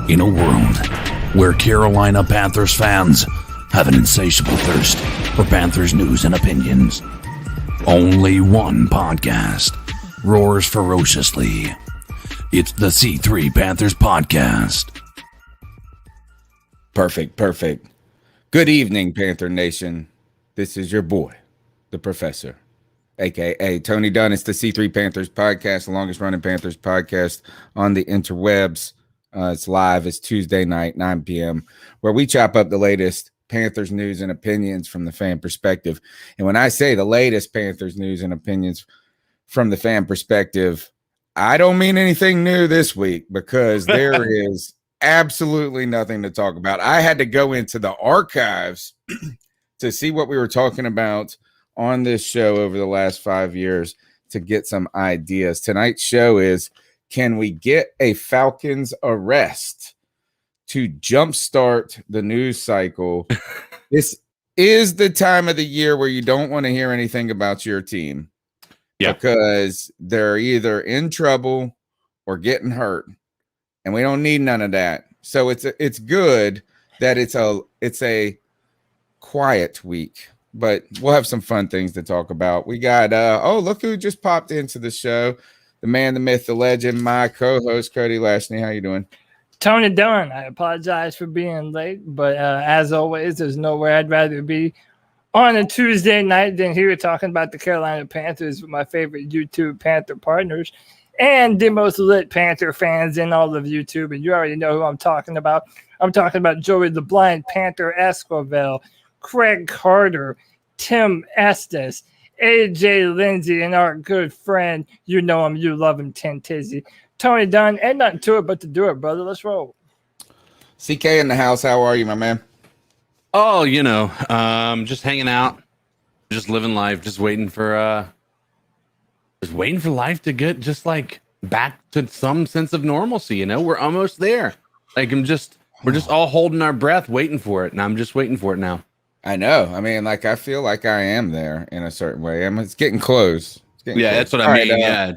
In a world where Carolina Panthers fans have an insatiable thirst for Panthers news and opinions, only one podcast roars ferociously. It's the C3 Panthers Podcast. Perfect. Good evening, Panther Nation. This is your boy, the Professor, a.k.a. Tony Dunn. It's the C3 Panthers Podcast, the longest running Panthers podcast on the interwebs. It's live. It's Tuesday night, 9 p.m., where we chop up the latest Panthers news and opinions from the fan perspective. And when I say the latest Panthers news and opinions from the fan perspective, I don't mean anything new this week, because there is absolutely nothing to talk about. I had to go into the archives to see what we were talking about on this show over the last 5 years to get some ideas. Tonight's show is, can we get a Falcons arrest to jumpstart the news cycle? This is the time of the year where you don't want to hear anything about your team. Yeah. Because they're either in trouble or getting hurt. And we don't need none of that. So it's good that it's a quiet week, but we'll have some fun things to talk about. We got look who just popped into the show. The man, the myth, the legend, my co-host, Cody Lashney. How you doing? Tony Dunn. I apologize for being late, but as always, there's nowhere I'd rather be on a Tuesday night than here talking about the Carolina Panthers with my favorite YouTube Panther partners and the most lit Panther fans in all of YouTube. And you already know who I'm talking about. I'm talking about Joey the Blind Panther Esquivel, Craig Carter, Tim Estes, AJ Lindsay, and our good friend, you know him, you love him, Tin Tizzy. Tony Dunn, ain't nothing to it but to do it, brother. Let's roll. CK in the house. How are you, my man? Oh, just hanging out, just living life, just waiting for life to get just like back to some sense of normalcy. We're almost there. Like we're just all holding our breath, waiting for it, and I'm just waiting for it now. I know. I mean, like, I feel like I am there in a certain way. It's getting close. That's what I mean. Yeah.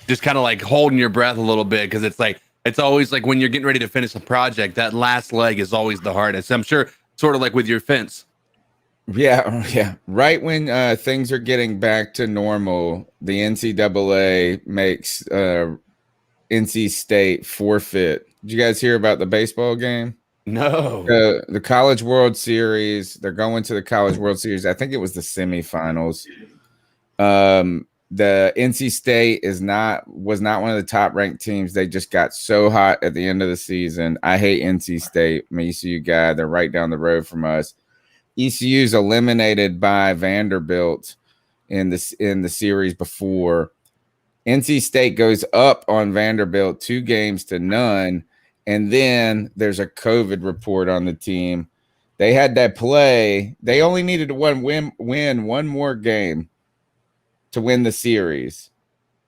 Just kind of like holding your breath a little bit, because it's always like when you're getting ready to finish a project, that last leg is always the hardest. I'm sure, sort of like with your fence. Yeah. Right when things are getting back to normal, the NCAA makes NC State forfeit. Did you guys hear about the baseball game? No. The College World Series. They're going to the College World Series. I think it was the semifinals. The NC State was not one of the top ranked teams. They just got so hot at the end of the season. I hate NC State. I'm an ECU guy. They're right down the road from us. ECU's eliminated by Vanderbilt in the series before. NC State goes up on Vanderbilt 2-0, and then there's a COVID report on the team. They had that play. They only needed to win one more game to win the series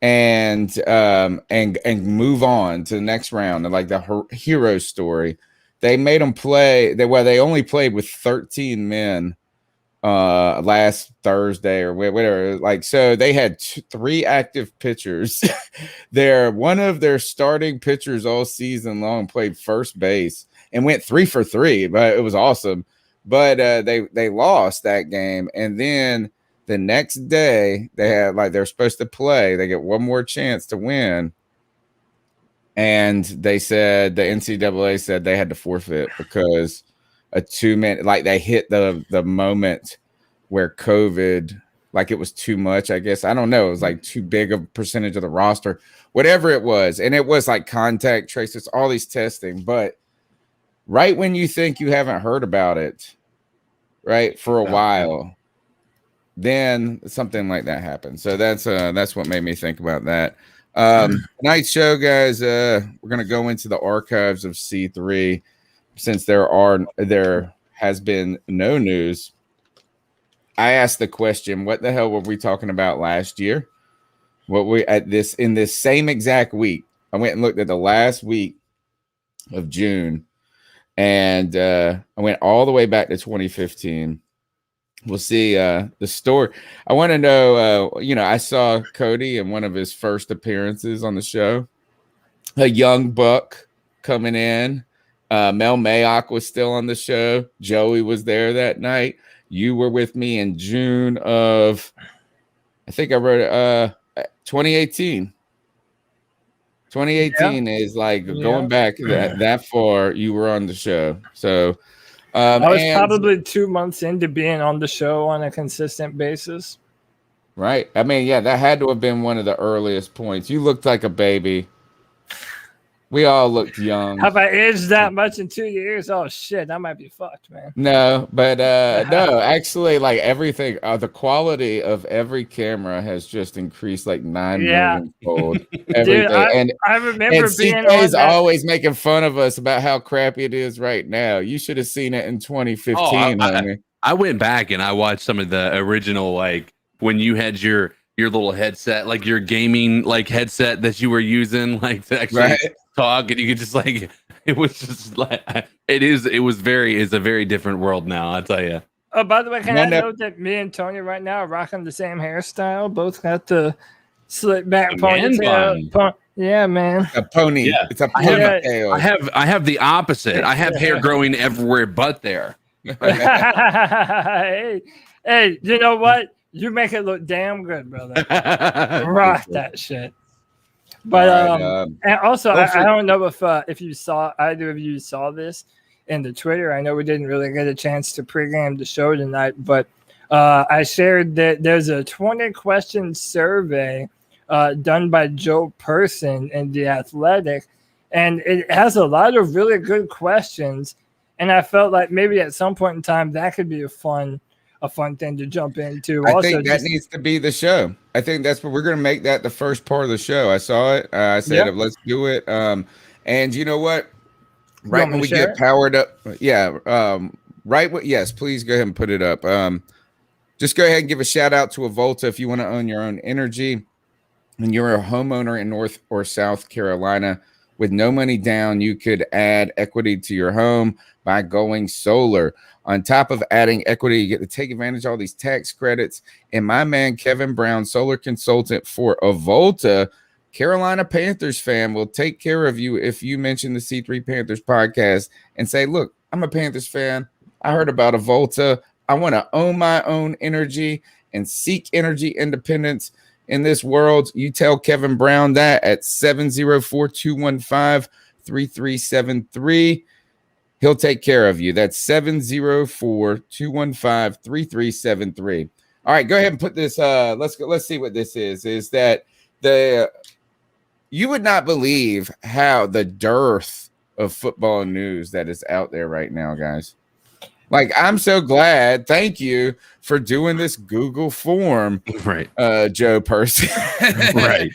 and move on to the next round. Like the hero story. They made them play. They only played with 13 men last Thursday or whatever. Like, so they had 3 active pitchers. One of their starting pitchers all season long played first base and went 3 for 3, but it was awesome. But they lost that game, and then the next day they had, like, they're supposed to play. They get one more chance to win. And they said, the NCAA said they had to forfeit because a 2-minute, like, they hit the moment where COVID, like, it was too much, I guess. I don't know. It was like too big a percentage of the roster, whatever it was. And it was like contact traces, all these testing. But right when you think you haven't heard about it, right, for a while, then something like that happened. So that's what made me think about that. Tonight's show, guys, we're going to go into the archives of C3 since there has been no news. I asked the question, what the hell were we talking about last year? In this same exact week, I went and looked at the last week of June, and I went all the way back to 2015. We'll see the story. I want to know, I saw Cody in one of his first appearances on the show, a young buck coming in Mel Mayock was still on the show. Joey was there that night. You were with me in June of, I think I wrote 2018. 2018 is like going back that far. You were on the show. So I was probably 2 months into being on the show on a consistent basis. Right. I mean, yeah, that had to have been one of the earliest points. You looked like a baby. We all looked young. Have I aged that much in 2 years? Oh shit, I might be fucked, man. No, but no, actually, like everything, the quality of every camera has just increased like 9 million fold. Everything. Dude, I remember being CK's always making fun of us about how crappy it is right now. You should have seen it in 2015, homie. I went back and I watched some of the original, like when you had your little headset, like your gaming like headset that you were using, like to actually talk, and you could just like it was just like it's a very different world now, I'll tell you. Oh, by the way, can I note that me and Tony right now are rocking the same hairstyle? Both got the slick back ponytail. Yeah, man. A pony. Yeah. It's a ponytail. I have the opposite. I have hair growing everywhere but there. hey, you know what? You make it look damn good, brother. Rock that shit. But and also I don't know if you saw, either of you saw this in the Twitter. I know we didn't really get a chance to pregame the show tonight, but I shared that there's a 20-question survey done by Joe Person in The Athletic, and it has a lot of really good questions. And I felt like maybe at some point in time that could be a fun thing to jump into. I think that needs to be the show. I think that's what we're going to make that the first part of the show. I saw it. I said, let's do it. And you know what? Right when we get powered up. Yeah. Yes, please go ahead and put it up. Just go ahead and give a shout out to Avolta if you want to own your own energy and you're a homeowner in North or South Carolina. With no money down, you could add equity to your home by going solar. On top of adding equity, you get to take advantage of all these tax credits. And my man, Kevin Brown, solar consultant for Avolta, Carolina Panthers fan, will take care of you if you mention the C3 Panthers podcast and say, look, I'm a Panthers fan. I heard about Avolta. I want to own my own energy and seek energy independence in this world. You tell Kevin Brown that at 704-215-3373. He'll take care of you. That's 704-215-3373. All right, go ahead and put this. Let's see what this is. Is that you would not believe how the dearth of football news that is out there right now, guys. Like, I'm so glad. Thank you for doing this Google form, right? Joe Person, right?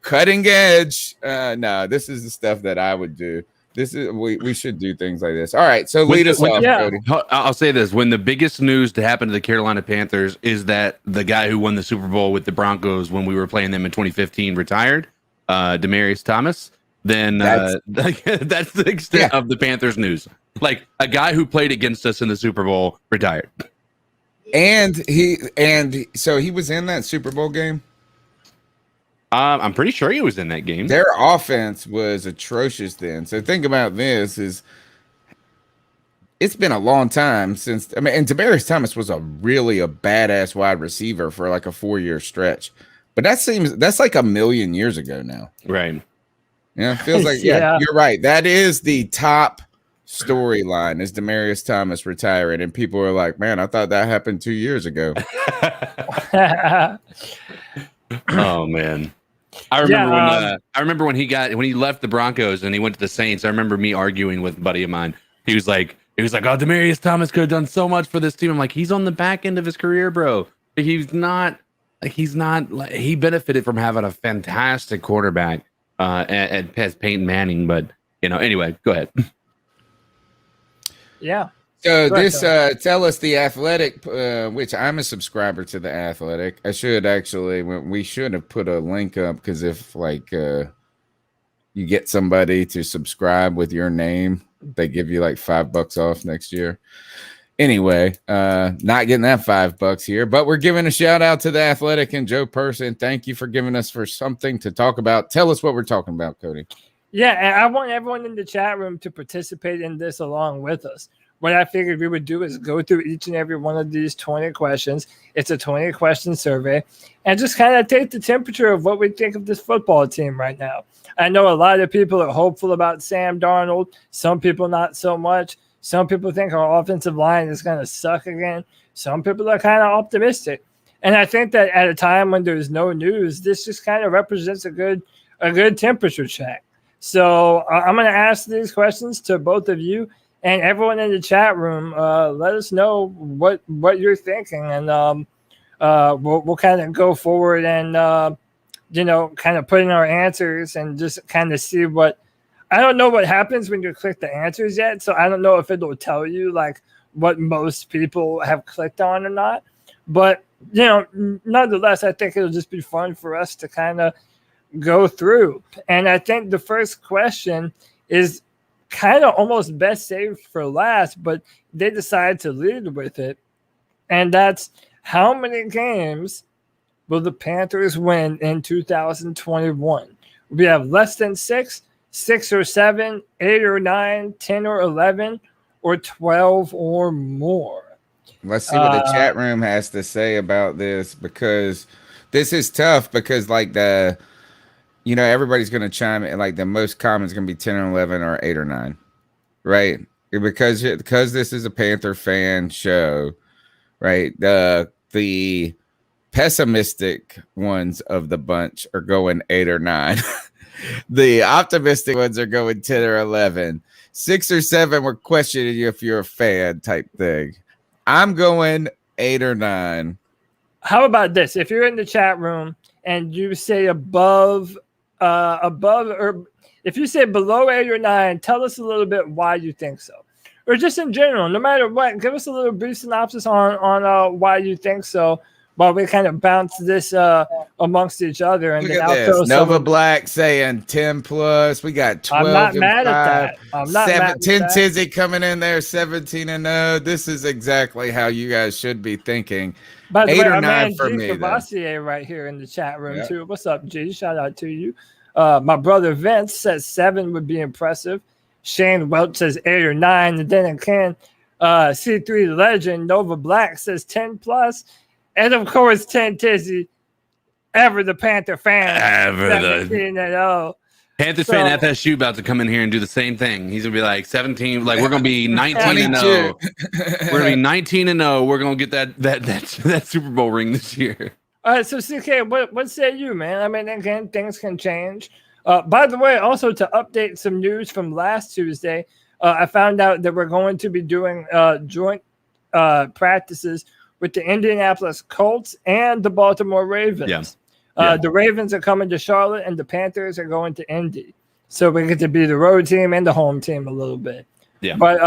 Cutting edge. No, this is the stuff that I would do. This is we should do things like this. All right, so lead us off, Cody. I'll say this: when the biggest news to happen to the Carolina Panthers is that the guy who won the Super Bowl with the Broncos when we were playing them in 2015 retired, Demaryius Thomas, then that's the extent of the Panthers news. Like, a guy who played against us in the Super Bowl retired, and so he was in that Super Bowl game. I'm pretty sure he was in that game. Their offense was atrocious then. So think about this: it's been a long time since. I mean, and Demaryius Thomas was really a badass wide receiver for like a 4-year stretch, but that's like a million years ago now, right? Yeah, it feels like you're right. That is the top storyline: is Demaryius Thomas retiring, and people are like, "Man, I thought that happened 2 years ago." Oh man. I remember when he left the Broncos and he went to the Saints. I remember me arguing with a buddy of mine. He was like, "Oh, Demaryius Thomas could have done so much for this team." I'm like, "He's on the back end of his career, bro. He benefited from having a fantastic quarterback as Peyton Manning." But anyway, go ahead. Yeah. So tell us The Athletic, which I'm a subscriber to The Athletic. We should have put a link up, because if you get somebody to subscribe with your name, they give you like $5 off next year. Anyway, not getting that $5 here, but we're giving a shout out to The Athletic and Joe Person. Thank you for giving us for something to talk about. Tell us what we're talking about, Cody. Yeah, and I want everyone in the chat room to participate in this along with us. What I figured we would do is go through each and every one of these 20 questions. It's a 20-question survey, and just kind of take the temperature of what we think of this football team right now. I know a lot of people are hopeful about Sam Darnold. Some people not so much. Some people think our offensive line is going to suck again. Some people are kind of optimistic. And I think that at a time when there's no news, this just kind of represents a good temperature check. So I'm going to ask these questions to both of you and everyone in the chat room. Let us know what you're thinking, and we'll kind of go forward and kind of put in our answers and just kind of see what. I don't know what happens when you click the answers yet, so I don't know if it'll tell you like what most people have clicked on or not. But nonetheless, I think it'll just be fun for us to kind of go through. And I think the first question is kind of almost best saved for last, but they decided to lead with it. And that's, how many games will the Panthers win in 2021? We have less than 6, 6 or 7, 8 or 9, 10 or 11, or 12 or more. Let's see what the chat room has to say about this, because this is tough, because like everybody's going to chime in. Like the most common is going to be 10 or 11 or 8 or 9, right? Because this is a Panther fan show, right? The pessimistic ones of the bunch are going 8 or 9. The optimistic ones are going 10 or 11. 6 or 7, we're questioning you if you're a fan type thing. I'm going 8 or 9. How about this? If you're in the chat room and you say above, or if you say below 8 or 9, tell us a little bit why you think so. Or just in general, no matter what, give us a little brief synopsis on why you think so, while we kind of bounce this amongst each other. And look then at I'll this. Nova Black saying 10 plus. We got 12. I'm not and mad 5. at that. I'm not mad at 10 that. Tizzy coming in there, 17-0. This is exactly how you guys should be thinking. By the 8 way, or our 9 man for G. me. Cavassier right here in the chat room Yep. too. What's up, G? Shout out to you. My brother Vince says 7 would be impressive. Shane Welch says 8 or 9. And then again, C3 Legend Nova Black says 10 plus. And of course, 10 Tizzy, ever the Panther fan. Ever the 17-0. Panthers fan FSU about to come in here and do the same thing. He's gonna be like 17, like we're gonna be 19-0. We're gonna be 19-0. We're gonna get that Super Bowl ring this year. All right, so CK, what say you, man? I mean, again, things can change. By the way, also to update some news from last Tuesday, I found out that we're going to be doing joint practices with the Indianapolis Colts and the Baltimore Ravens. Yeah. The Ravens are coming to Charlotte, and the Panthers are going to Indy. So we get to be the road team and the home team a little bit. Yeah. But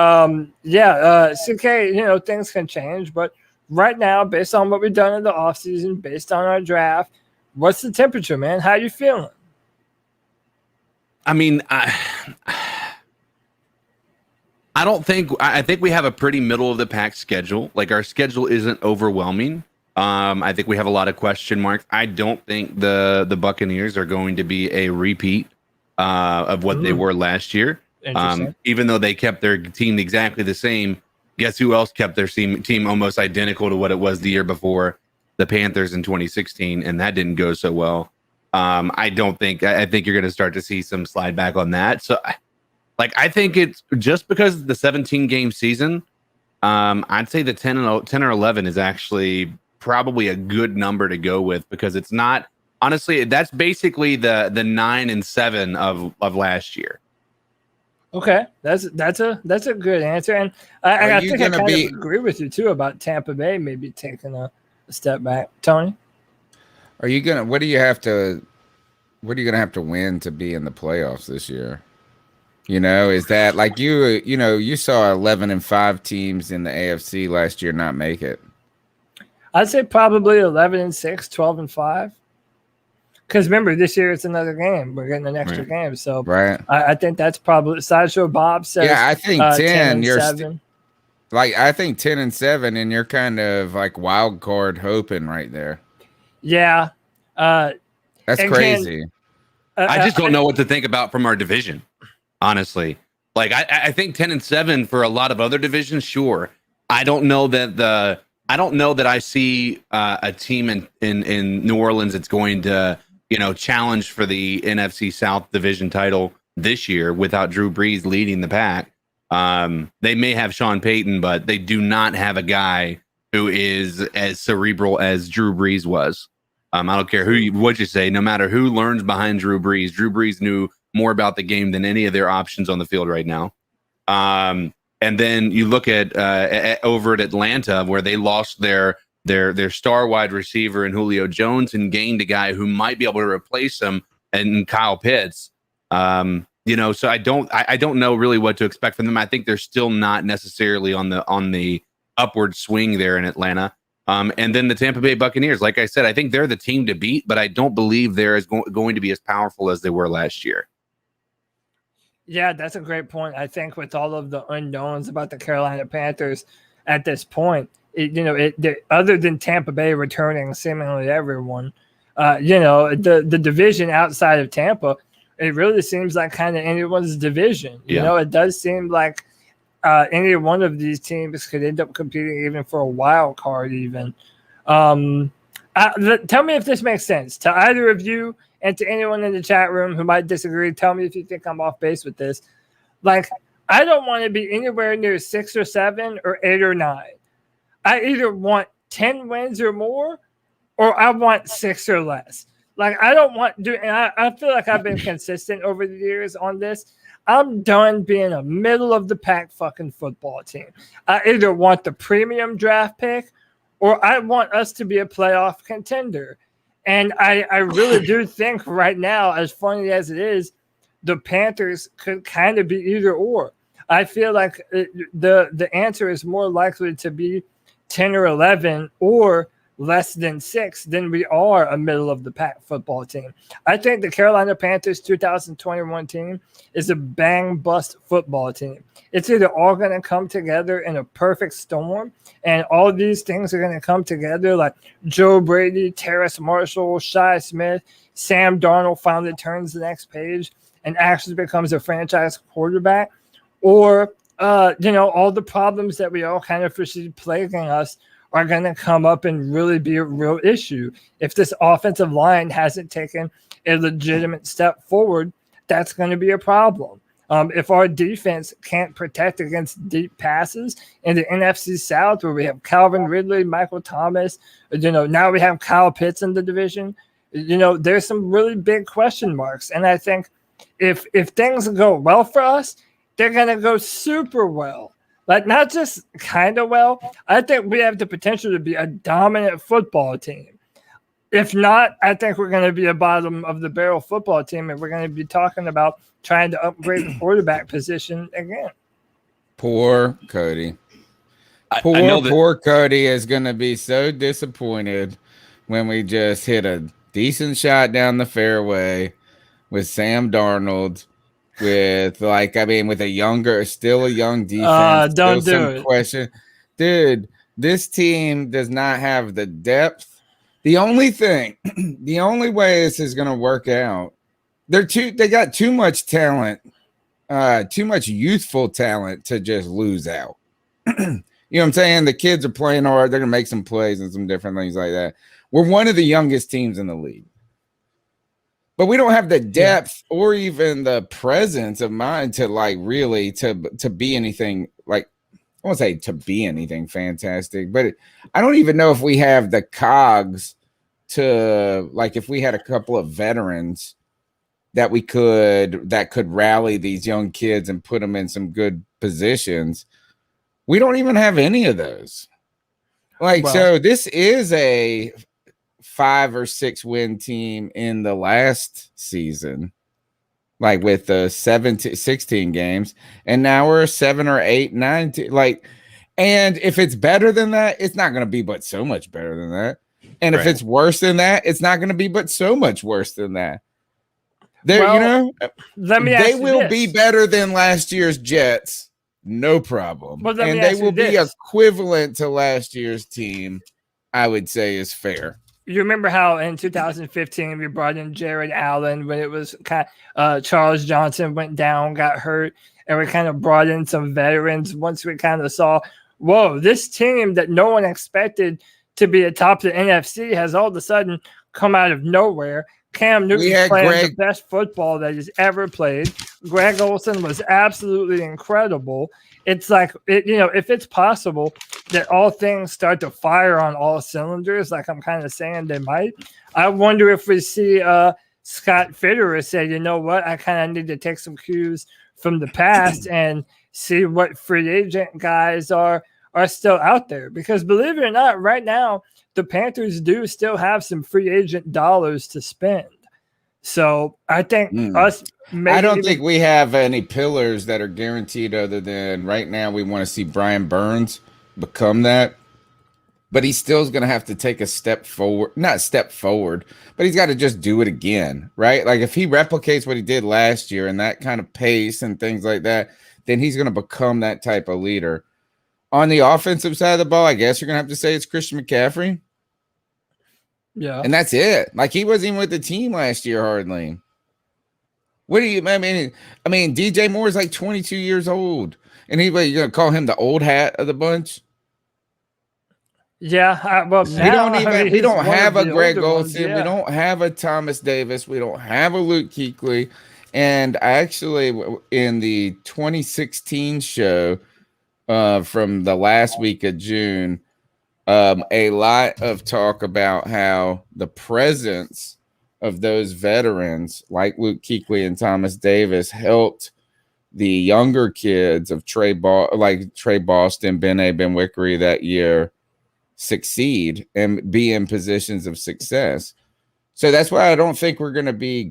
CK, things can change. But right now, based on what we've done in the offseason, based on our draft, what's the temperature, man? How you feeling? I mean, I think we have a pretty middle of the pack schedule. Like our schedule isn't overwhelming. I think we have a lot of question marks. I don't think the Buccaneers are going to be a repeat of what they were last year. Even though they kept their team exactly the same, guess who else kept their team almost identical to what it was the year before? The Panthers in 2016, and that didn't go so well. I think you're going to start to see some slide back on that. So I think it's just because of the 17-game season. I'd say the 10 or 11 is actually probably a good number to go with, because it's not, honestly, that's basically the 9 and 7 of last year. Okay, that's a good answer, and I think I kind of agree with you too about Tampa Bay maybe taking a step back. Tony, what are you gonna have to win to be in the playoffs this year? Is that like you saw 11-5 teams in the AFC last year not make it? I'd say probably 11-6, 12-5. Because remember, this year it's another game. We're getting an extra game, so I think that's probably Sideshow Bob says. Yeah, I think 10. You're 7. I think 10 and 7, and you're kind of like wild card hoping right there. Yeah, that's crazy. I just don't know what to think about from our division, honestly. Like I think 10-7 for a lot of other divisions, sure. I don't know that I see a team in New Orleans that's going to, challenge for the NFC South division title this year without Drew Brees leading the pack. They may have Sean Payton, but they do not have a guy who is as cerebral as Drew Brees was. I don't care what you say, no matter who learns behind Drew Brees knew more about the game than any of their options on the field right now. And then you look at over at Atlanta, where they lost their star wide receiver in Julio Jones and gained a guy who might be able to replace him and Kyle Pitts. So I don't know really what to expect from them. I think they're still not necessarily on the upward swing there in Atlanta. And then the Tampa Bay Buccaneers, like I said, I think they're the team to beat, but I don't believe they're going to be as powerful as they were last year. Yeah, that's a great point. I think with all of the unknowns about the Carolina Panthers at this point, other than Tampa Bay returning seemingly everyone, the division outside of Tampa, it really seems like kind of anyone's division. It does seem like any one of these teams could end up competing even for a wild card even. Tell me if this makes sense to either of you and to anyone in the chat room who might disagree. Tell me if you think I'm off base with this. Like, I don't want to be anywhere near 6 or 7 or 8 or 9. I either want 10 wins or more, or I want 6 or less. Like, I don't want to, and I feel like I've been consistent over the years on this. I'm done being a middle of the pack fucking football team. I either want the premium draft pick, or I want us to be a playoff contender. And I really do think right now, as funny as it is, the Panthers could kind of be either or. I feel like the answer is more likely to be 10 or 11 or less than 6 than we are a middle of the pack football team. I think the Carolina Panthers 2021 team is a bang bust football team. It's either all going to come together in a perfect storm, and all these things are going to come together, like Joe Brady, Terrace Marshall, Shi Smith, Sam Darnold finally turns the next page and actually becomes a franchise quarterback, or all the problems that we all kind of foresee plaguing us are going to come up and really be a real issue. If this offensive line hasn't taken a legitimate step forward, that's going to be a problem. If our defense can't protect against deep passes in the NFC South, where we have Calvin Ridley, Michael Thomas, now we have Kyle Pitts in the division, there's some really big question marks. And I think if things go well for us, they're going to go super well. Like, not just kind of well. I think we have the potential to be a dominant football team. If not, I think we're going to be a bottom of the barrel football team, and we're going to be talking about trying to upgrade the quarterback position again. Poor Cody. Poor Cody is going to be so disappointed when we just hit a decent shot down the fairway with Sam Darnold. With a young defense. Don't do it. Question. Dude, this team does not have the depth. The only way this is going to work out, they got too much talent, too much youthful talent to just lose out. You know what I'm saying? The kids are playing hard. They're going to make some plays and some different things like that. We're one of the youngest teams in the league. But we don't have the depth or even the presence of mind to really to be anything I won't say to be anything fantastic, but I don't even know if we have the cogs to if we had a couple of veterans that could rally these young kids and put them in some good positions. We don't even have any of those. So this is a 5 or 6 win team in the last season, with the 16 games, and now we're 7 or 8, 9. And if it's better than that, it's not going to be but so much better than that. And if it's worse than that, it's not going to be but so much worse than that. They will be better than last year's Jets, no problem. And they will be equivalent to last year's team, I would say, is fair. you remember how in 2015 we brought in Jared Allen when it was Charles Johnson went down, got hurt, and we kind of brought in some veterans once we kind of saw, whoa, this team that no one expected to be atop the NFC has all of a sudden come out of nowhere. Cam Newton playing the best football that he's ever played. Greg Olsen was absolutely incredible. It's like, if it's possible that all things start to fire on all cylinders, like I'm kind of saying they might, I wonder if we see Scott Fitterer say, you know what, I kind of need to take some cues from the past and see what free agent guys are still out there. Because believe it or not, right now, the Panthers do still have some free agent dollars to spend. So I think I don't think we have any pillars that are guaranteed other than right now we want to see Brian Burns become that. But he still is going to have to take a step forward, not step forward, but he's got to just do it again, right? Like if he replicates what he did last year and that kind of pace and things like that, then he's going to become that type of leader. On the offensive side of the ball, I guess you're going to have to say it's Christian McCaffrey. Yeah. And that's it. Like he wasn't even with the team last year hardly. What do you I mean DJ Moore is like 22 years old. And you're going to call him the old hat of the bunch? Yeah, we don't have a Greg Olsen. We don't have a Thomas Davis. We don't have a Luke Kuechly. And I actually, in the 2016 show from the last week of June, a lot of talk about how the presence of those veterans like Luke Kuechly and Thomas Davis helped the younger kids of Trey Boston, Ben Wickery that year succeed and be in positions of success. So that's why I don't think we're going to be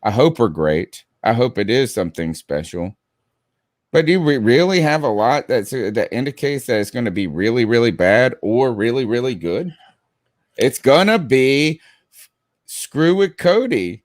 I hope we're great. I hope it is something special. But do we really have a lot that indicates that it's going to be really, really bad or really, really good? It's going to be screw with Cody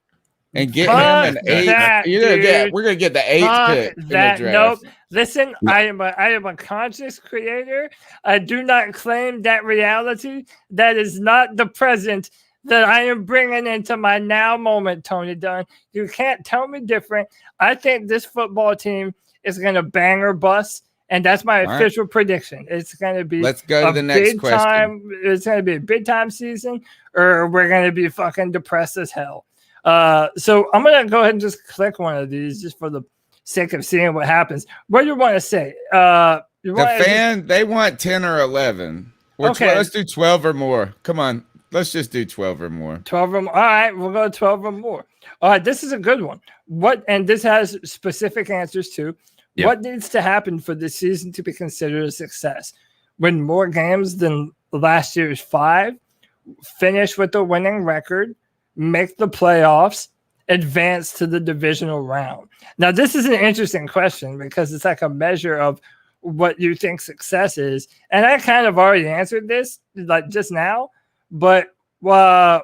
and get him an 8. We're going to get the 8th pick in the draft. Nope. Listen, I am a conscious creator. I do not claim that reality. That is not the present that I am bringing into my now moment, Tony Dunn. You can't tell me different. I think this football team is going to bang or bust, and that's my official prediction. It's going to be let's go to the next question. It's going to be a big time season, or we're going to be fucking depressed as hell. So I'm going to go ahead and just click one of these just for the sake of seeing what happens. What do you want to say? They want 10 or 11. Okay. Let's do 12 or more. Come on. Let's just do 12 or more. 12 or more. All right, we'll go 12 or more. All right, this is a good one. And this has specific answers too. Yep. What needs to happen for this season to be considered a success? Win more games than last year's 5, finish with a winning record, make the playoffs, advance to the divisional round. Now, this is an interesting question because it's like a measure of what you think success is. And I kind of already answered this like just now. But what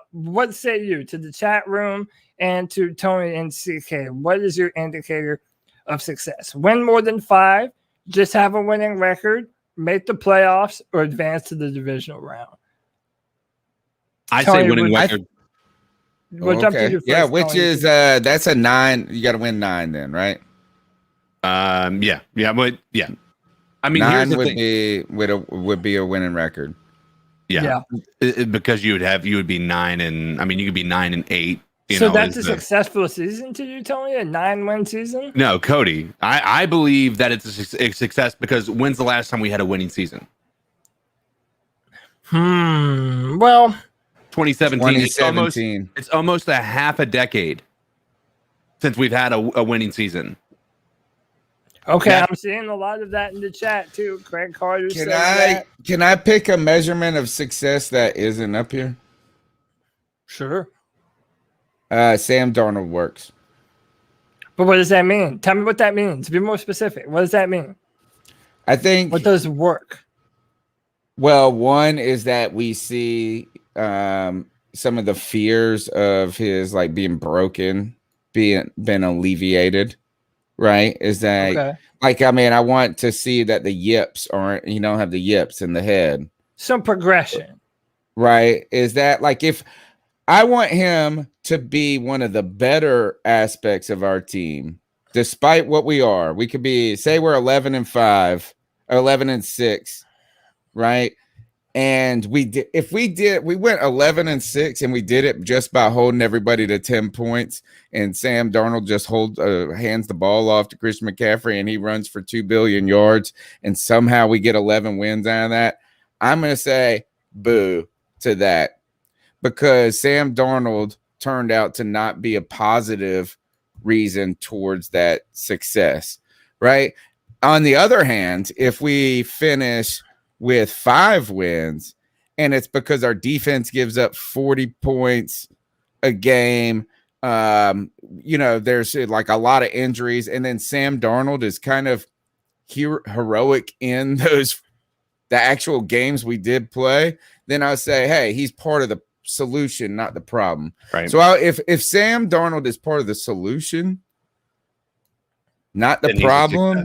say you to the chat room and to Tony and CK? What is your indicator of success? Win more than 5, just have a winning record, make the playoffs, or advance to the divisional round? I say winning record. Yeah, which is that's a 9. You got to win 9 then, right? Yeah. I mean, 9 would be a winning record. Yeah. Because you would be 9 and I mean you could be 9 and 8. So that's a successful season to you, Tony? A 9-win season? No, Cody. I believe that it's a success because when's the last time we had a winning season? Well, 2017. It's almost a half a decade since we've had a winning season. Okay, yeah. I'm seeing a lot of that in the chat too. Craig Carter said that. Can I pick a measurement of success that isn't up here? Sure. Sam Darnold works. But what does that mean? Tell me what that means. Be more specific. What does that mean? I think. What does work? Well, one is that we see some of the fears of his like being broken, been alleviated. Right? Is that I want to see that the yips aren't, you don't have the yips in the head. Some progression. right, is that like if I want him to be one of the better aspects of our team, despite what we are. We could be, say we're 11-5 or 11-6, right? And we went 11-6 and we did it just by holding everybody to 10 points. And Sam Darnold just hands the ball off to Christian McCaffrey and he runs for 2 billion yards. And somehow we get 11 wins out of that. I'm going to say boo to that because Sam Darnold turned out to not be a positive reason towards that success, right? On the other hand, if we finish with 5 wins and it's because our defense gives up 40 points a game, there's like a lot of injuries, and then Sam Darnold is kind of heroic in the actual games we did play, then I would say, hey, he's part of the solution, not the problem. Right. So if Sam Darnold is part of the solution, not the problem,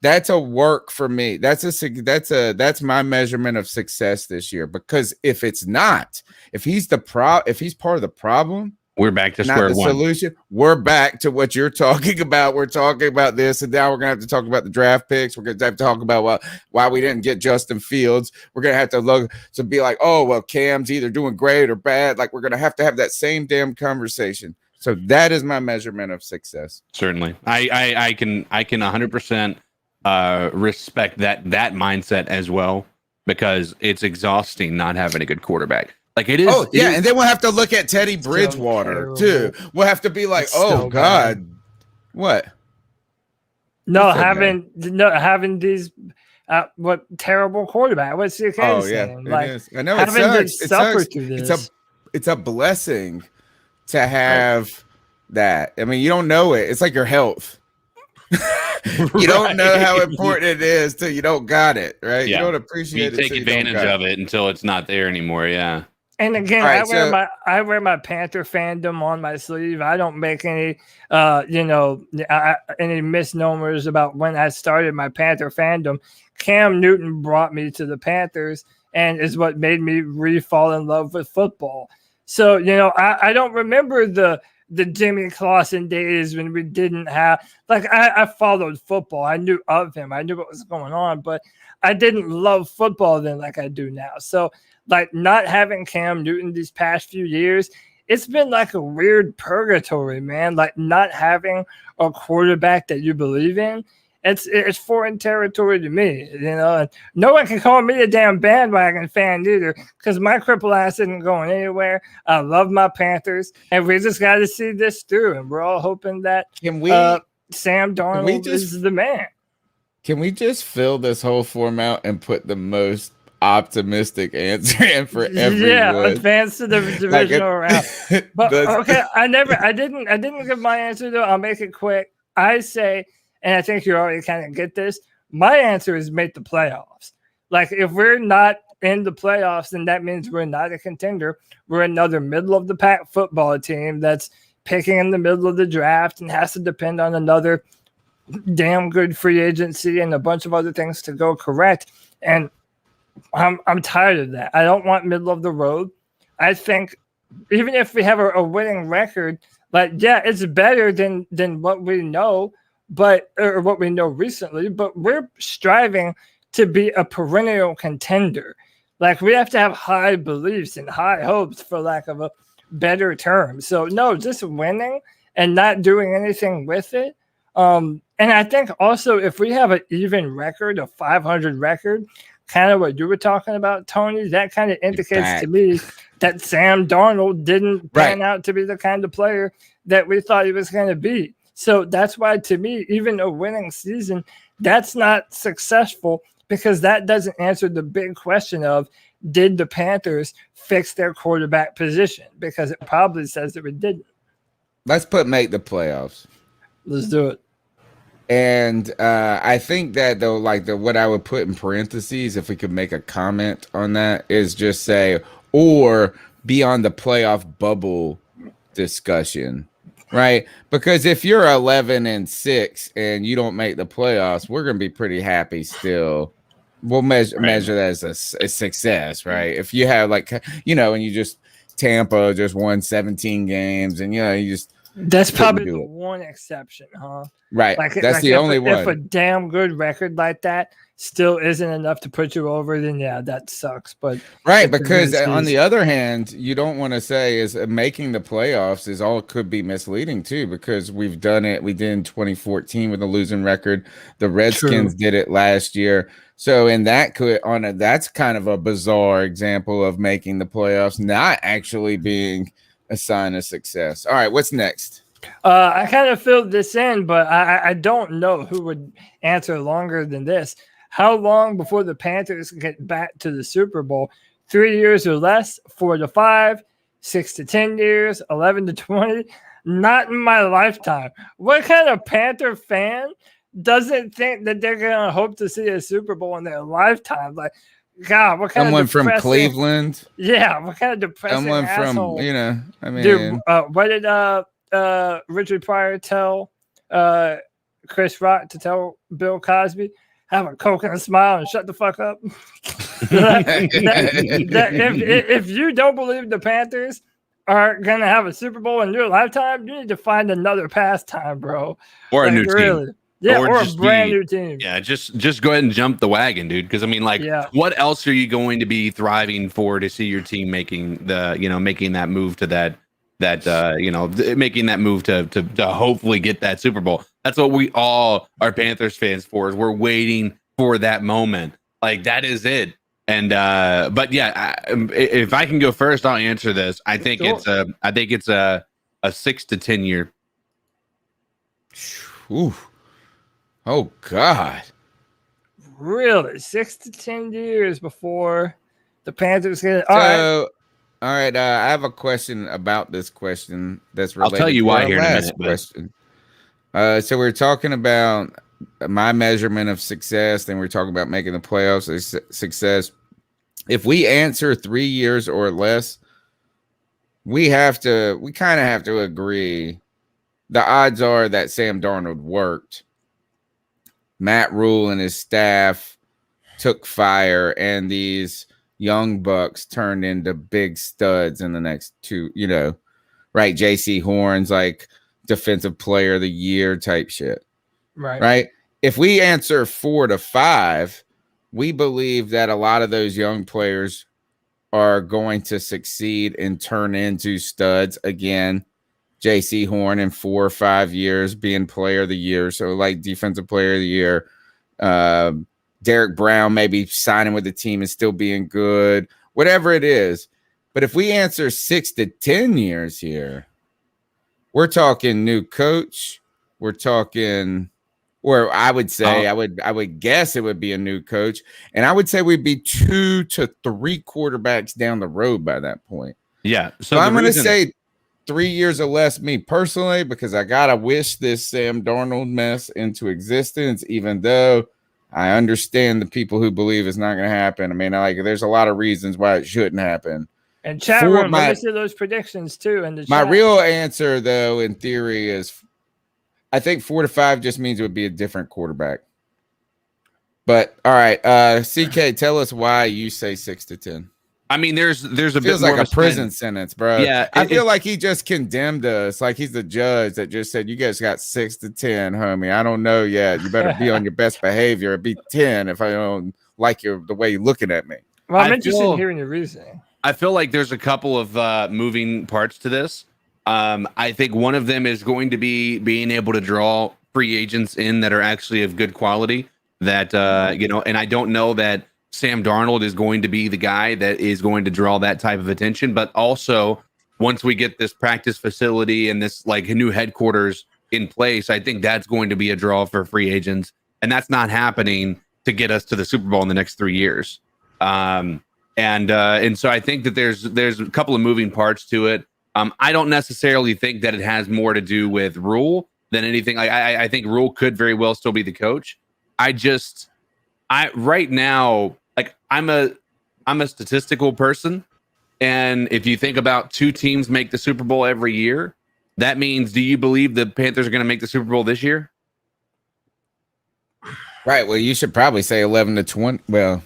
that's a work for me. That's my measurement of success this year. Because if it's not, if he's part of the problem, we're back to square one. Solution. We're back to what you're talking about. We're talking about this, and now we're gonna have to talk about the draft picks. We're gonna have to talk about why we didn't get Justin Fields. We're gonna have to look to be like, oh well, Cam's either doing great or bad. Like we're gonna have to have that same damn conversation. So that is my measurement of success. Certainly, I can 100%. Respect that mindset as well, because it's exhausting not having a good quarterback. Like it is. Oh yeah, and then we'll have to look at Teddy Bridgewater too. We'll have to be like, oh God, what? No, having these what terrible quarterback? What's your case? Oh yeah, saying? Like, it is. I know it sucks. It sucks. It's a blessing to have that. I mean, you don't know it. It's like your health. You don't know how important it is till you don't got it, right? Yeah. You don't appreciate it. You take advantage of it until it's not there anymore. Yeah. And again, right, I wear my Panther fandom on my sleeve. I don't make any any misnomers about when I started my Panther fandom. Cam Newton brought me to the Panthers and is what made me re-fall in love with football. So, I don't remember the Jimmy Clausen days when we didn't have, like, I followed football. I knew of him. I knew what was going on, but I didn't love football then like I do now. So, like, not having Cam Newton these past few years, it's been like a weird purgatory, man. Like, not having a quarterback that you believe in, it's foreign territory to me, and no one can call me a damn bandwagon fan either, because my cripple ass isn't going anywhere. I love my Panthers, and we just got to see this through, and we're all hoping that Sam Darnold is the man. Can we just fill this whole form out and put the most optimistic answer in for everyone? Yeah, advance to the divisional round. But okay, I didn't give my answer though. I'll make it quick. I say, and I think you already kind of get this, my answer is make the playoffs. Like, if we're not in the playoffs, then that means we're not a contender. We're another middle-of-the-pack football team that's picking in the middle of the draft and has to depend on another damn good free agency and a bunch of other things to go correct. And I'm tired of that. I don't want middle of the road. I think even if we have a winning record, like, yeah, it's better than what we know, or what we know recently, but we're striving to be a perennial contender. Like, we have to have high beliefs and high hopes, for lack of a better term. So no, just winning and not doing anything with it. And I think also if we have an even record, a 500 record, kind of what you were talking about, Tony, that kind of indicates to me that Sam Darnold didn't pan out to be the kind of player that we thought he was going to be. So that's why, to me, even a winning season, that's not successful, because that doesn't answer the big question of, did the Panthers fix their quarterback position? Because it probably says that we didn't. Let's make the playoffs. Let's do it. And I think that, though, what I would put in parentheses, if we could make a comment on that, is just say, or be on the playoff bubble discussion. Right, because if you're 11-6 and you don't make the playoffs, we're gonna be pretty happy still. we'll measure that as a success, right? If you have like, and you just Tampa just won 17 games, and you just that's probably the one exception, huh? Right. That's the only one. If a damn good record like that still isn't enough to put you over, then yeah, that sucks. But right, because on the other hand, you don't want to say is making the playoffs is all could be misleading too, because we've done it. We did in 2014 with a losing record. The Redskins did it last year. So in that that's kind of a bizarre example of making the playoffs not actually being a sign of success. All right, what's next? I kind of filled this in, but I don't know who would answer longer than this. How long before the Panthers get back to the Super Bowl? 3 years or less? 4 to 5? 6 to 10 years? 11 to 20? Not in my lifetime. What kind of Panther fan doesn't think that they're going to hope to see a Super Bowl in their lifetime? Like, God, what kind of from Cleveland? Yeah, what kind of depressing someone asshole? From, I mean. Dude, what did Richard Pryor tell Chris Rock to tell Bill Cosby? Have a Coke and a smile and shut the fuck up. If you don't believe the Panthers are gonna have a Super Bowl in your lifetime, you need to find another pastime, bro. Or a new team. Yeah, or a brand new team. Yeah, just go ahead and jump the wagon, dude. Because I mean, what else are you going to be thriving for to see your team making making that move to making that move to hopefully get that Super Bowl? That's what we all are Panthers fans for. Is we're waiting for that moment. Like that is it. And but yeah, if I can go first, I'll answer this. I think it's a 6 to 10 year. Ooh. Oh God. Really? 6 to 10 years before the Panthers get it. All right. I have a question about this question that's related. I'll tell you to why our here in a last minute. Question. So we're talking about my measurement of success, then we're talking about making the playoffs a success. If we answer 3 years or less, we kind of have to agree. The odds are that Sam Darnold worked. Matt Rule and his staff took fire, and these young bucks turned into big studs in the next 2, right? JC Horn's like defensive player of the year type shit. Right. If we answer 4 to 5, we believe that a lot of those young players are going to succeed and turn into studs again. JC Horn in 4 or 5 years being player of the year. So like defensive player of the year. Derek Brown maybe signing with the team and still being good, whatever it is. But if we answer 6 to 10 years here, we're talking new coach. We're talking, or I would say, I would guess it would be a new coach. And I would say we'd be 2 to 3 quarterbacks down the road by that point. Yeah. So I'm going to say 3 years or less, me personally, because I got to wish this Sam Darnold mess into existence, even though I understand the people who believe it's not going to happen. I mean, there's a lot of reasons why it shouldn't happen. And chat room, let me see those predictions too. My real answer, though, in theory, is I think 4 to 5 just means it would be a different quarterback. But all right, CK, tell us why you say 6 to 10. I mean, there's a feels bit like a prison sentence, bro. Yeah, I feel like he just condemned us, like he's the judge that just said, "You guys got 6 to 10, homie. I don't know yet. You better be on your best behavior. It'd be 10 if I don't like the way you're looking at me." Well, I'm interested in hearing your reasoning. I feel like there's a couple of moving parts to this. I think one of them is going to be being able to draw free agents in that are actually of good quality. That and I don't know that Sam Darnold is going to be the guy that is going to draw that type of attention. But also, once we get this practice facility and this like new headquarters in place, I think that's going to be a draw for free agents, and that's not happening to get us to the Super Bowl in the next 3 years. And so I think that there's a couple of moving parts to it. I don't necessarily think that it has more to do with Rule than anything. I think Rule could very well still be the coach. Right now, like I'm a statistical person, and if you think about 2 teams make the Super Bowl every year, that means, do you believe the Panthers are going to make the Super Bowl this year? Right. Well, you should probably say 11 to 20. Well,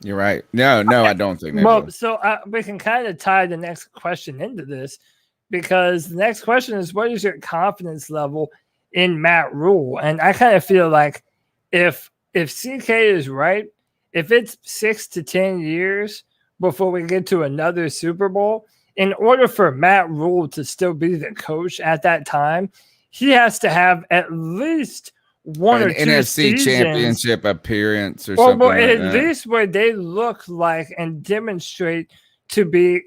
you're right. No, I don't think they Well, will. so we can kind of tie the next question into this because the next question is, what is your confidence level in Matt Rule? And I kind of feel like if CK is right, if it's 6 to 10 years before we get to another Super Bowl, in order for Matt Rule to still be the coach at that time, he has to have at least one An or two NFC seasons, championship appearance or or something like at that. least where they look like and demonstrate to be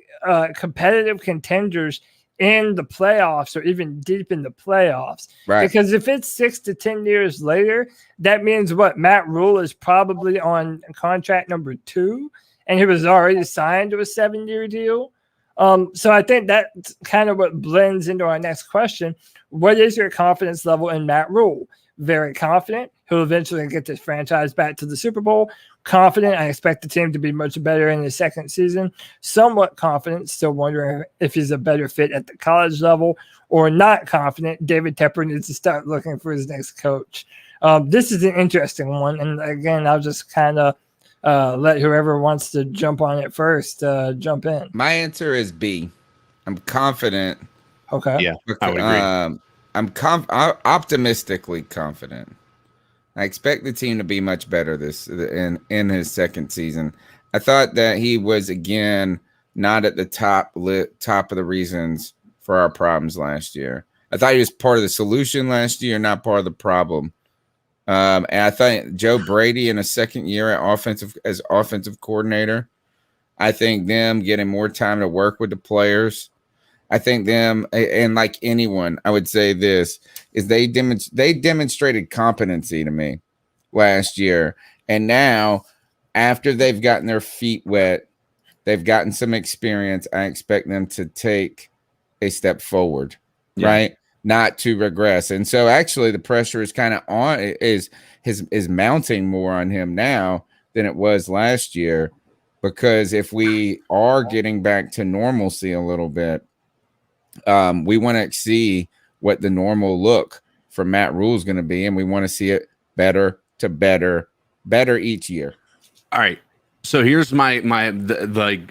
competitive contenders in the playoffs or even deep in the playoffs. Right. Because if it's 6 to 10 years later, that means what? Matt Rule is probably on contract number 2, and he was already signed to a 7-year deal. So I think that's kind of what blends into our next question. What is your confidence level in Matt Rule? Very confident he'll eventually get this franchise back to the Super Bowl. Confident I expect the team to be much better in his second season. Somewhat confident, still wondering if he's a better fit at the college level, or not confident. David Tepper needs to start looking for his next coach. This is an interesting one, and again, I'll just kind of let whoever wants to jump on it first jump in. My answer is B. I'm confident. Okay. Yeah, I would agree. I'm optimistically confident. I expect the team to be much better in his second season. I thought that he was again not at the top of the reasons for our problems last year. I thought he was part of the solution last year, not part of the problem. And I think Joe Brady in a second year as offensive coordinator, I think them getting more time to work with the players. I think them, and like anyone, I would say this, is they demonstrated competency to me last year. And now, after they've gotten their feet wet, they've gotten some experience, I expect them to take a step forward, right? Not to regress. And so actually the pressure is kind of is mounting more on him now than it was last year, because if we are getting back to normalcy a little bit, we want to see what the normal look for Matt Rule is going to be, and we want to see it better each year. All right. So here's my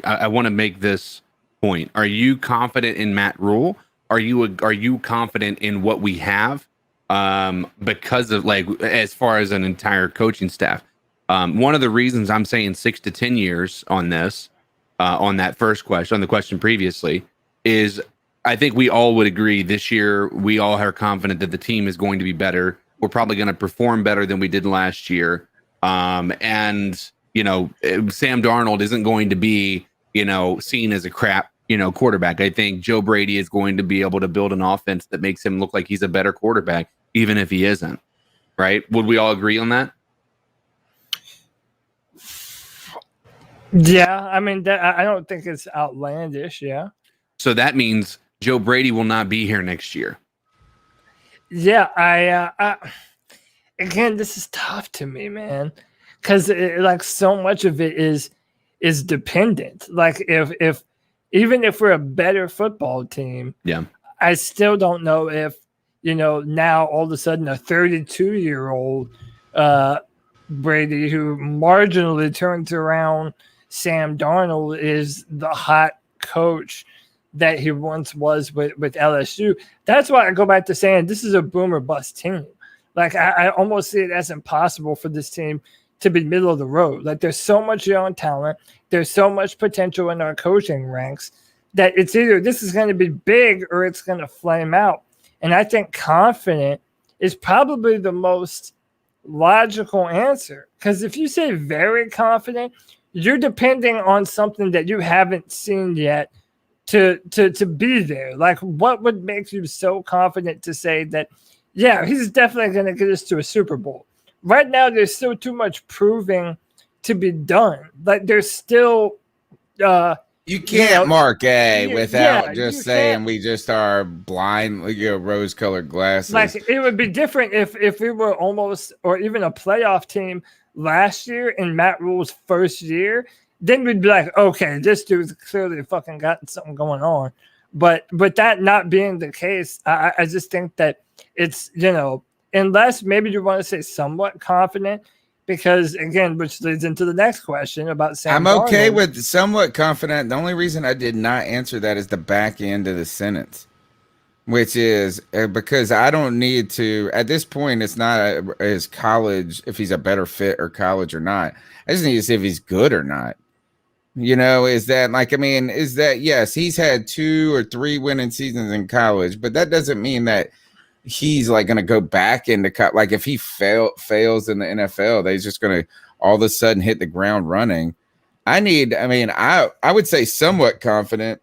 I want to make this point. Are you confident in Matt Rule? Are you confident in what we have? Because of as far as an entire coaching staff. One of the reasons I'm saying 6 to 10 years on this, on that first question, on the question previously, is I think we all would agree this year we all are confident that the team is going to be better. We're probably going to perform better than we did last year. And Sam Darnold isn't going to be, seen as a crap, quarterback. I think Joe Brady is going to be able to build an offense that makes him look like he's a better quarterback, even if he isn't. Right? Would we all agree on that? Yeah, I mean, I don't think it's outlandish. Yeah. So that means Joe Brady will not be here next year. Yeah, I again, this is tough to me, man, because like so much of it is dependent. Like if even if we're a better football team, yeah, I still don't know if now all of a sudden a 32-year-old Brady who marginally turns around Sam Darnold is the hot coach that he once was with LSU. That's why I go back to saying this is a boom or bust team. Like I almost see it as impossible for this team to be middle of the road. Like there's so much young talent, there's so much potential in our coaching ranks that it's either this is going to be big or it's going to flame out. And I think confident is probably the most logical answer, because if you say very confident, you're depending on something that you haven't seen yet to be there. Like what would make you so confident to say that, yeah, he's definitely going to get us to a Super Bowl? Right now, there's still too much proving to be done. Like there's still you can't mark A without just saying we just are blind, rose-colored glasses. Like it would be different if we were almost or even a playoff team last year in Matt Rule's first year. Then we'd be like, okay, this dude's clearly fucking got something going on. But that not being the case, I just think that it's unless maybe you want to say somewhat confident, because again, which leads into the next question about Sam I'm okay Darnold. with somewhat confident. The only reason I did not answer that is the back end of the sentence, which is because I don't need to, at this point, it's not his college, if he's a better fit or college or not. I just need to see if he's good or not. Is that like, I mean, is that, yes, he's had 2 or 3 winning seasons in college, but that doesn't mean that he's like going to go back into like if he fails in the NFL, they're just going to all of a sudden hit the ground running. I would say somewhat confident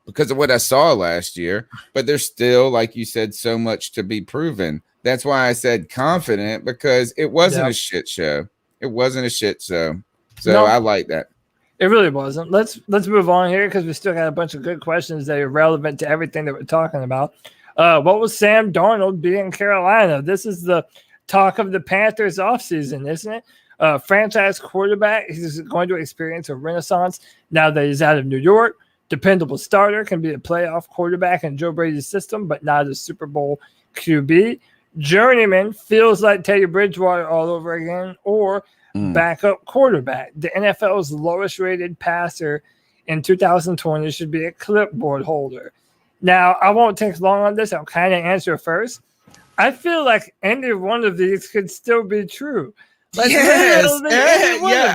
because of what I saw last year, but there's still, like you said, so much to be proven. That's why I said confident, because it wasn't a shit show. It wasn't a shit show. So I like that. It really wasn't. Let's move on here because we still got a bunch of good questions that are relevant to everything that we're talking about. What will Sam Darnold be in Carolina? This is the talk of the Panthers offseason, isn't it? Franchise quarterback. He's going to experience a renaissance now that he's out of New York. Dependable starter, can be a playoff quarterback in Joe Brady's system, but not a Super Bowl QB. Journeyman, feels like Teddy Bridgewater all over again, or backup quarterback. The NFL's lowest rated passer in 2020 should be a clipboard holder. Now, I won't take long on this. I'll kind of answer first. I feel like any one of these could still be true. Like yes,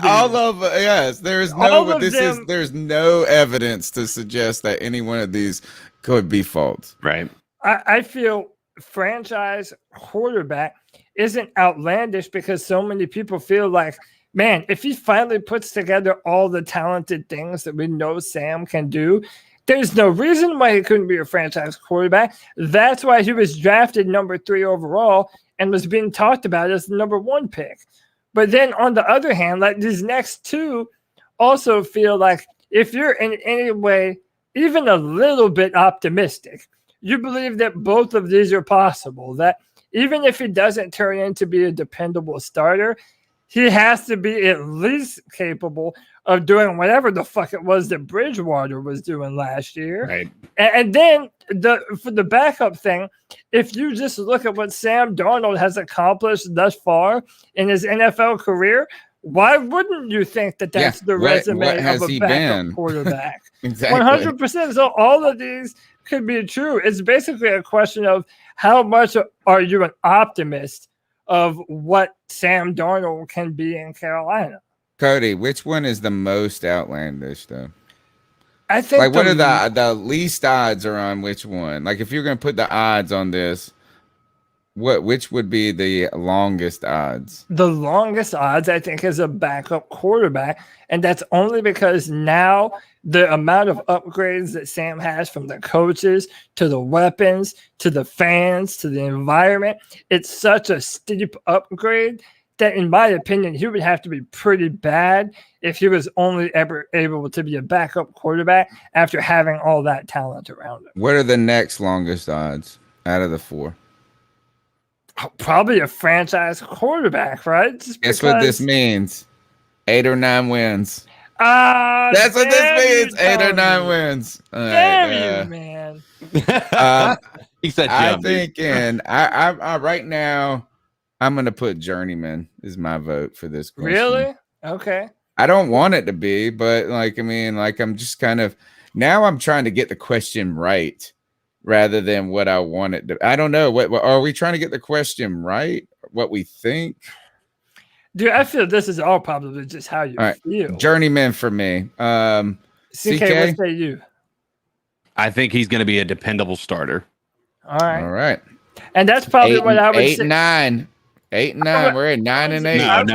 all of yes. There's no evidence to suggest that any one of these could be false. Right. I feel franchise quarterback isn't outlandish because so many people feel like, man, if he finally puts together all the talented things that we know Sam can do, there's no reason why he couldn't be a franchise quarterback. That's why he was drafted number 3 overall and was being talked about as the number 1 pick. But then on the other hand, like these next 2 also feel like if you're in any way even a little bit optimistic, you believe that both of these are possible, that even if he doesn't turn into be a dependable starter, he has to be at least capable of doing whatever the fuck it was that Bridgewater was doing last year. Right. And then for the backup thing, if you just look at what Sam Darnold has accomplished thus far in his NFL career, why wouldn't you think that that's the resume of a backup quarterback? Exactly. 100%. So all of these could be true. It's basically a question of how much are you an optimist of what Sam Darnold can be in Carolina. Cody, which one is the most outlandish, though? I think like what are the least odds are on which one? Like if you're going to put the odds on this, which would be the longest odds? The longest odds, I think, is a backup quarterback, and that's only because now the amount of upgrades that Sam has, from the coaches to the weapons to the fans to the environment, it's such a steep upgrade that, in my opinion, he would have to be pretty bad if he was only ever able to be a backup quarterback after having all that talent around him. What are the next longest odds out of the 4? Probably a franchise quarterback, right? Guess what this means? 8 or 9 wins. That's what this means. 8 or 9 wins. Damn you, man. He said, I'm thinking. I right now, I'm gonna put Journeyman is my vote for this question. Really? Okay. I don't want it to be, but I'm just kind of now. I'm trying to get the question right rather than what I want it to. I don't know. What are we trying to get the question right? What we think? Dude, I feel this is all probably just how you feel. Journeyman for me. CK, what say you? I think he's going to be a dependable starter. All right. And that's probably what I would say. 8 and 9. 8 and 9. We're at 9 and 8.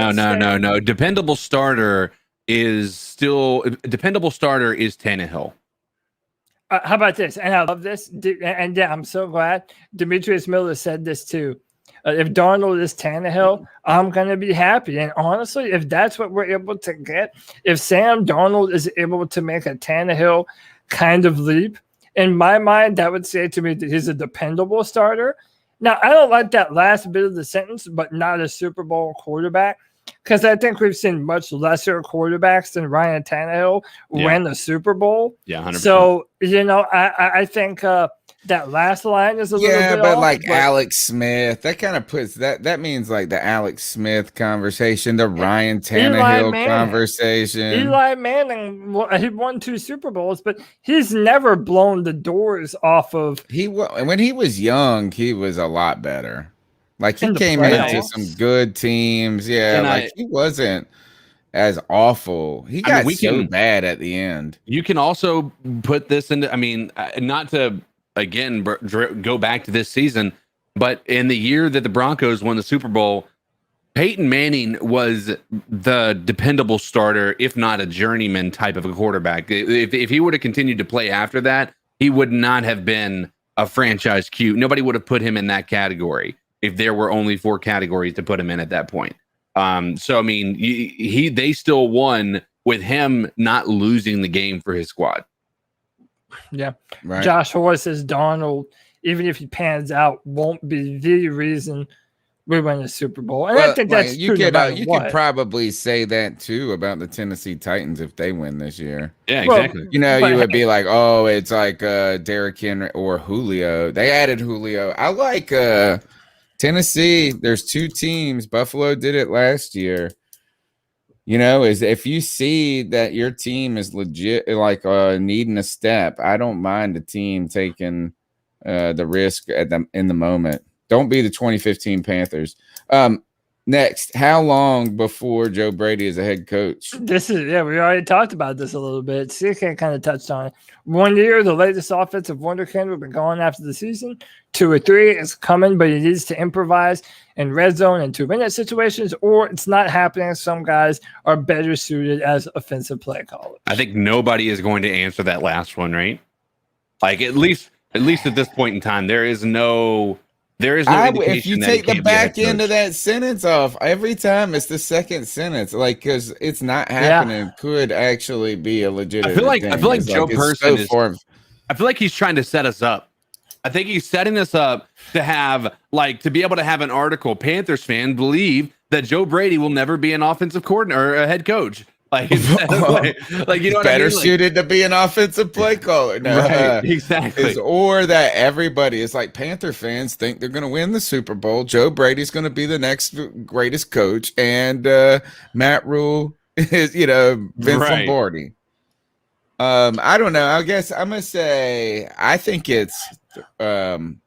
No. Dependable starter is Tannehill. How about this? And I love this. And yeah, I'm so glad Demetrius Miller said this too. If Darnold is Tannehill, I'm going to be happy. And honestly, if that's what we're able to get, if Sam Darnold is able to make a Tannehill kind of leap, in my mind, that would say to me that he's a dependable starter. Now, I don't like that last bit of the sentence, but not a Super Bowl quarterback. because I think we've seen much lesser quarterbacks than Ryan Tannehill win the Super Bowl. Yeah, 100%. So, I think that last line is a little bit but off, like Alex Smith, that kind of puts that means like the Alex Smith conversation, the Ryan Tannehill conversation. Eli Manning, he won 2 Super Bowls, but he's never blown the doors off of. When he was young, he was a lot better. Like he came into some good teams. Yeah, like he wasn't as awful. He got so bad at the end. You can also put this into, not to again go back to this season, but in the year that the Broncos won the Super Bowl, Peyton Manning was the dependable starter, if not a journeyman type of a quarterback. If he would have continued to play after that, he would not have been a franchise Q. Nobody would have put him in that category if there were only 4 categories to put him in at that point. They still won with him not losing the game for his squad. Yeah. Right. Josh Horse says Donald, even if he pans out, won't be the reason we win the Super Bowl. And I think that's true. You could probably say that too about the Tennessee Titans if they win this year. Yeah, exactly. You would be like, oh, it's like Derrick Henry or Julio. They added Julio. I like Tennessee. There's 2 teams. Buffalo did it last year. Is if you see that your team is legit, like needing a step, I don't mind the team taking the risk in the moment. Don't be the 2015 Panthers. Next, how long before Joe Brady is a head coach? We already talked about this a little bit. CK kind of touched on it. 1 year, the latest offensive wonderkind will be gone after the season. 2 or 3 is coming, but he needs to improvise in red zone and 2-minute situations, or it's not happening. Some guys are better suited as offensive play callers. I think nobody is going to answer that last one, right? Like at least at this point in time, there is no indication. If you take the back end of that sentence off, every time it's the second sentence, like because it's not happening, could actually be a legitimate. I feel like Joe Person I feel like he's trying to set us up. I think he's setting us up to have to be able to have an article. Panthers fan believe that Joe Brady will never be an offensive coordinator or a head coach. Better suited to be an offensive play caller. No, right, exactly. Or that everybody is like Panther fans think they're going to win the Super Bowl. Joe Brady's going to be the next greatest coach, and Matt Rule is, Vince Lombardi. I don't know. I guess I'm going to say I think it's. I'm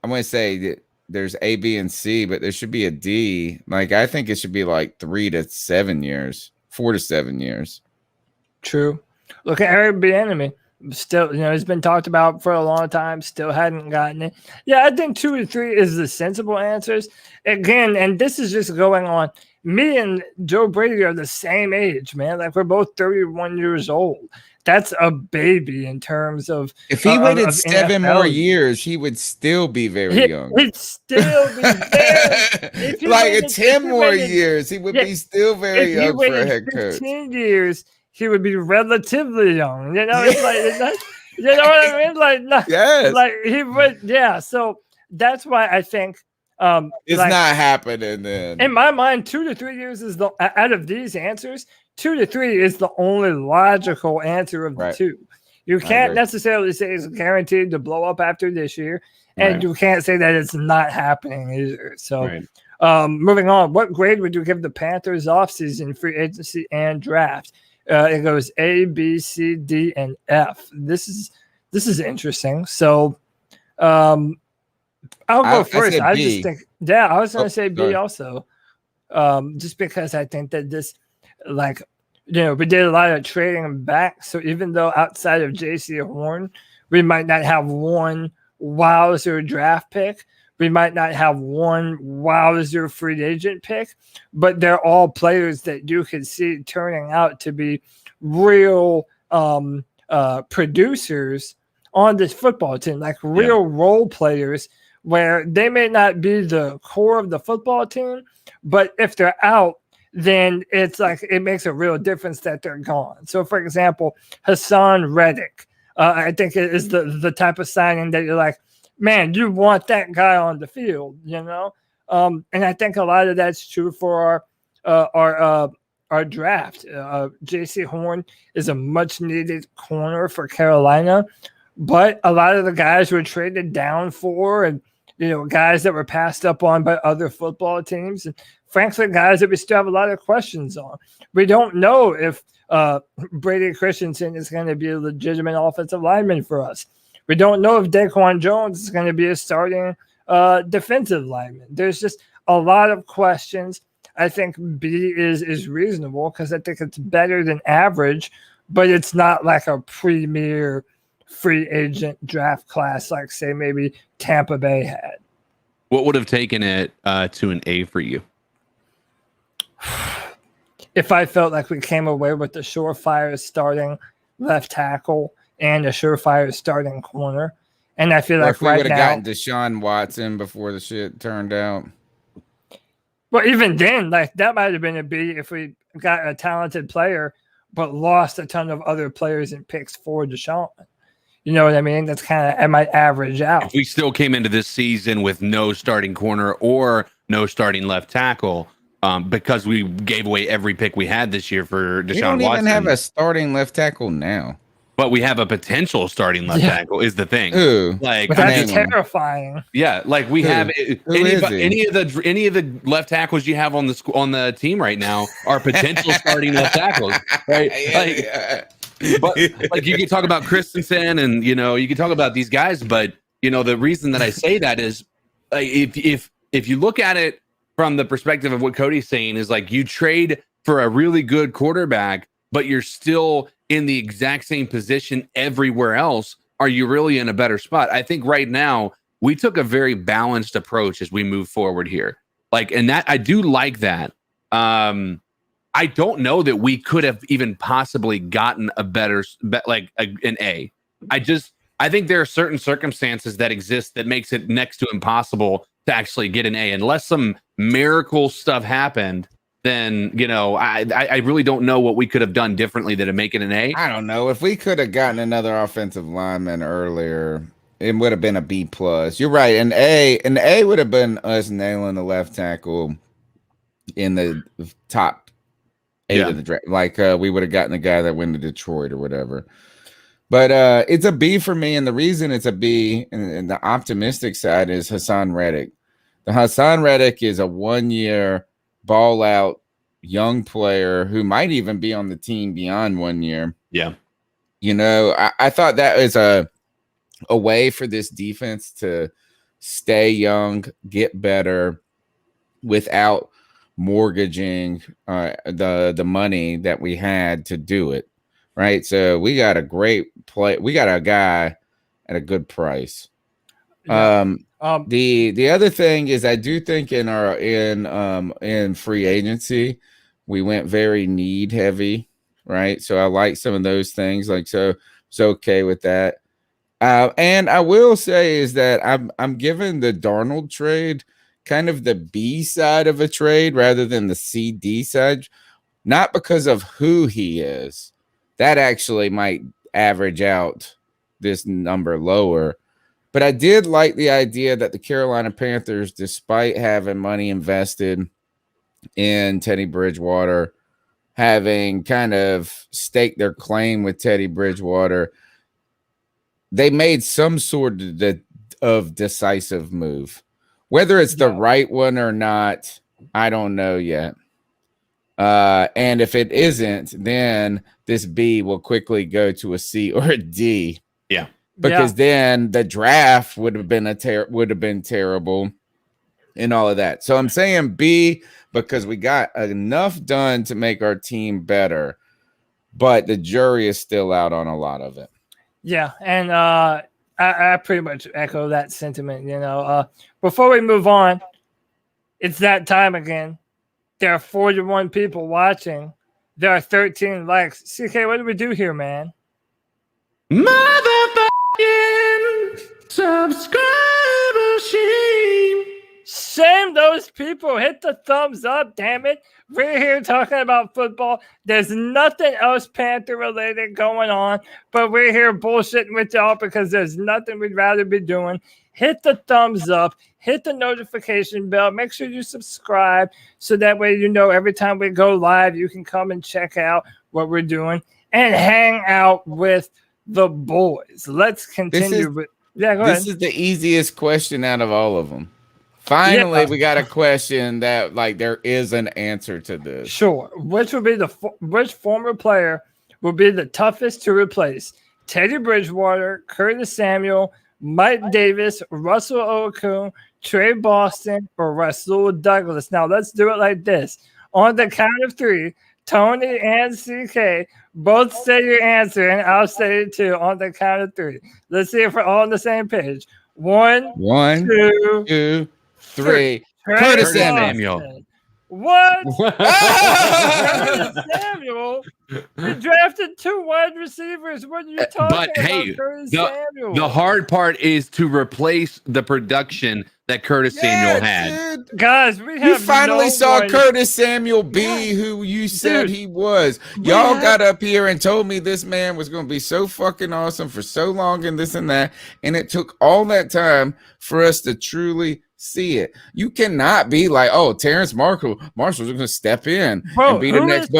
going to say that. There's A, B, and C, but there should be a D. Like, I think it should be like 3 to 7 years, 4 to 7 years. True. Look at Eric Bieniemy. Still, he's been talked about for a long time. Still hadn't gotten it. Yeah, I think 2 to 3 is the sensible answers. Again, and this is just going on. Me and Joe Brady are the same age, man. Like, we're both 31 years old. That's a baby in terms of. If he waited 7 more years, he would still be very young. He'd still be very. Like 10 more years, he would be still very young for a head coach. 15 years, he would be relatively young. It's like, you know what I mean? Like, yes. Like he would, yeah. So that's why I think. It's not happening then. In my mind, 2 to 3 years is out of these answers. 2 to 3 is the only logical answer of the 2. You can't necessarily say it's guaranteed to blow up after this year, and you can't say that it's not happening either. So, moving on, what grade would you give the Panthers offseason, free agency, and draft? It goes A, B, C, D, and F. This is interesting. So, I'll go first. I just think, I was going to say B also, just because I think that this. We did a lot of trading back. So even though outside of JC Horn, we might not have one wowzer draft pick, we might not have one wowzer free agent pick, but they're all players that you could see turning out to be real producers on this football team, like real role players where they may not be the core of the football team, but if they're out, then it's like it makes a real difference that they're gone. So, for example, Hassan Reddick, I think it is the type of signing that you're like, man, you want that guy on the field, And I think a lot of that's true for our draft. J.C. Horn is a much needed corner for Carolina, but a lot of the guys were traded down for, and guys that were passed up on by other football teams, and frankly, guys that we still have a lot of questions on. We don't know if Brady Christensen is going to be a legitimate offensive lineman for us. We don't know if Daquan Jones is going to be a starting defensive lineman. There's just a lot of questions. I think B is reasonable because I think it's better than average, but it's not like a premier free agent draft class like, say, maybe Tampa Bay had. What would have taken it to an A for you? If I felt like we came away with a surefire starting left tackle and a surefire starting corner, and I feel like if we would have gotten Deshaun Watson before the shit turned out. Well, even then, like that might have been a B if we got a talented player, but lost a ton of other players and picks for Deshaun. You know what I mean? That's kind of, it might average out. If we still came into this season with no starting corner or no starting left tackle, because we gave away every pick we had this year for Deshaun Watson. We don't even have a starting left tackle now. But we have a potential starting left tackle is the thing. Who? Like, but that's terrifying. Yeah, like we have any of the left tackles you have on the team right now are potential starting left tackles, right? But like you can talk about Christensen and you can talk about these guys, but the reason that I say that is like if you look at it from the perspective of what Cody's saying is like you trade for a really good quarterback, but you're still in the exact same position everywhere else. Are you really in a better spot? I think right now we took a very balanced approach as we move forward here. Like, and that I do like that. I don't know that we could have even possibly gotten a better, an A. I think there are certain circumstances that exist that makes it next to impossible to actually get an A. Unless some miracle stuff happened, then, I really don't know what we could have done differently to make it an A. I don't know. If we could have gotten another offensive lineman earlier, it would have been a B+. You're right. An A would have been us nailing the left tackle in the top 8 of the draft. Like we would have gotten the guy that went to Detroit or whatever. But it's a B for me, and the reason it's a B and the optimistic side is Hassan Reddick. The Hassan Reddick is a 1-year ball out young player who might even be on the team beyond 1 year. Yeah. I thought that was a way for this defense to stay young, get better without mortgaging the money that we had to do it. Right. So we got a great play. We got a guy at a good price. The other thing is I do think in free agency, we went very need heavy. Right. So I like some of those things. Like, so it's okay with that. And I will say is that I'm giving the Darnold trade kind of the B side of a trade rather than the CD side, not because of who he is. That actually might average out this number lower. But I did like the idea that the Carolina Panthers, despite having money invested in Teddy Bridgewater, having kind of staked their claim with Teddy Bridgewater, they made some sort of decisive move. Whether it's the right one or not, I don't know yet. And if it isn't, then this B will quickly go to a C or a D. Yeah. Because then the draft would have been terrible and all of that. So I'm saying B because we got enough done to make our team better, but the jury is still out on a lot of it. Yeah, and I pretty much echo that sentiment. Before we move on, it's that time again. There are 41 people watching. There are 13 likes. CK, what do we do here, man? Motherfucking subscriber shame. Shame those people. Hit the thumbs up, damn it. We're here talking about football. There's nothing else Panther related going on, but we're here bullshitting with y'all because there's nothing we'd rather be doing. Hit the thumbs up, hit the notification bell, make sure you subscribe so that way you know every time we go live, you can come and check out what we're doing and hang out with the boys. Let's continue. Go ahead. This is the easiest question out of all of them. Finally, we got a question that like there is an answer to this. Sure. Which former player will be the toughest to replace? Teddy Bridgewater, Curtis Samuel, Mike Davis, Russell Okung, Trey Boston, or Rasul Douglas. Now let's do it like this. On the count of 3, Tony and CK both say your answer, and I'll say it too on the count of 3. Let's see if we're all on the same page. 1, 2, 3. Curtis Samuel. What? Curtis Samuel? We drafted 2 wide receivers. What are you talking about? Hey, Curtis Samuel? The hard part is to replace the production that Curtis Samuel had. Dude. Guys, you finally saw Curtis Samuel be who you said he was. Y'all got up here and told me this man was going to be so fucking awesome for so long and this and that. And it took all that time for us to truly see it. You cannot be like, oh, Terrence Marshall's going to step in and be the next.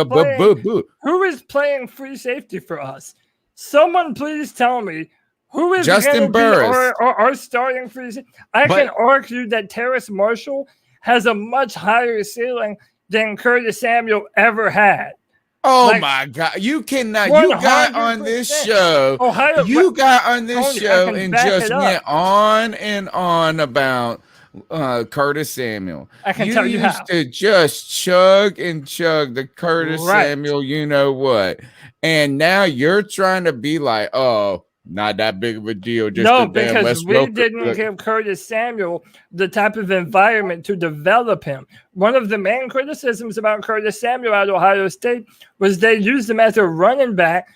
Who is playing free safety for us? Someone please tell me. Who is Justin Burris? Our starting free safety? I can argue that Terrace Marshall has a much higher ceiling than Curtis Samuel ever had. Oh my God! You cannot. 100%. You got on this show. You got on this show and just went on and on about Curtis Samuel. I can tell you how. You used to just chug and chug the Curtis Samuel. You know what? And now you're trying to be like, oh. Not that big of a deal. Just because we didn't give Curtis Samuel the type of environment to develop him. One of the main criticisms about Curtis Samuel at Ohio State was they used him as a running back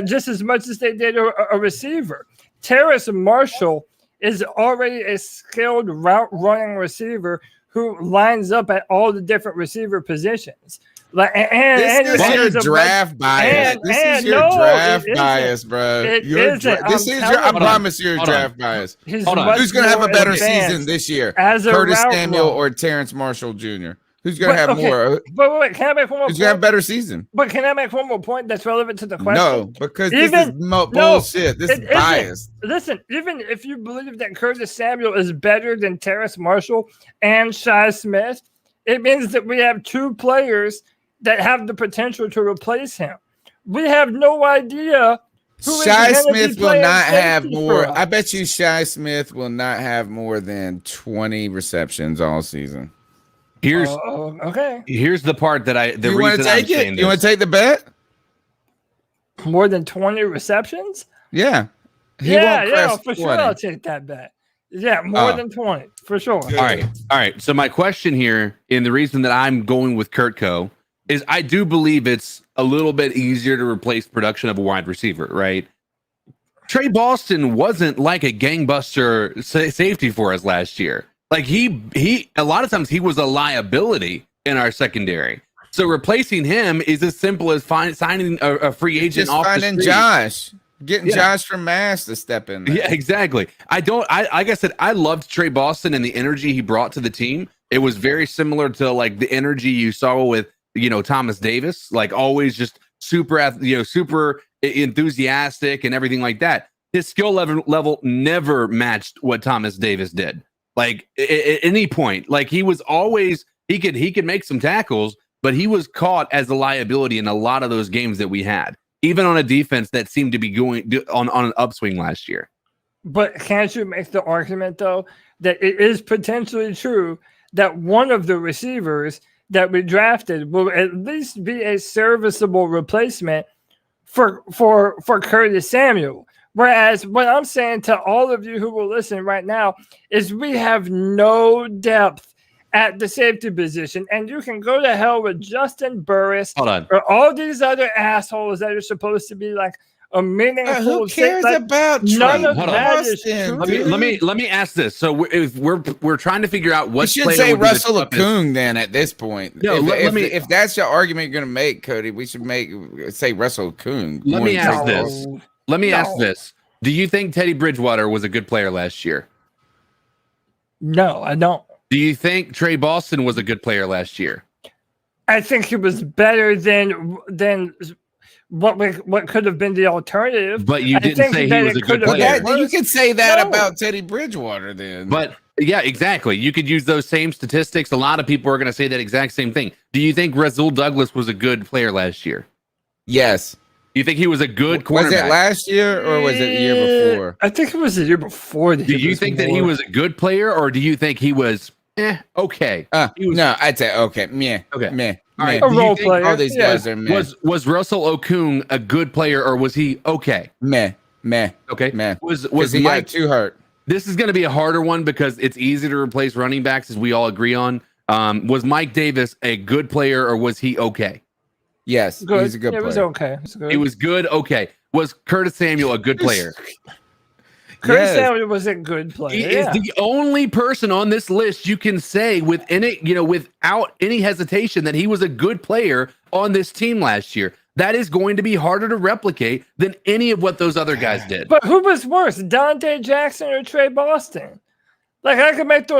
just as much as they did a receiver. Terrace Marshall is already a skilled route running receiver who lines up at all the different receiver positions. This is your draft bias. This is your draft bias, bro. I promise you're a draft bias. Who's going to have a better season this year? Curtis Samuel or Terrence Marshall Jr.? Who's going to have more? But wait, can I make one more point? Who's going to have a better season? But can I make one more point that's relevant to the question? No, because this is bullshit. This is biased. Listen, even if you believe that Curtis Samuel is better than Terrace Marshall and Shi Smith, it means that we have 2 players that have the potential to replace him. We have no idea who Shi Smith will not have more. I bet you Shi Smith will not have more than 20 receptions all season. Here's the part that you want to take it. You want to take the bet? More than 20 receptions? Yeah. For sure. I'll take that bet. Yeah, more than 20 for sure. All right. So my question here, and the reason that I'm going with Kurtco is I do believe it's a little bit easier to replace production of a wide receiver, right? Trey Boston wasn't like a gangbuster safety for us last year. Like he a lot of times he was a liability in our secondary. So replacing him is as simple as signing a free agent off the street. Josh. Getting Josh from Mass to step in there. Yeah, exactly. Like I said, I loved Trey Boston and the energy he brought to the team. It was very similar to like the energy you saw with Thomas Davis, like always just super enthusiastic and everything like that. His skill level never matched what Thomas Davis did. Like at any point, like he was always he could make some tackles, but he was caught as a liability in a lot of those games that we had, even on a defense that seemed to be going on an upswing last year. But can't you make the argument though that it is potentially true that one of the receivers that we drafted will at least be a serviceable replacement for Curtis Samuel? Whereas what I'm saying to all of you who will listen right now is we have no depth at the safety position, and you can go to hell with Justin Burris or all these other assholes that are supposed to be like, a meaningful. Who cares about none Trey of that is Boston? true. Let me ask this. So if we're trying to figure out what You should player say would be the Russell toughest- Okung then at this point. No, if that's your argument you're going to make, Cody, we should say Russell Okung. Let me ask No. this. Let me ask No. this. Do you think Teddy Bridgewater was a good player last year? No, I don't. Do you think Trey Boston was a good player last year? I think he was better than what could have been the alternative. But you I didn't think say that he was it a good could have player. been You can say that No. about Teddy Bridgewater then. But yeah, exactly. You could use those same statistics. A lot of people are going to say that exact same thing. Do you think Rasul Douglas was a good player last year? yes. Do you think he was a good cornerback? Was it last year or was it the year before? I think it was the year before. Do you think that he was a good player, or do you think he was okay? He was, No, I'd say okay. Meh. Okay. Meh. All right. meh. a Do you role think player? All these Yeah. guys are meh. Was Russell Okung a good player, or was he okay? Meh. Okay. Meh. Was Because he Mike? got too hurt. This is going to be a harder one because it's easy to replace running backs, as we all agree on. Was Mike Davis a good player, or was he okay? Yes, Good. he's a good It was player. okay. It was good. He was good. Okay. Was Curtis Samuel a good player? Curtis Yes. Samuel was a good player. He yeah. is the only person on this list you can say within it, without any hesitation that he was a good player on this team last year. That is going to be harder to replicate than any of what those other guys did. But who was worse, Dante Jackson or Trey Boston? Like I could make the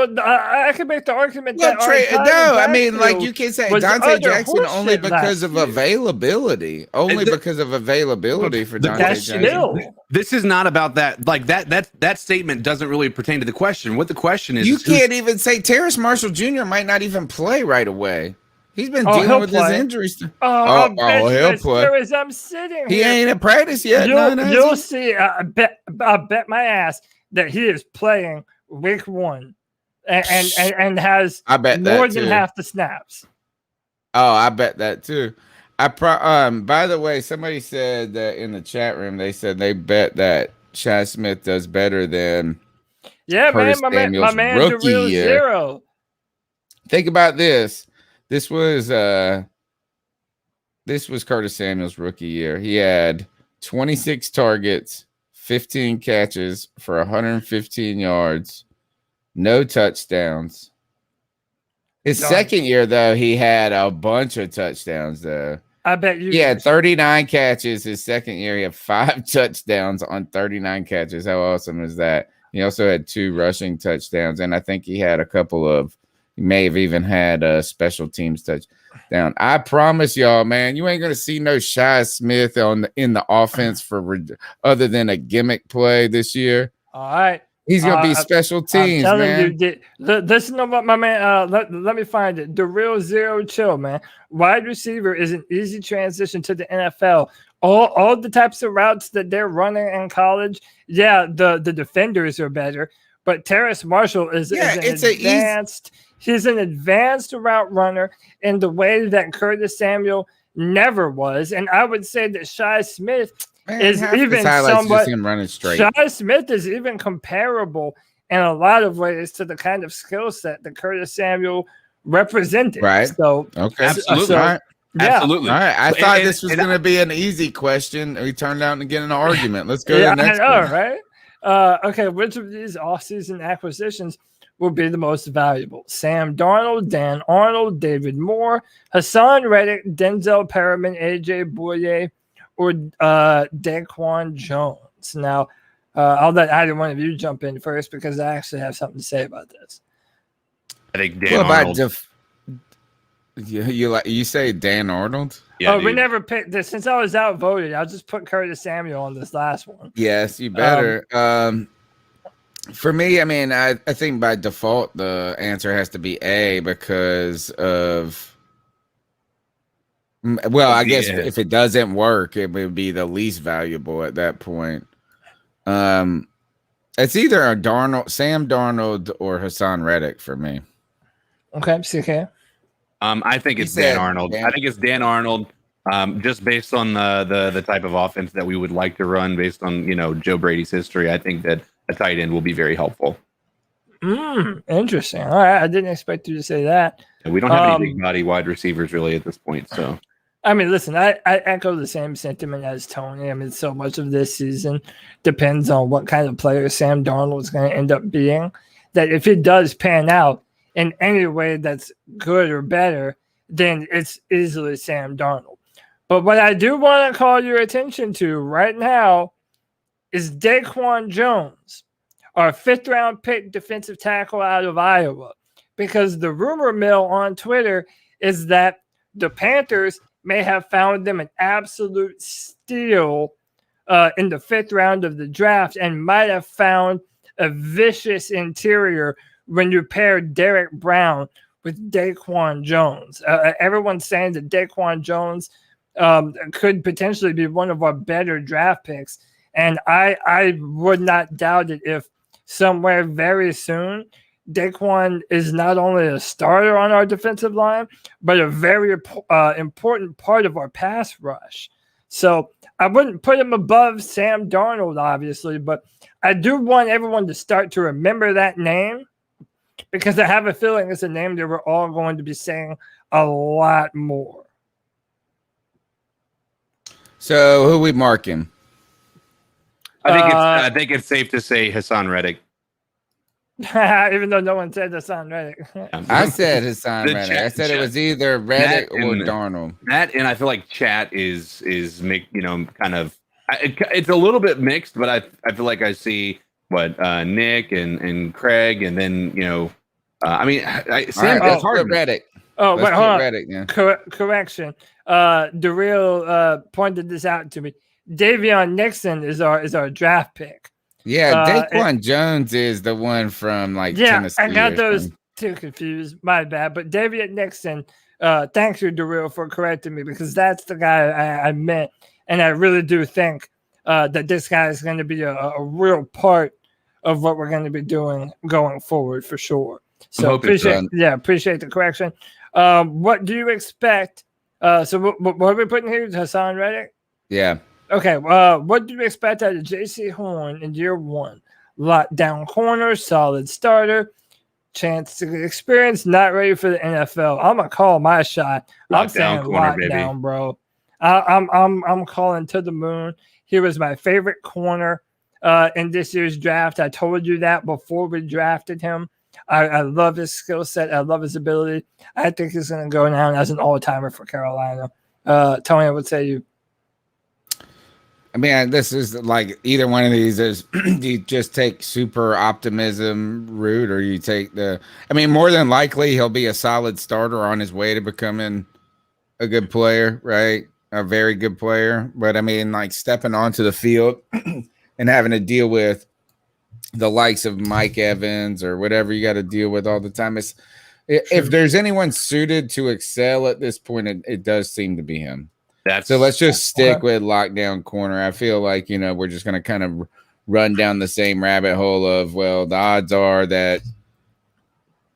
argument Well, that Tyler I mean, like Backfield you can say was Dante utter Jackson only horseshit because last of year. availability. Only because of availability for Dante That's Jackson. still. This is not about that. Like that statement doesn't really pertain to the question. What the question is, You is who's- can't even say Terrace Marshall Jr. might not even play right away. He's been Oh, he'll dealing with his play. injuries. Oh, he'll play. As I'm sitting He here, ain't in practice yet. you'll see. I bet my ass that he is playing week 1, and has I bet that more than too. half the snaps. Oh, I bet that too. By the way, somebody said that in the chat room, they said they bet that Shi Smith does better than Yeah, Curtis man, Samuel's my man's a rookie real year. zero. Think about this. This was Curtis Samuel's rookie year. He had 26 targets, 15 catches for 115 yards, no touchdowns. His Darn. second year, though, he had a bunch of touchdowns, though. I bet you. He had 39 catches. His second year, he had 5 touchdowns on 39 catches. How awesome is that? He also had 2 rushing touchdowns, and I think he had a couple of, he may have even had a special teams touchdown. I promise y'all, man, you ain't going to see no Shi Smith in the offense for other than a gimmick play this year. All right. He's going to be special teams, I'm telling man. you, listen to what my man. Let me find it. The real zero chill, man. Wide receiver is an easy transition to the NFL. All the types of routes that they're running in college, yeah, the defenders are better. But Terrace Marshall is advanced. He's an advanced route runner in the way that Curtis Samuel never was, and I would say that Shi Smith. Man, is half his even highlights somewhat just him running straight. Shi Smith is even comparable in a lot of ways to the kind of skill set that Curtis Samuel represented. Right. So Okay. Absolutely. All right. yeah. Absolutely. All right. I So, thought and- this was and- going to be an easy question. We turned out to get an argument. Let's go Yeah, to the next I know, one. right? Okay, which of these offseason acquisitions will be the most valuable? Sam Darnold, Dan Arnold, David Moore, Hassan Reddick, Denzel Perriman, AJ Bouye, or Daquan Jones. Now, I'll let either one of you jump in first because I actually have something to say about this. I think What Dan about Arnold. you say Dan Arnold? Yeah, we dude. never picked this. Since I was outvoted, I'll just put Curtis Samuel on this last one. Yes, you better. For me, I mean, I think by default the answer has to be A because of. Well, I guess Yeah. if it doesn't work, it would be the least valuable at that point. It's either a Sam Darnold, or Hassan Reddick for me. Okay, CK. I think He it's said Dan Arnold. Dan- I think it's Dan Arnold. Just based on the type of offense that we would like to run, based on Joe Brady's history, I think that a tight end will be very helpful. Interesting. All right, I didn't expect you to say that. And we don't have any big body wide receivers really at this point. So I mean, listen, I echo the same sentiment as Tony. I mean, so much of this season depends on what kind of player Sam Darnold is going to end up being. That if it does pan out in any way that's good or better, then it's easily Sam Darnold. But what I do want to call your attention to right now is Daquan Jones, our 5th-round pick defensive tackle out of Iowa, because the rumor mill on Twitter is that the Panthers may have found them an absolute steal in the 5th round of the draft and might have found a vicious interior when you pair Derek Brown with Daquan Jones. Everyone's saying that Daquan Jones could potentially be one of our better draft picks. And I would not doubt it if somewhere very soon Daquan is not only a starter on our defensive line, but a very important part of our pass rush. So I wouldn't put him above Sam Darnold, obviously, but I do want everyone to start to remember that name, because I have a feeling it's a name that we're all going to be saying a lot more. So who we marking? I think it's safe to say Hassan Reddick. Even though no one said Hassan Reddick. I said Hassan Reddick. I said it was either Reddick or Darnold. That, and I feel like chat is kind of, it's a little bit mixed, but I feel like I see Nick and Craig, and then Sam. Let's put Reddick. Oh, wait, hold on. Reddick, yeah. Correction. Darrell pointed this out to me. Davion Nixon is our draft pick. Yeah, Daquan Jones is the one from Tennessee. I got those two confused. My bad. But Davion Nixon, thanks you, Darrell, for correcting me, because that's the guy I meant. And I really do think that this guy is going to be a real part of what we're going to be doing going forward for sure. So appreciate the correction. What do you expect? So what are we putting here? Hassan Reddick? Yeah. Okay, what do you expect out of J.C. Horn in year 1? Lockdown corner, solid starter, chance to get experience, not ready for the NFL. I'm gonna call my shot. I'm saying lockdown, bro. I'm calling to the moon. He was my favorite corner in this year's draft. I told you that before we drafted him. I love his skill set. I love his ability. I think he's gonna go down as an all-timer for Carolina. Tony, what say you? I mean, this is like either one of these is you just take super optimism route, or you take more than likely he'll be a solid starter on his way to becoming a good player, right? A very good player. But I mean, stepping onto the field and having to deal with the likes of Mike Evans or whatever you got to deal with all the time. If there's anyone suited to excel at this point, it does seem to be him. So let's just stick with lockdown corner. I feel like, we're just going to kind of run down the same rabbit hole of, the odds are that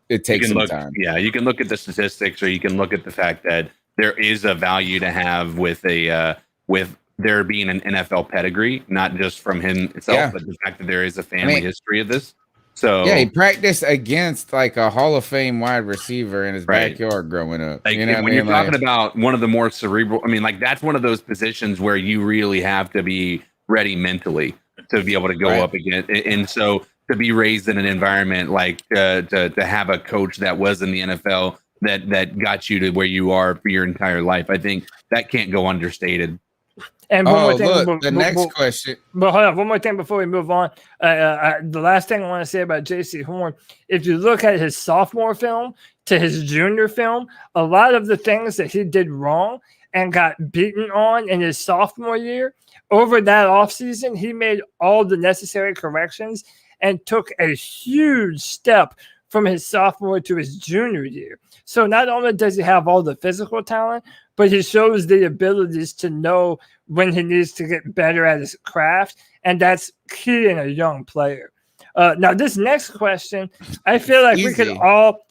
it takes some time. Yeah, you can look at the statistics, or you can look at the fact that there is a value to have with there being an NFL pedigree, not just from him itself, but the fact that there is a family history of this. So he practiced against a Hall of Fame wide receiver in his backyard growing up. When you're talking about one of the more cerebral, that's one of those positions where you really have to be ready mentally to be able to go up against. And so to be raised in an environment to have a coach that was in the NFL that got you to where you are for your entire life, I think that can't go understated. And one more thing, the next question. But hold on, one more thing before we move on. The last thing I want to say about J.C. Horn, if you look at his sophomore film to his junior film, a lot of the things that he did wrong and got beaten on in his sophomore year, over that offseason, he made all the necessary corrections and took a huge step from his sophomore to his junior year. So not only does he have all the physical talent, but he shows the abilities to know when he needs to get better at his craft, and that's key in a young player. Now, this next question, I feel like we could all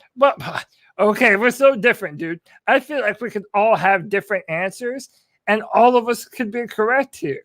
– okay, we're so different, dude. I feel like we could all have different answers, and all of us could be correct here.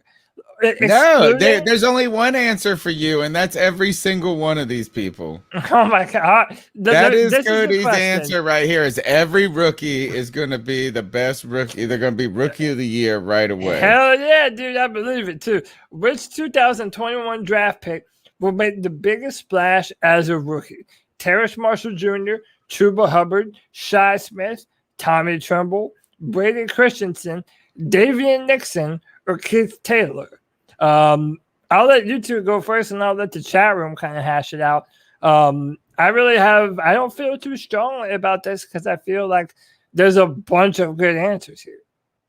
No, there's only one answer for you, and that's every single one of these people. Oh my God. That is Cody's answer right here. Is every rookie is going to be the best rookie. They're going to be rookie of the year right away. Hell yeah, dude. I believe it too. Which 2021 draft pick will make the biggest splash as a rookie? Terrace Marshall Jr., Chuba Hubbard, Shi Smith, Tommy Tremble, Brady Christensen, Davian Nixon, or Keith Taylor? I'll let you two go first, and I'll let the chat room kind of hash it out. I don't feel too strongly about this because I feel like there's a bunch of good answers here.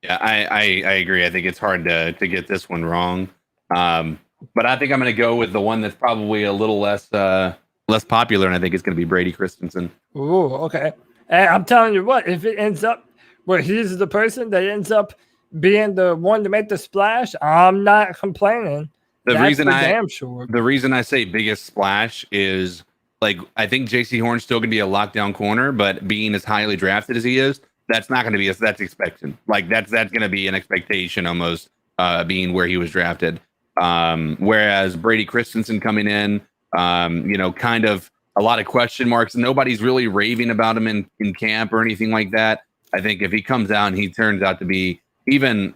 Yeah, I agree. I think it's hard to get this one wrong. But I think I'm going to go with the one that's probably a little less popular, and I think it's going to be Brady Christensen. Ooh, okay. And I'm telling you what, if it ends up where he's the person that ends up being the one to make the splash, I'm not complaining. The reason I say biggest splash is, like, I think JC Horn's still going to be a lockdown corner, but being as highly drafted as he is, that's not going to be that's expected. Like that's going to be an expectation almost, being where he was drafted. Whereas Brady Christensen coming in, kind of a lot of question marks. Nobody's really raving about him in camp or anything like that. I think if he comes out and he turns out to be even,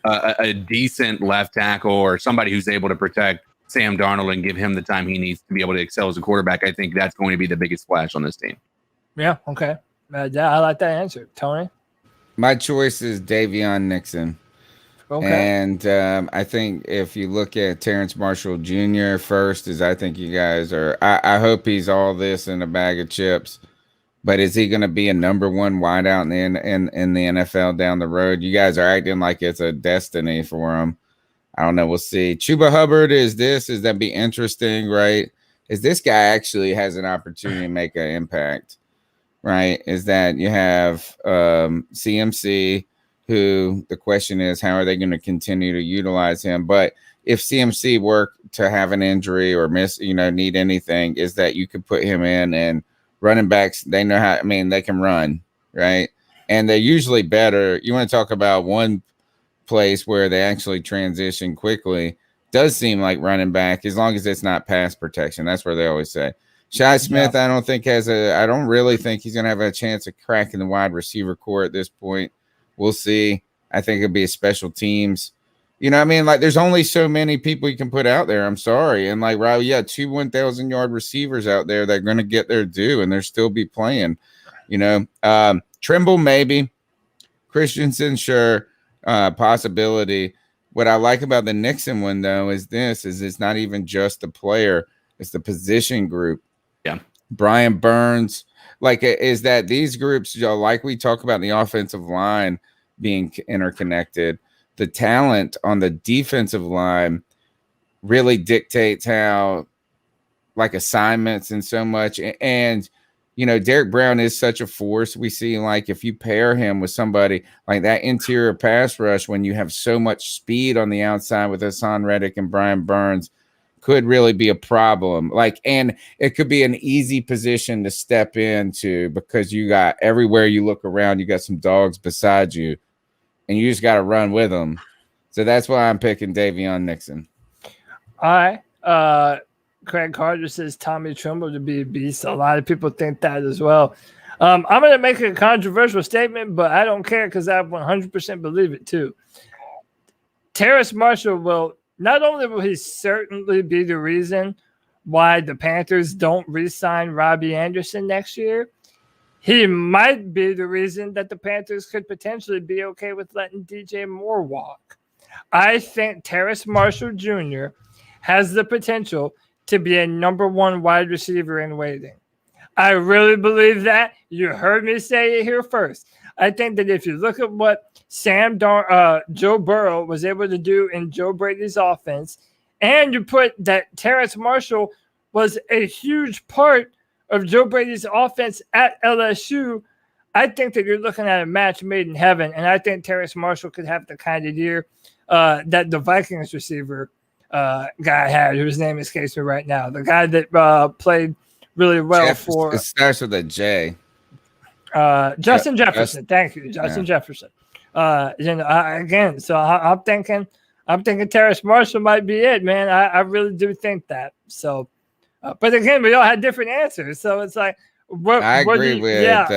a decent left tackle or somebody who's able to protect Sam Darnold and give him the time he needs to be able to excel as a quarterback, I think that's going to be the biggest splash on this team. Yeah, okay. Yeah, I like that answer. Tony? My choice is Davion Nixon. Okay. And I think if you look at Terrace Marshall Jr. first, I think you guys are – I hope he's all this in a bag of chips. But is he going to be a number one wideout in the NFL down the road? You guys are acting like it's a destiny for him. I don't know. We'll see. Chuba Hubbard is that be interesting, right? Is this guy actually has an opportunity to make an impact, right? Is that you have CMC, who the question is, how are they going to continue to utilize him? But if CMC were to have an injury or need anything, is that you could put him in, and running backs, they know how, they can run, right? And they're usually better. You want to talk about one place where they actually transition quickly. Does seem like running back, as long as it's not pass protection. That's where they always say. Shi Smith, yeah. I don't really think he's going to have a chance of cracking the wide receiver core at this point. We'll see. I think it'll be a special teams. Like there's only so many people you can put out there. I'm sorry. And like, Rob, yeah, 2 1,000-yard receivers out there that are going to get their due and they'll still be playing, Trimble, maybe. Christensen, sure. Possibility. What I like about the Nixon one, though, is it's not even just the player. It's the position group. Yeah. Brian Burns. Like, is that these groups, like we talk about the offensive line being interconnected, the talent on the defensive line really dictates how, like, assignments and so much. And, Derek Brown is such a force. We see, like, if you pair him with somebody like that interior pass rush, when you have so much speed on the outside with Hassan Reddick and Brian Burns, could really be a problem. Like, and it could be an easy position to step into because you got everywhere you look around, you got some dogs beside you, and you just got to run with them. So that's why I'm picking Davion Nixon. All right. Craig Carter says Tommy Tremble to be a beast. A lot of people think that as well. I'm going to make a controversial statement, but I don't care because I 100% believe it too. Terrace Marshall not only will he certainly be the reason why the Panthers don't re-sign Robbie Anderson next year, he might be the reason that the Panthers could potentially be okay with letting DJ Moore walk. I think Terrace Marshall Jr. has the potential to be a number one wide receiver in waiting. I really believe that. You heard me say it here first. I think that if you look at what Joe Burrow was able to do in Joe Brady's offense, and you put that Terrace Marshall was a huge part of Joe Brady's offense at LSU, I think that you're looking at a match made in heaven, and I think Terrace Marshall could have the kind of year that the Vikings receiver guy had, whose name escapes me right now. The guy that played really well for... It starts with a J. Justin Jefferson. Thank you, Justin Jefferson. Again, so I'm thinking I'm thinking Terrace Marshall might be it, man. I really do think that. So, but again, we all had different answers. So it's like, I agree with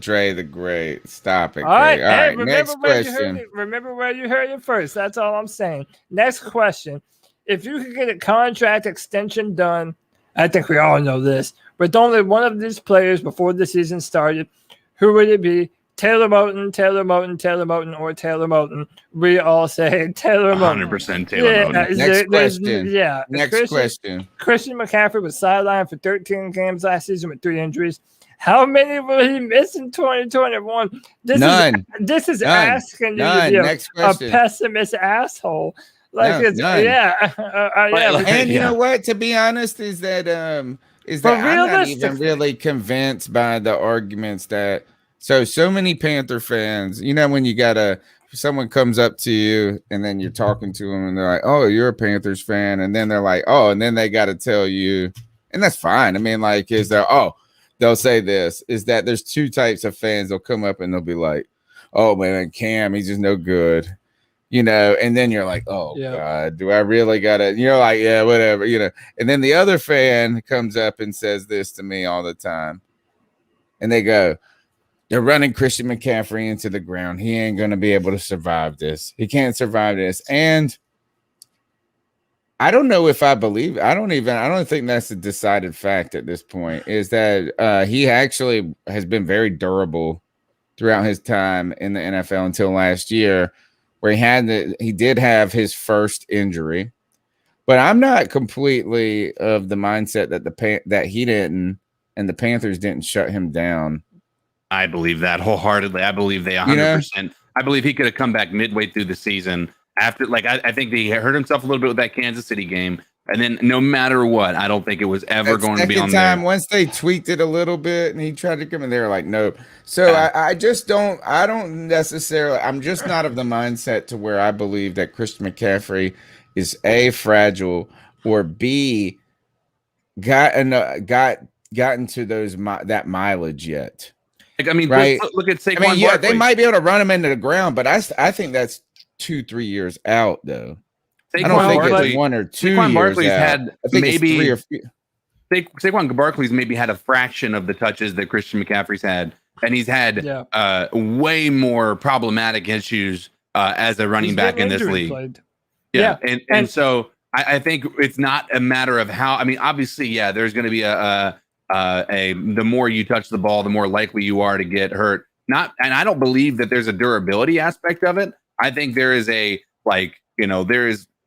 Dre the Great. Stop it, all right. Craig. All Hey, right, next question. Remember where you heard it first. That's all I'm saying. Next question. If you could get a contract extension done, I think we all know this, with only one of these players before the season started, who would it be? Taylor Moton, Taylor Moton, Taylor Moton, or Taylor Moton? We all say Taylor Moton. 100% Taylor Moton. Next question. Next question. Christian McCaffrey was sidelined for 13 games last season with 3 injuries. How many will he miss in 2021? None. This is None. asking you to be a pessimist asshole. Like no, it's none. And you know what? To be honest, is that I'm not even really convinced by the arguments that so many Panther fans. You know, when someone comes up to you and then you're talking to them and they're like, "Oh, you're a Panthers fan," and then they're like, "Oh," and then they got to tell you, and that's fine. I mean, like, they'll say this is that there's 2 types of fans. They'll come up and they'll be like, "Oh man, Cam, he's just no good." You know, and then you're like, "Oh God, do I really gotta?" You're like, "Yeah, whatever," you know. And then the other fan comes up and says this to me all the time, and they go, "They're running Christian McCaffrey into the ground. He ain't gonna be able to survive this. He can't survive this." And I don't know if I believe. I don't think that's a decided fact at this point. Is that he actually has been very durable throughout his time in the NFL until last year, where he did have his first injury. But I'm not completely of the mindset that he didn't and the Panthers didn't shut him down. I believe that wholeheartedly. I believe they 100%. I believe he could have come back midway through the season after. Like I think he hurt himself a little bit with that Kansas City game, and then no matter what, I don't think it was ever going to be on there. Once they tweaked it a little bit, and he tried to come in, they were like, "Nope." So I just don't. I don't necessarily. I'm just not of the mindset to where I believe that Christian McCaffrey is A, fragile, or B, gotten to that mileage yet. Like, I mean, right? Look at Saquon. I mean, they might be able to run him into the ground, but I think that's 2-3 years out, though. I don't think it's 1 or 2 Saquon years Barkley's out. had I think maybe it's 3 or 4. Saquon Barkley's maybe had a fraction of the touches that Christian McCaffrey's had, and he's had way more problematic issues as a running back in this league. Yeah. And so I think it's not a matter of how. I mean, obviously, there's going to be the more you touch the ball, the more likely you are to get hurt. And I don't believe that there's a durability aspect of it. I think there is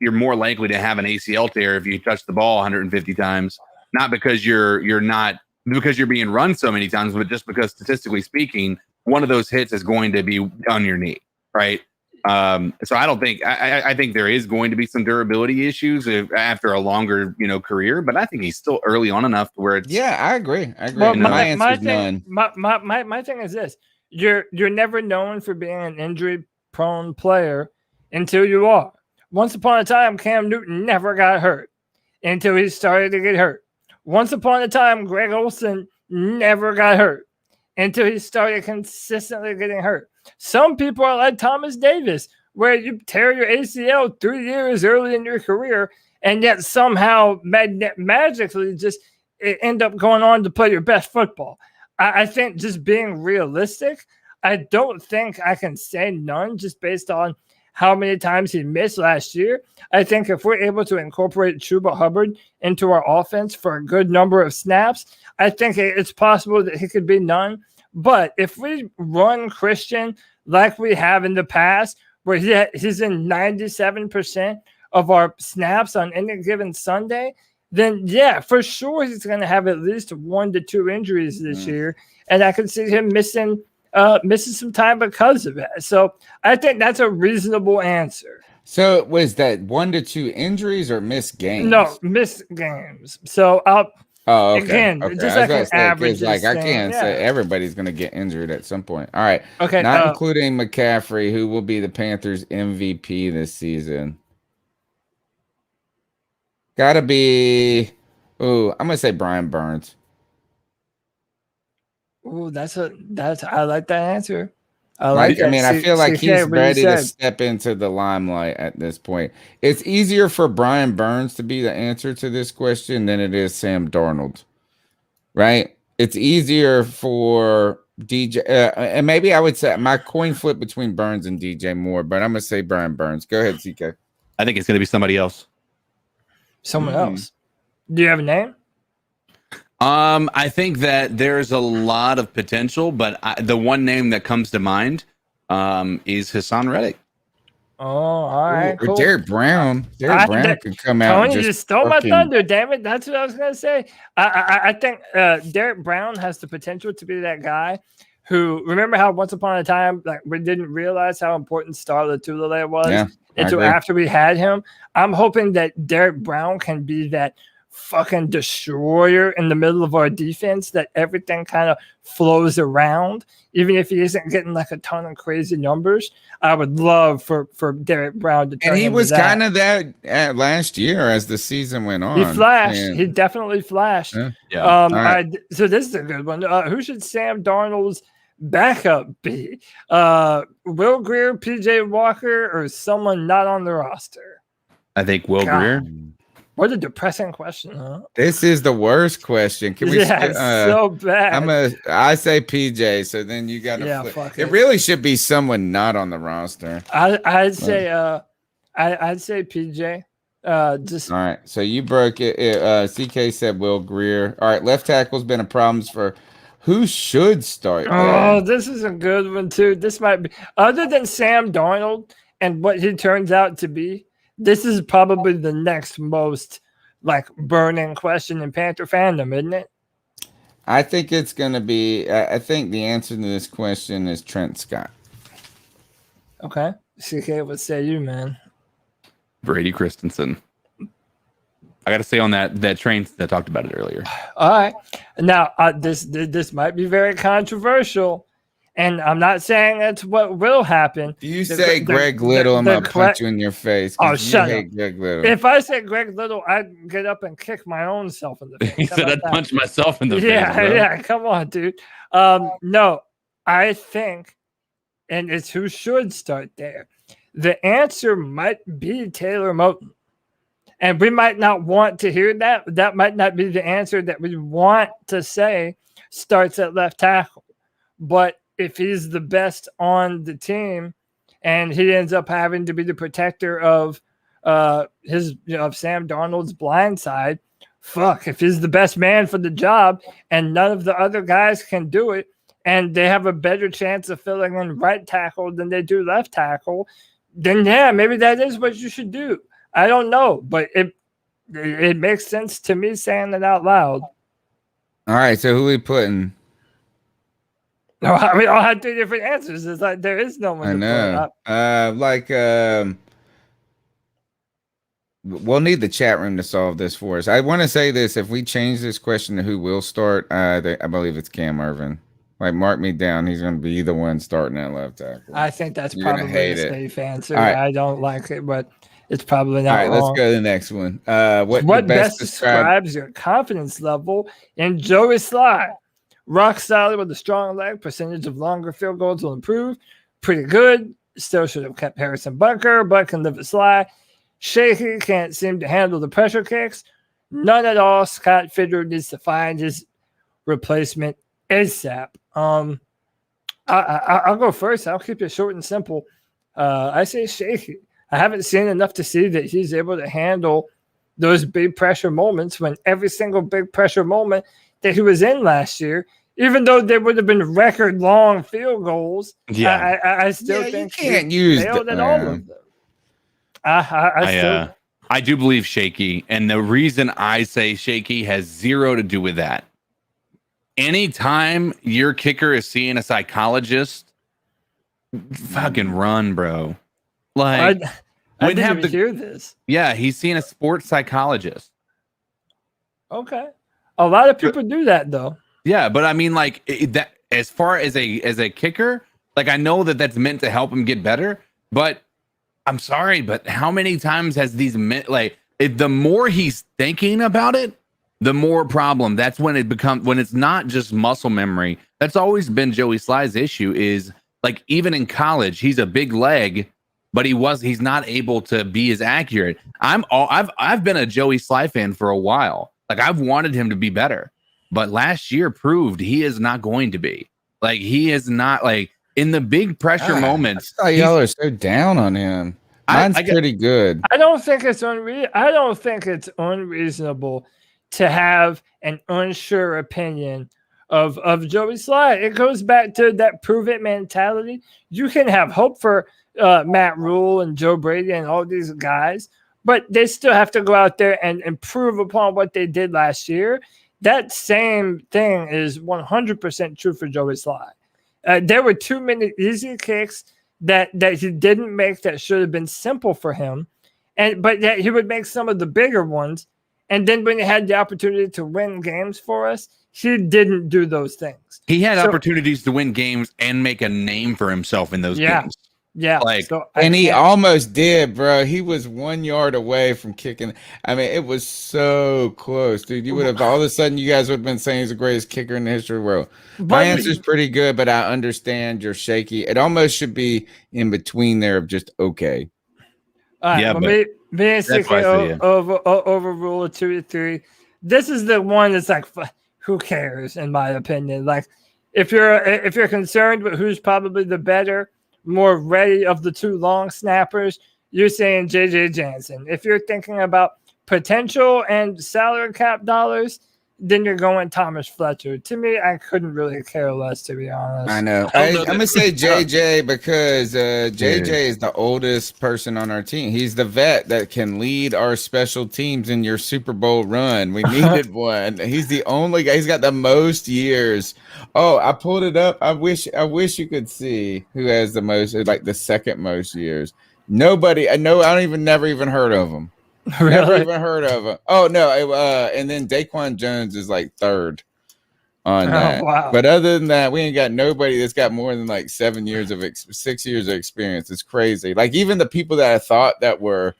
you're more likely to have an ACL tear if you touch the ball 150 times, not because you're being run so many times, but just because statistically speaking, one of those hits is going to be on your knee, right? So I think there is going to be some durability issues after a longer, career, but I think he's still early on enough to where it's. Yeah, I agree. Well, my answer is none. My thing is this: you're never known for being an injury-prone player until you are. Once upon a time, Cam Newton never got hurt until he started to get hurt. Once upon a time, Greg Olsen never got hurt until he started consistently getting hurt. Some people are like Thomas Davis, where you tear your ACL 3 years early in your career, and yet somehow magically just end up going on to play your best football. I think just being realistic, I don't think I can say none just based on how many times he missed last year. I think if we're able to incorporate Chuba Hubbard into our offense for a good number of snaps, I think it's possible that he could be none. But if we run Christian like we have in the past, where he's in 97% of our snaps on any given Sunday, then for sure he's going to have at least 1 to 2 injuries this year. And I could see him missing some time because of it. So I think that's a reasonable answer. So was that 1 to 2 injuries or missed games? No, missed games. So okay. Again, okay. just like an average. Like I can't say everybody's going to get injured at some point. All right. Okay. Not including McCaffrey, who will be the Panthers MVP this season. Gotta be. I'm gonna say Brian Burns. That's I like that answer. I like that. I feel like he's CK, what you ready to said. step into the limelight at this point. It's easier for Brian Burns to be the answer to this question than it is Sam Darnold, right? It's easier for DJ, and maybe I would say my coin flip between Burns and DJ Moore, but I'm gonna say Brian Burns. Go ahead, CK. I think it's going to be somebody else. Someone else. Do you have a name? I think that there's a lot of potential, but the one name that comes to mind is Hassan Reddick. Oh, all right, Or cool. Derek Brown. Derek Brown could come out. Tony And just stole my thunder, damn it. That's what I was going to say. I think Derek Brown has the potential to be that guy who, remember how once upon a time, like we didn't realize how important Star Lotulelei was until after we had him. I'm hoping that Derek Brown can be that fucking destroyer in the middle of our defense, that everything kind of flows around, even if he isn't getting like a ton of crazy numbers. I would love for Derek Brown to turn. And he was that. kind of that last year as the season went on. He flashed. He definitely flashed. Yeah. Right. So this is a good one. Who should Sam Darnold's backup be? Will Grier, PJ Walker, or someone not on the roster? I think Will Grier. What a depressing question, huh? This is the worst question. Can we? Yeah, so bad. I say PJ. So then you got to. Flip. It really should be someone not on the roster. I'd say. I'd say PJ. Just all right. So you broke it. CK said Will Grier. All right. Left tackle's been a problem for. Who should start? Oh, this is a good one too. This might be other than Sam Darnold and what he turns out to be. This is probably the next most like burning question in Panther fandom, isn't it? I think it's going to be. I think the answer to this question is Trent Scott. Okay, CK, what say you, man? Brady Christensen. I got to say on that train that talked about it earlier. All right, now this might be very controversial. And I'm not saying that's what will happen. If you say Greg Little, I'm going to punch you in your face. Oh, shut up. Greg Little. If I say Greg Little, I'd get up and kick my own self in the face. He said I'd punch myself in the face. Yeah, come on, dude. No, I think, and it's who should start there. The answer might be Taylor Moton. And we might not want to hear that. That might not be the answer that we want to say starts at left tackle. But if he's the best on the team and he ends up having to be the protector of of Sam Darnold's blind side, fuck, if he's the best man for the job and none of the other guys can do it and they have a better chance of filling in right tackle than they do left tackle, then yeah, maybe that is what you should do. I don't know, but it makes sense to me saying it out loud. All right, so who we putting? No, we all had two different answers. It's like there is no one. I know. We'll need the chat room to solve this for us. I want to say this: if we change this question to who will start, I believe it's Cam Irvin. Like, mark me down. He's going to be the one starting at left tackle. I think that's probably a safe answer. Right. I don't like it, but it's probably not. All right, wrong. Let's go to the next one. What best describes your confidence level in Joey Sly? Rock solid with a strong leg. Percentage of longer field goals will improve. Pretty good. Still should have kept Harrison Butker, but can live a Sly. Shaky, can't seem to handle the pressure kicks. None at all. Scott Fitter needs to find his replacement ASAP. I'll go first. I'll keep it short and simple. I say shaky. I haven't seen enough to see that he's able to handle those big pressure moments when every single big pressure moment that he was in last year, even though there would have been record long field goals, I still think you can't use failed at all of them. I do believe shaky, and the reason I say shaky has zero to do with that. Anytime your kicker is seeing a psychologist, fucking run, bro. Like, I didn't even hear this. Yeah, he's seeing a sports psychologist. Okay, a lot of people do that though. Yeah, but I mean, like that. As far as a kicker, like I know that that's meant to help him get better, but I'm sorry, but how many times has these the more he's thinking about it, the more problem. That's when it becomes, when it's not just muscle memory. That's always been Joey Sly's issue, is like even in college, he's a big leg, but he's not able to be as accurate. I've been a Joey Sly fan for a while. Like I've wanted him to be better, but last year proved he is not going to be. Like he is not like in the big pressure moments. Y'all are so down on him. Mine's pretty good. I don't think it's unreasonable to have an unsure opinion of Joey Sly. It goes back to that prove it mentality. You can have hope for Matt Rule and Joe Brady and all these guys, but they still have to go out there and improve upon what they did last year. That same thing is 100% true for Joey Sly. There were too many easy kicks that he didn't make that should have been simple for him, but that he would make some of the bigger ones. And then when he had the opportunity to win games for us, he didn't do those things. He had opportunities to win games and make a name for himself in those games. Yeah, he almost did, bro. He was 1 yard away from kicking. I mean, it was so close, dude. You would have all of a sudden, you guys would have been saying he's the greatest kicker in the history of the world. My answer's pretty good, but I understand you're shaky. It almost should be in between there of just okay. All right, but basically overrule a 2-3. This is the one that's like, who cares? In my opinion, like if you're concerned with who's probably the better, more ready of the two long snappers, you're saying JJ Jansen. If you're thinking about potential and salary cap dollars, then you're going Thomas Fletcher. To me, I couldn't really care less, to be honest. I know. I'm going to say JJ because JJ is the oldest person on our team. He's the vet that can lead our special teams in your Super Bowl run. We needed one. He's the only guy. He's got the most years. Oh, I pulled it up. I wish you could see who has the most, like the second most years. Nobody. I never even heard of him. Really? Never even heard of him. Oh no, and then Daquan Jones is like third on that. Wow. But other than that, we ain't got nobody that's got more than like 6 years of experience. It's crazy. Like even the people that I thought that were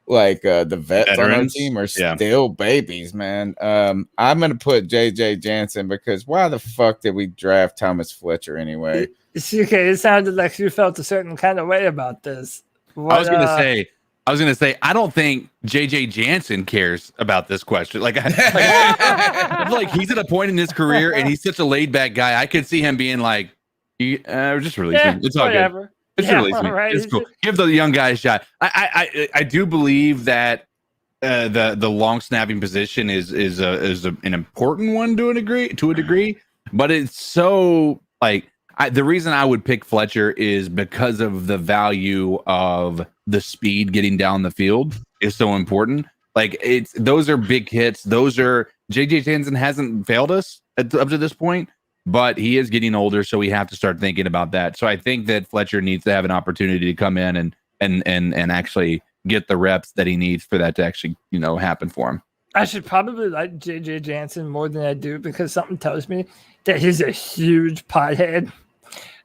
like the vets on our team are still babies, man. I'm gonna put JJ Jansen because why the fuck did we draft Thomas Fletcher anyway? Okay, it sounded like you felt a certain kind of way about this. I was gonna say, I don't think JJ Jansen cares about this question. Like he's at a point in his career and he's such a laid back guy. I could see him being like, just release him. It's all good. Just release me. Right. It's cool. Give the young guy a shot. I do believe that the long snapping position is an important one to a degree, but it's so like. The reason I would pick Fletcher is because of the value of the speed getting down the field is so important. Like those are big hits. JJ Jansen hasn't failed us up to this point, but he is getting older, so we have to start thinking about that. So I think that Fletcher needs to have an opportunity to come in and actually get the reps that he needs for that to actually happen for him. I should probably like JJ Jansen more than I do because something tells me that he's a huge pothead.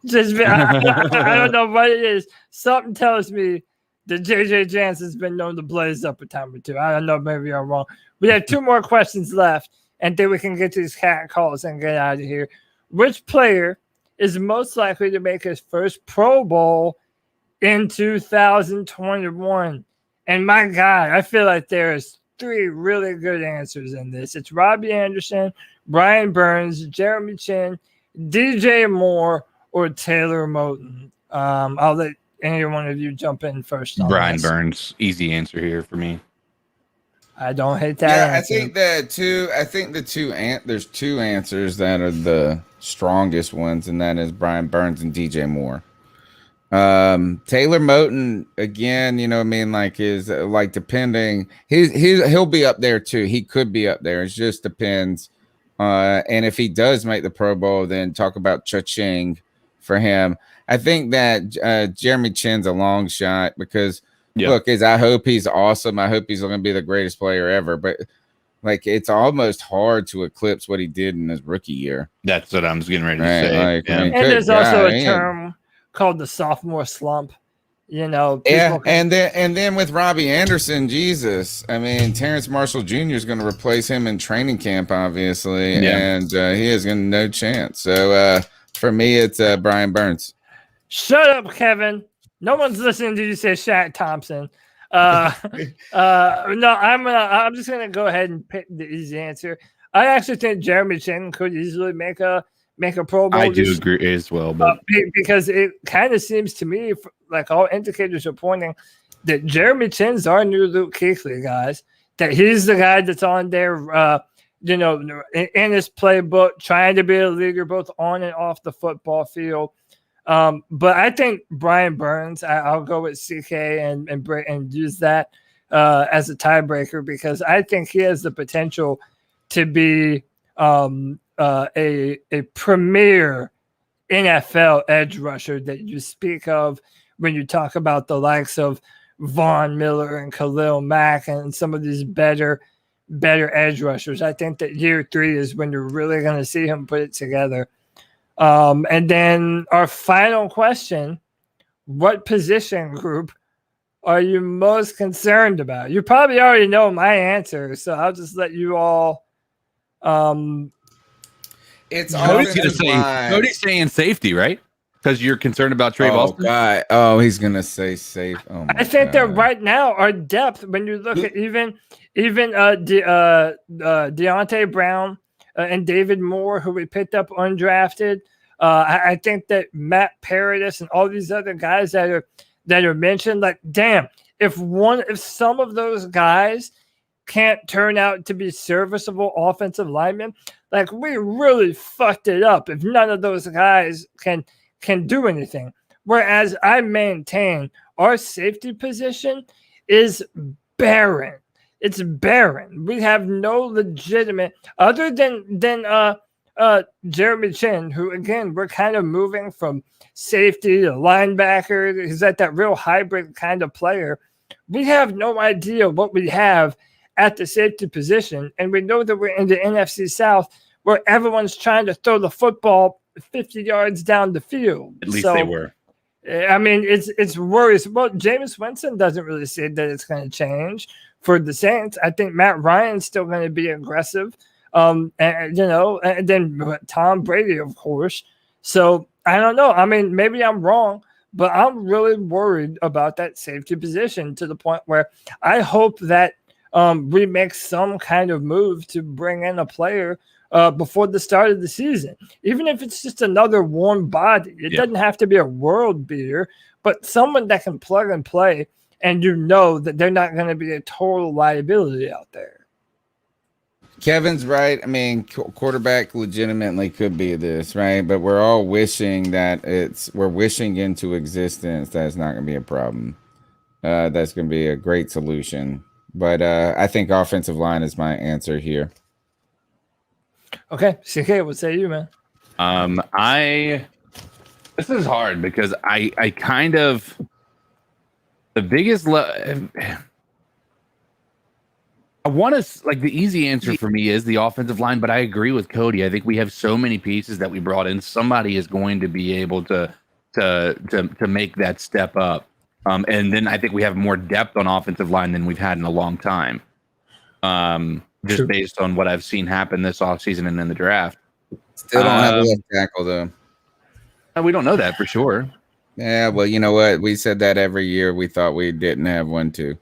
I don't know what it is. Something tells me that JJ Jansen's been known to blaze up a time or two. I don't know. Maybe I'm wrong. We have 2 more questions left, and then we can get these cat calls and get out of here. Which player is most likely to make his first Pro Bowl in 2021? And my God, I feel like there's 3 really good answers in this. It's Robbie Anderson, Brian Burns, Jeremy Chin, DJ Moore, or Taylor Moton. I'll let any one of you jump in first. Brian Burns, easy answer here for me. I don't hate that. Yeah, answer. There's 2 answers that are the strongest ones, and that is Brian Burns and DJ Moore. Taylor Moton again, is like depending. He'll be up there too. He could be up there. It just depends. And if he does make the Pro Bowl, then talk about cha-ching for him. I think that Jeremy Chin's a long shot because look, I hope he's awesome. I hope he's going to be the greatest player ever. But like, it's almost hard to eclipse what he did in his rookie year. That's what I'm getting ready to say. And there's also a term called the sophomore slump. And then with Robbie Anderson, Jesus, I mean, Terrence Marshall Jr. is going to replace him in training camp, obviously, and he has no chance. So for me, it's Brian Burns. Shut up, Kevin. No one's listening to you say Shaq Thompson. No, I'm just gonna go ahead and pick the easy answer. I actually think Jeremy Chin could easily make a Pro Bowl. I do agree as well, but because it kind of seems to me like all indicators are pointing that Jeremy Chin's our new Luke Kuechly, guys. That he's the guy that's on there, in his playbook, trying to be a leader both on and off the football field. But I think Brian Burns, I'll go with CK and use that as a tiebreaker because I think he has the potential to be a premier NFL edge rusher that you speak of when you talk about the likes of Von Miller and Khalil Mack and some of these better edge rushers. I think that year 3 is when you're really going to see him put it together. And then our final question, what position group are you most concerned about? You probably already know my answer, so I'll just let you all it's Cody's saying safety, right? Because you're concerned about Trey Boston. God. Oh, he's gonna say safe. Oh, I think that right now our depth, when you look at even Deontay Brown and David Moore, who we picked up undrafted. I think that Matt Paradis and all these other guys that are mentioned, like, damn, if some of those guys can't turn out to be serviceable offensive linemen, like we really fucked it up if none of those guys can do anything. Whereas I maintain our safety position is barren. It's barren. We have no legitimate other than Jeremy Chin, who again we're kind of moving from safety to linebacker. He's at that real hybrid kind of player. We have no idea what we have at the safety position, and we know that we're in the NFC South where everyone's trying to throw the football 50 yards down the field. At least they were. I mean, it's worrisome. Well, Jameis Winston doesn't really say that it's going to change for the Saints. I think Matt Ryan's still going to be aggressive. And then Tom Brady, of course. So I don't know. I mean, maybe I'm wrong, but I'm really worried about that safety position to the point where I hope that we make some kind of move to bring in a player before the start of the season, even if it's just another warm body. It doesn't have to be a world beater, but someone that can plug and play, and you know that they're not going to be a total liability out there. Kevin's right. I mean, quarterback legitimately could be this, right? But we're all wishing that we're wishing into existence that it's not going to be a problem. That's going to be a great solution. But I think offensive line is my answer here. Okay, CK, what say you, man? This is hard because I kind of the biggest. I want to like the easy answer for me is the offensive line, but I agree with Cody. I think we have so many pieces that we brought in. Somebody is going to be able to make that step up. And then I think we have more depth on offensive line than we've had in a long time. Just based on what I've seen happen this offseason and in the draft. Still don't have a left tackle though. We don't know that for sure. Yeah, well, you know what? We said that every year. We thought we didn't have one too.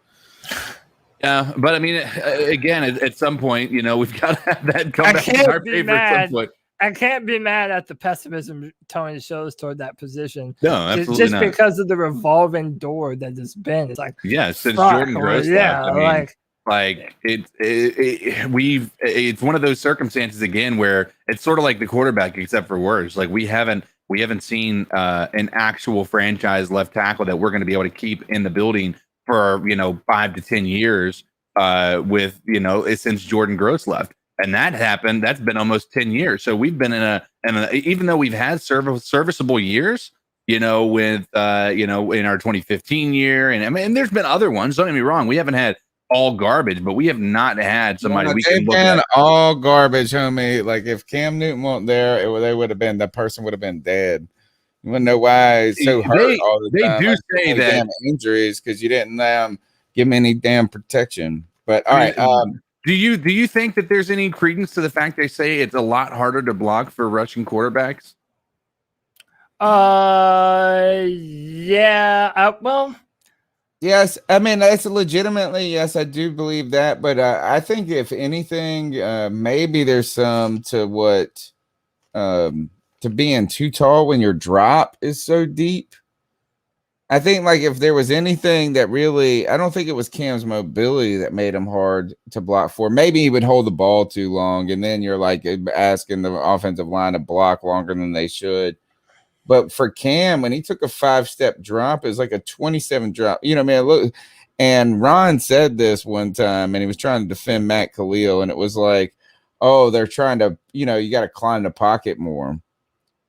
Yeah, but I mean, again, at some point, we've got to have that come back in our favor at some point. I can't be mad at the pessimism Tony shows toward that position. No, absolutely just not. Because of the revolving door that it's been. It's like, since Jordan Gross left. I mean, it's one of those circumstances again where it's sort of like the quarterback, except for worse. Like we haven't seen an actual franchise left tackle that we're going to be able to keep in the building for 5 to 10 years with since Jordan Gross left, and that happened. That's been almost 10 years. So we've been in a even though we've had serviceable years, with in our 2015 year, and I mean, there's been other ones. Don't get me wrong, we haven't had all garbage, but we have not had somebody we can look at. All garbage, homie. Like if Cam Newton weren't there, the person would have been dead. You wouldn't know why he's so hurt all the time. They do say that damn injuries because you didn't give him any damn protection. But all right, do you think that there's any credence to the fact they say it's a lot harder to block for rushing quarterbacks? Yeah. Well. Yes, I mean that's legitimately yes, I do believe that, but I think if anything, maybe there's some to what to being too tall when your drop is so deep. I think like if there was anything that really, I don't think it was Cam's mobility that made him hard to block for. Maybe he would hold the ball too long, and then you're like asking the offensive line to block longer than they should. But for Cam, when he took a 5-step drop, it was like a 27 drop. You know, man, look. And Ron said this one time, and he was trying to defend Matt Khalil, and it was like, oh, they're trying to, you know, you got to climb the pocket more,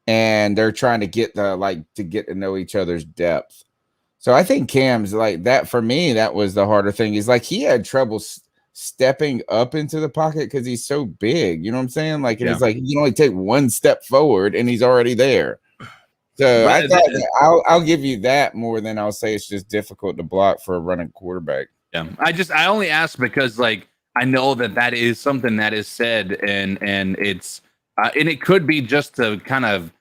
and they're trying to get to get to know each other's depth. So I think Cam's like that. For me, that was the harder thing. He's like he had trouble stepping up into the pocket because he's so big. You know what I'm saying? Like it's like you can only take one step forward, and he's already there. So I thought I'll give you that more than I'll say it's just difficult to block for a running quarterback. Yeah, I only ask because like I know that is something that is said, and it's and it could be just to kind of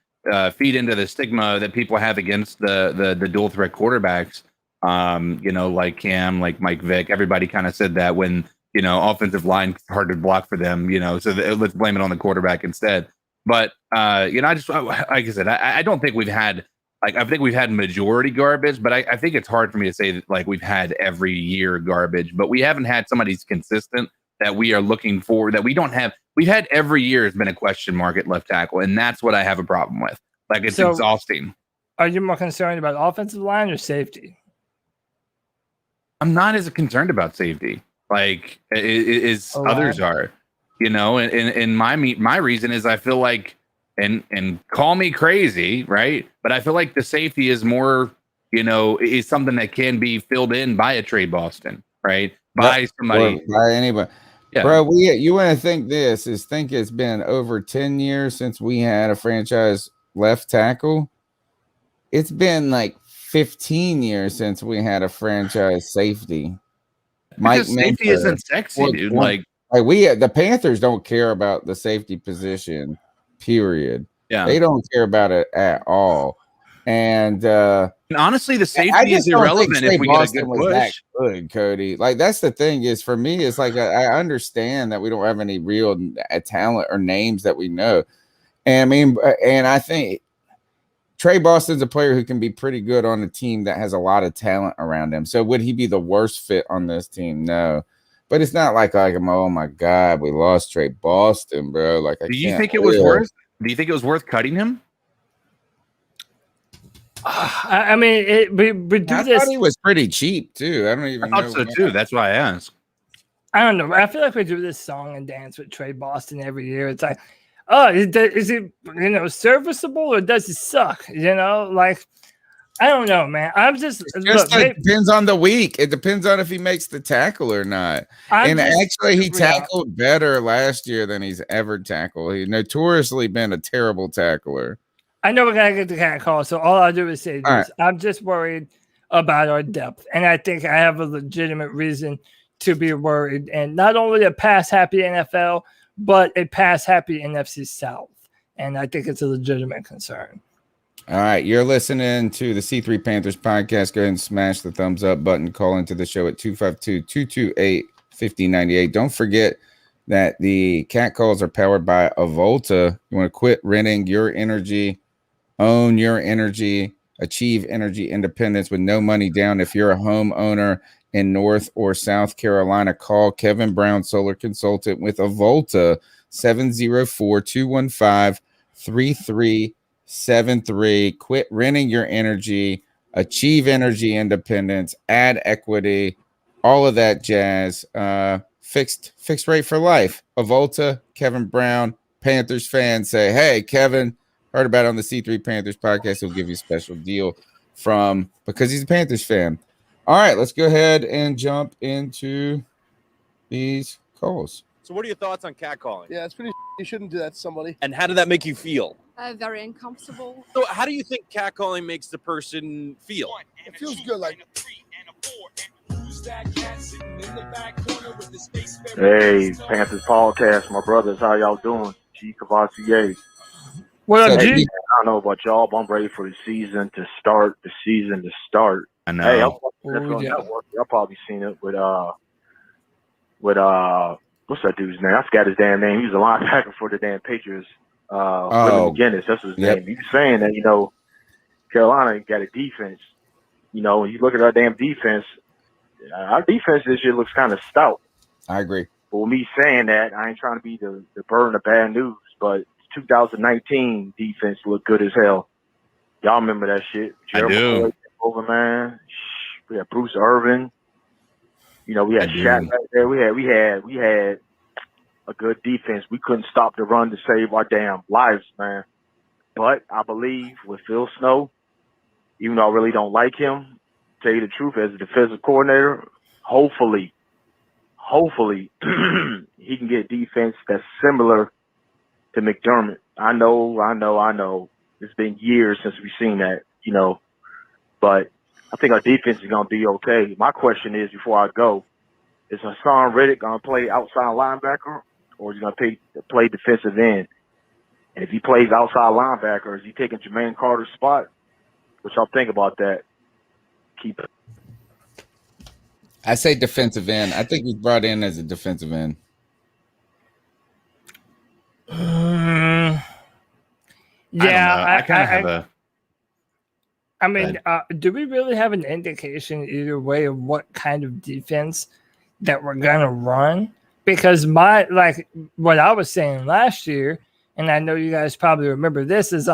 feed into the stigma that people have against the dual threat quarterbacks. You know, like Cam, like Mike Vick, everybody kind of said that when you know offensive line hard to block for them. You know, so let's blame it on the quarterback instead. But you know, I just like I said, I don't think we've had like I think we've had majority garbage, but I think it's hard for me to say that like we've had every year garbage, but we haven't had somebody's consistent that we are looking for that we don't have. We've had every year has been a question mark at left tackle, and that's what I have a problem with. Like it's exhausting. Are you more concerned about offensive line or safety? I'm not as concerned about safety, like as others are. You know, and my reason is I feel like, and call me crazy, right? But I feel like the safety is more, you know, is something that can be filled in by a Trey Boston, right? By somebody, by anybody. Yeah. Bro, you want to think it's been over 10 years since we had a franchise left tackle. It's been like 15 years since we had a franchise safety. Mike safety isn't sexy, dude. Like the Panthers don't care about the safety position, period. Yeah. They don't care about it at all. And honestly, the safety is irrelevant if we get a good push. Good, Cody. Like that's the thing is for me, it's like I understand that we don't have any real talent or names that we know. And I mean, and I think Trey Boston's a player who can be pretty good on a team that has a lot of talent around him. So would he be the worst fit on this team? No. But it's not like oh my God, we lost Trey Boston, bro. Like, do you think it was worth? Do you think it was worth cutting him? I mean, we do this. I thought he was pretty cheap too. I don't even know. I thought so too. That's why I asked. I don't know. I feel like we do this song and dance with Trey Boston every year. It's like, oh, is it you know serviceable or does it suck? You know, like. I don't know, man. It depends on the week. It depends on if he makes the tackle or not. Actually, he tackled better last year than he's ever tackled. He's notoriously been a terrible tackler. I know we're gonna get the cat call, so all I'll do is say this: right. I'm just worried about our depth, and I think I have a legitimate reason to be worried. And not only a pass-happy NFL, but a pass-happy NFC South, and I think it's a legitimate concern. All right, you're listening to the C3 Panthers podcast. Go ahead and smash the thumbs up button. Call into the show at 252-228-5098. Don't forget that the cat calls are powered by Avolta. You want to quit renting your energy, own your energy, achieve energy independence with no money down. If you're a homeowner in North or South Carolina, call Kevin Brown, Solar Consultant with Avolta, 704-215-3373. Quit renting your energy, achieve energy independence, add equity, all of that jazz. Fixed rate for life. Avolta, Kevin Brown, Panthers fans say, hey, Kevin, heard about it on the C3 Panthers podcast. He'll give you a special deal because he's a Panthers fan. All right, let's go ahead and jump into these calls. So what are your thoughts on catcalling? Yeah, it's pretty. You shouldn't do that to somebody. And how did that make you feel? Very uncomfortable. So how do you think catcalling makes the person feel? It feels good, like. Hey, Panthers podcast, my brothers, how y'all doing? G. Cavassier. What up, So, G? I don't know about y'all, but I'm ready for the season to start. I know. Hey, I'm watching Oh, NFL yeah. Network. Y'all probably seen it with what's that dude's name? I forgot his damn name. He was a linebacker for the damn Patriots. Willie McGinnis, that's his yep. name. He was saying that, Carolina got a defense. When you look at our damn defense, our defense this year looks kind of stout. I agree. But with me saying that, I ain't trying to be the burden of bad news, but 2019 defense looked good as hell. Y'all remember that shit? I do. McCoy, over, man. We had Bruce Irvin. We had I do. Shaq right there. We had a good defense. We couldn't stop the run to save our damn lives, man. But I believe with Phil Snow, even though I really don't like him, tell you the truth, as a defensive coordinator, hopefully he can get defense that's similar to McDermott. I know. It's been years since we've seen that, but I think our defense is going to be okay. My question is, before I go, is Hassan Reddick going to play outside linebacker, or is he going to play defensive end? And if he plays outside linebacker, is he taking Jermaine Carter's spot? What y'all think about that? Keep it. I say defensive end. I think he's brought in as a defensive end. Yeah, I kind of have a. I mean, do we really have an indication either way of what kind of defense that we're gonna run? Because what I was saying last year, and I know you guys probably remember this, is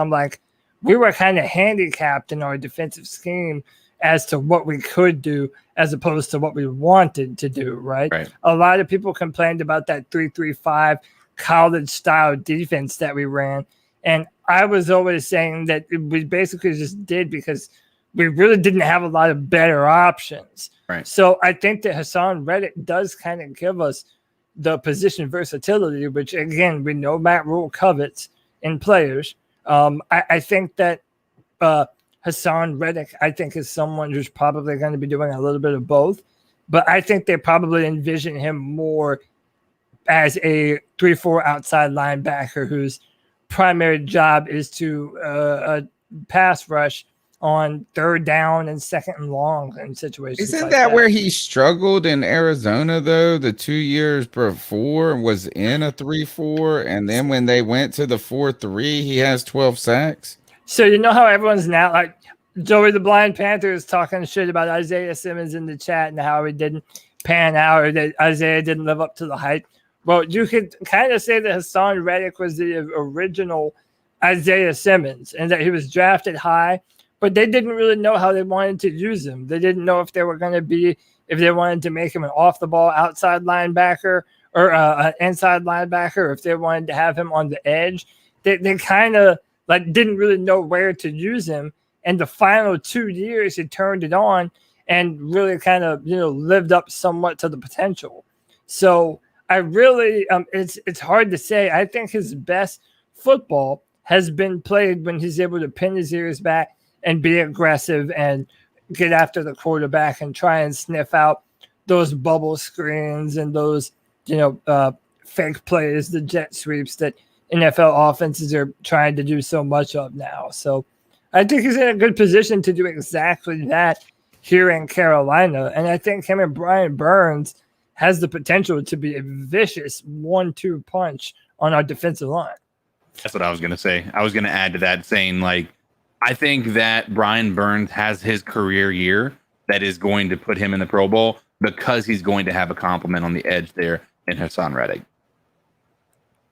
we were kind of handicapped in our defensive scheme as to what we could do as opposed to what we wanted to do, right? A lot of people complained about that 3-3-5 college-style defense that we ran, and I was always saying that we basically just did because we really didn't have a lot of better options. Right. So I think that Hassan Reddick does kind of give us the position versatility, which, again, we know Matt Rule covets in players. I think that Hassan Reddick, I think, is someone who's probably going to be doing a little bit of both. But I think they probably envision him more as a 3-4 outside linebacker whose primary job is to pass rush on third down and second and long in situations. Isn't that where he struggled in Arizona, though? The 2 years before was in a 3-4, and then when they went to the 4-3, he has 12 sacks. So you know how everyone's now like Joey the Blind Panther is talking shit about Isaiah Simmons in the chat and how he didn't pan out or that Isaiah didn't live up to the hype. Well, you could kind of say that Hassan Reddick was the original Isaiah Simmons and that he was drafted high, but they didn't really know how they wanted to use him. They didn't know if they wanted to make him an off-the-ball outside linebacker or an inside linebacker, or if they wanted to have him on the edge. They kind of didn't really know where to use him. And the final 2 years, he turned it on and really kind of, lived up somewhat to the potential. So I really, it's hard to say. I think his best football has been played when he's able to pin his ears back and be aggressive and get after the quarterback and try and sniff out those bubble screens and those, fake plays, the jet sweeps that NFL offenses are trying to do so much of now. So I think he's in a good position to do exactly that here in Carolina. And I think him and Brian Burns has the potential to be a vicious 1-2 punch on our defensive line. That's what I was going to say. I was going to add to that saying, I think that Brian Burns has his career year that is going to put him in the Pro Bowl because he's going to have a compliment on the edge there in Hassan Reddick.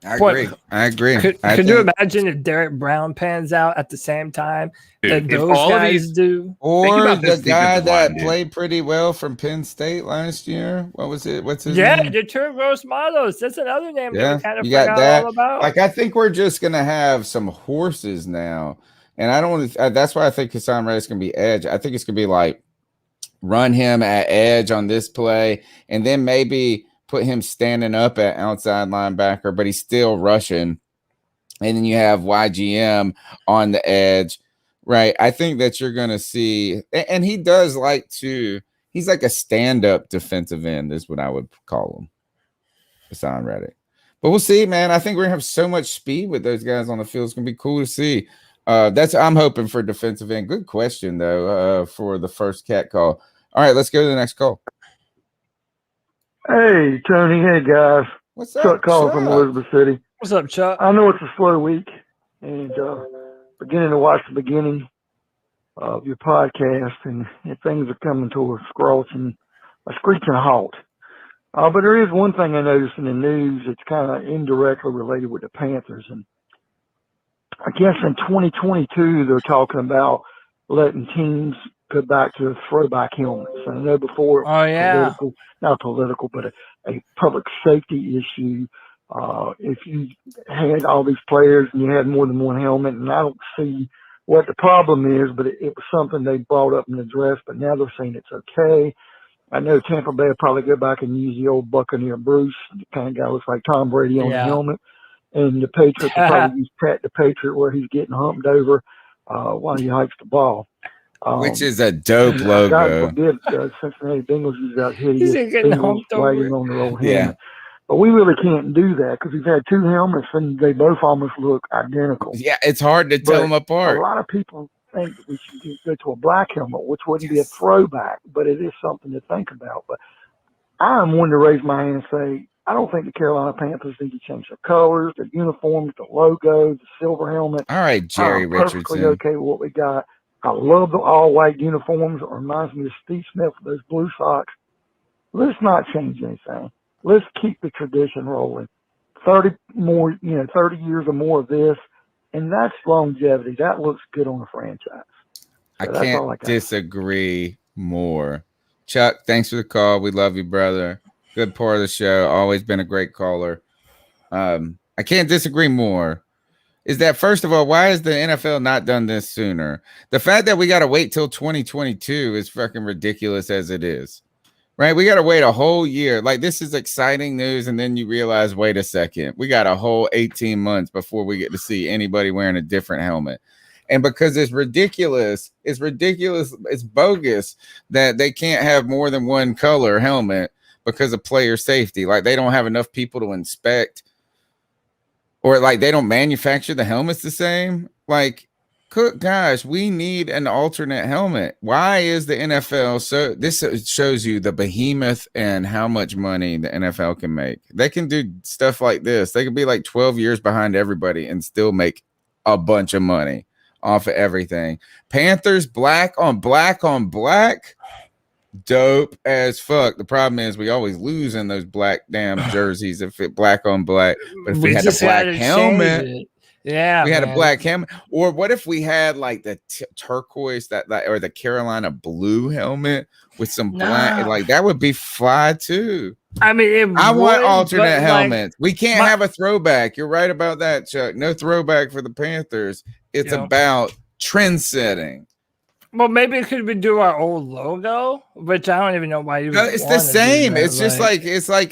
I agree. Could you imagine if Derek Brown pans out at the same time that those guys do? Or the guy that played pretty well from Penn State last year. What was it? What's his name? Yeah, Detroit Gross Matos. That's another name that we kind of you got that. all about. I think we're just going to have some horses now. And I don't want to, that's why I think Hassan Reddick's going to be edge. I think it's going to be run him at edge on this play and then maybe put him standing up at outside linebacker, but he's still rushing. And then you have YGM on the edge, right? I think that you're going to see, and he does he's like a stand-up defensive end is what I would call him, Hassan Reddick. But we'll see, man. I think we're gonna have so much speed with those guys on the field. It's gonna be cool to see. I'm hoping for defensive end. Good question though, for the first cat call. All right, let's go to the next call. Hey, Tony. Hey, guys. What's up, Chuck calling from Chuck? Elizabeth City. What's up, Chuck? I know it's a slow week, and beginning to watch the beginning of your podcast, and things are coming to a screeching halt. But there is one thing I noticed in the news that's kind of indirectly related with the Panthers, and I guess in 2022 they're talking about letting teams go back to throwback helmets. And I know before, not political, but a public safety issue. If you had all these players and you had more than one helmet, and I don't see what the problem is, but it was something they brought up and addressed, but now they're saying it's okay. I know Tampa Bay will probably go back and use the old Buccaneer Bruce, the kind of guy looks like Tom Brady on the helmet. And the Patriots will probably use Pat the Patriot where he's getting humped over while he hikes the ball. Which is a dope logo. God forbid Cincinnati Bengals use that hideous Bengals writing on their old helmet. Yeah. But we really can't do that because we've had two helmets and they both almost look identical. Yeah, it's hard to tell them apart. A lot of people think that we should go to a black helmet, which wouldn't be a throwback, but it is something to think about. But I'm one to raise my hand and say, I don't think the Carolina Panthers need to change their colors, their uniforms, the logo, the silver helmet. All right, Jerry Richardson. Perfectly okay with what we got. I love the all-white uniforms. It reminds me of Steve Smith with those blue socks. Let's not change anything. Let's keep the tradition rolling. 30 years or more of this, and that's longevity. That looks good on a franchise. I can't disagree more. Chuck, thanks for the call. We love you, brother. Good part of the show. Always been a great caller. I can't disagree more. Is that, first of all, why has the NFL not done this sooner? The fact that we got to wait till 2022 is fucking ridiculous as it is. Right? We got to wait a whole year. Like, this is exciting news, and then you realize, wait a second, we got a whole 18 months before we get to see anybody wearing a different helmet. And because it's ridiculous, it's bogus that they can't have more than one color helmet because of player safety. Like, they don't have enough people to inspect, or like they don't manufacture the helmets the same. Like, gosh, we need an alternate helmet. Why is the NFL so? This shows you the behemoth and how much money the NFL can make. They can do stuff like this. They could be like 12 years behind everybody and still make a bunch of money off of everything. Panthers, black on black on black. Dope as fuck. The problem is we always lose in those black damn jerseys if it black on black. But if we had a black helmet, we had a black helmet. Or what if we had like the turquoise or the Carolina blue helmet with some black? Like, that would be fly too. I mean, I want alternate helmets. We can't have a throwback. You're right about that, Chuck. No throwback for the Panthers. It's about trend setting. Well, maybe it could be do our old logo, which I don't even know why you. No, it's the same. It's just like it's like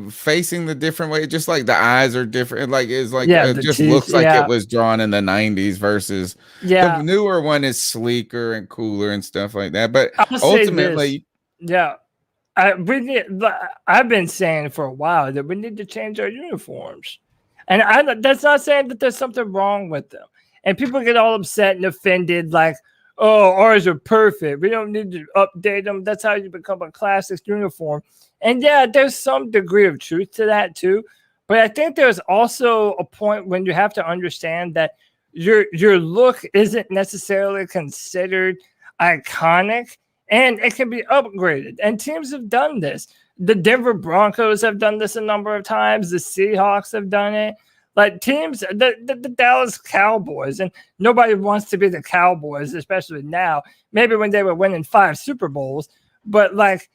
facing the different way. Just like the eyes are different. Like it just teeth, looks like it was drawn in the 90s versus the newer one is sleeker and cooler and stuff like that. But ultimately, I've been saying for a while that we need to change our uniforms, and that's not saying that there's something wrong with them. And people get all upset and offended, like, oh, ours are perfect. We don't need to update them. That's how you become a classic uniform. And yeah, there's some degree of truth to that too. But I think there's also a point when you have to understand that your look isn't necessarily considered iconic, and it can be upgraded. And teams have done this. The Denver Broncos have done this a number of times. The Seahawks have done it. Like teams, the Dallas Cowboys, and nobody wants to be the Cowboys, especially now. Maybe when they were winning 5 Super Bowls, but like,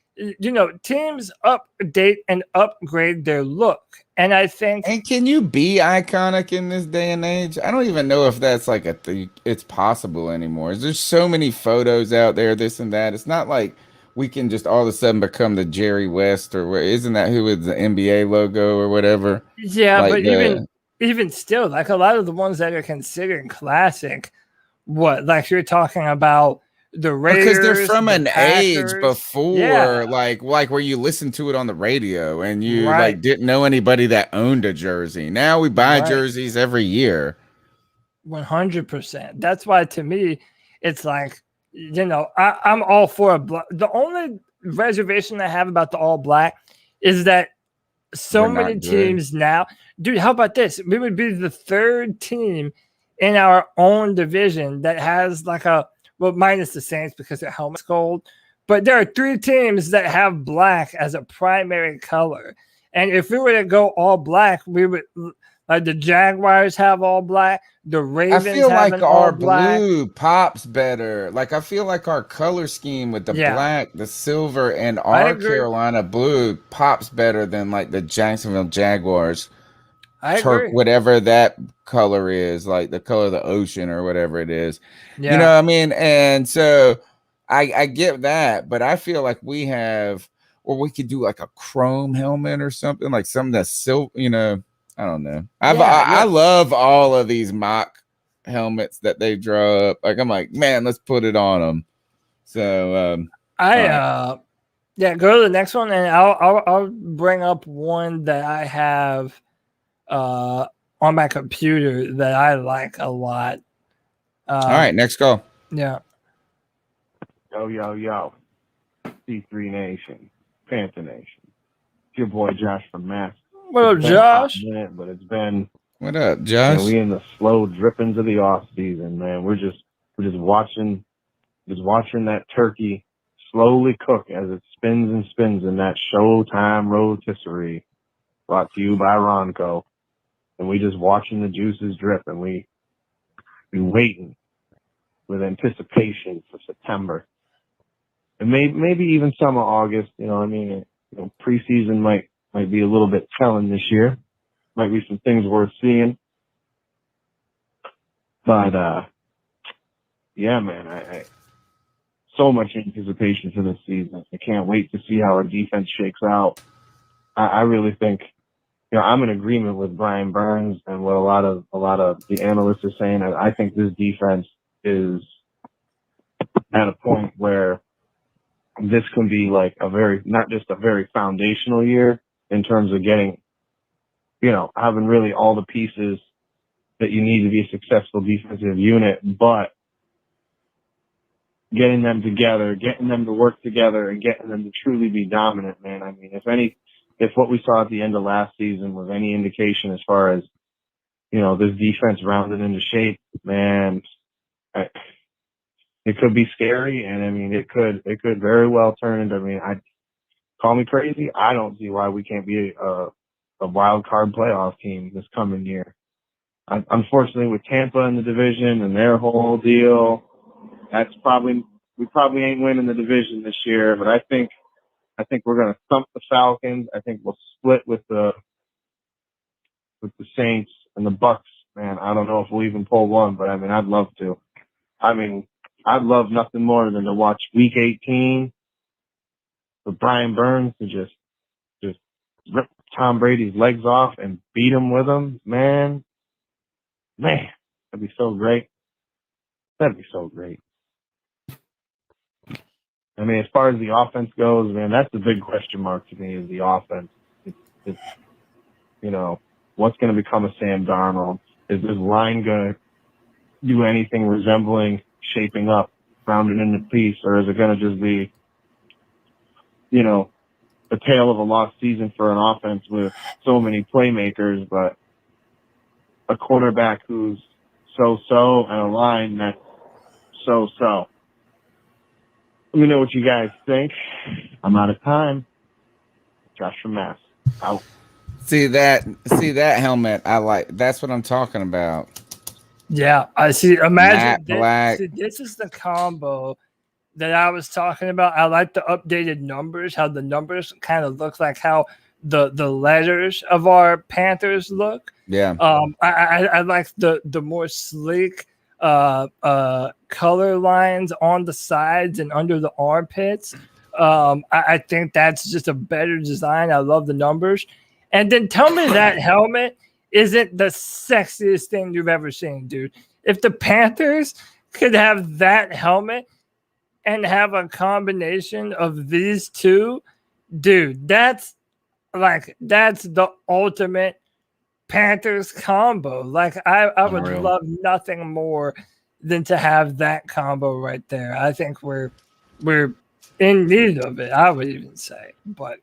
teams update and upgrade their look. And I think, and can you be iconic in this day and age? I don't even know if that's like it's possible anymore. There's so many photos out there, this and that. It's not like we can just all of a sudden become the Jerry West, or isn't that who is the NBA logo or whatever? Yeah, like, but even still, like a lot of the ones that are considered classic, like you're talking about the Raiders, because they're from the an Packers. age before, Yeah. like where you listen to it on the radio and you Right. like didn't know anybody that owned a jersey. Now we buy Right. jerseys every year. 100%. That's why to me, it's like, I'm all for a black. The only reservation I have about the all black is that so We're not many good. teams now, dude, how about this? We would be the third team in our own division that has like minus the Saints because their helmet's gold, but there are 3 teams that have black as a primary color. And if we were to go all black, we would, like, the Jaguars have all black, the Ravens I feel have like an all our black. blue pops better. Like I feel like our color scheme with the Yeah. black, the silver, and I our agree. Carolina blue pops better than like the Jacksonville Jaguars. I agree. Whatever that color is, like the color of the ocean or whatever it is. Yeah. You know what I mean? And so I get that, but I feel like we have, or we could do like a chrome helmet or something, like something that's silver, I don't know. I love all of these mock helmets that they draw up. Like I'm like, man, let's put it on them. So go to the next one, and I'll bring up one that I have on my computer that I like a lot. all right, next go. Yeah. Yo, C3 Nation, Panther Nation. It's your boy Josh from Mass. What up, Josh? But it's been, what up, Josh? we in the slow drippings of the off season, man. We're just watching that turkey slowly cook as it spins and spins in that Showtime rotisserie, brought to you by Ronco. And we just watching the juices drip, and we waiting with anticipation for September, and maybe even some of August. Preseason might be a little bit telling this year. Might be some things worth seeing. But yeah, man, I so much anticipation for this season. I can't wait to see how our defense shakes out. I really think, I'm in agreement with Brian Burns and what a lot of the analysts are saying. I think this defense is at a point where this can be like not just a very foundational year in terms of getting, having really all the pieces that you need to be a successful defensive unit, but getting them together, getting them to work together, and getting them to truly be dominant, man. I mean, if what we saw at the end of last season was any indication as far as, this defense rounded into shape, man, it could be scary. And I mean, it could very well turn into, call me crazy. I don't see why we can't be a wild card playoff team this coming year. Unfortunately, with Tampa in the division and their whole deal, we probably ain't winning the division this year, but I think we're going to thump the Falcons. I think we'll split with the Saints and the Bucks, man. I don't know if we'll even pull one, but I'd love to. I'd love nothing more than to watch Week 18 with Brian Burns to just rip Tom Brady's legs off and beat him with them, man. Man, that'd be so great. That'd be so great. As far as the offense goes, man, that's the big question mark to me is the offense. It's what's going to become of Sam Darnold? Is this line going to do anything resembling shaping up, rounded into piece, or is it going to just be, the tale of a lost season for an offense with so many playmakers, but a quarterback who's so-so and a line that's so-so? Let me know what you guys think. I'm out of time. Josh from Mass. Out. See that helmet? I like. That's what I'm talking about. Yeah, I see. Imagine black. This is the combo that I was talking about. I like the updated numbers, how the numbers kind of look like how the letters of our Panthers look. Yeah. I like the more sleek color lines on the sides and under the armpits. I think that's just a better design. I love the numbers. And then tell me that helmet isn't the sexiest thing you've ever seen, dude. If the Panthers could have that helmet, and have a combination of these two, dude, that's the ultimate Panthers combo. Like I would Unreal. love nothing more than to have that combo right there. I think we're in need of it, I would even say. But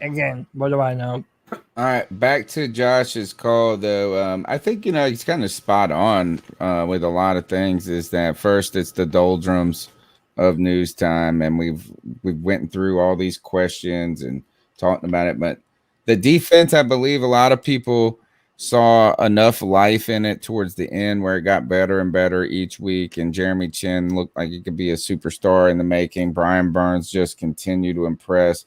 again, what do I know? All right, back to Josh's call though. I think he's kind of spot on with a lot of things. Is that first? It's the doldrums of news time, and we've went through all these questions and talking about it. But the defense, I believe, a lot of people saw enough life in it towards the end where it got better and better each week. And Jeremy Chin looked like he could be a superstar in the making. Brian Burns just continued to impress.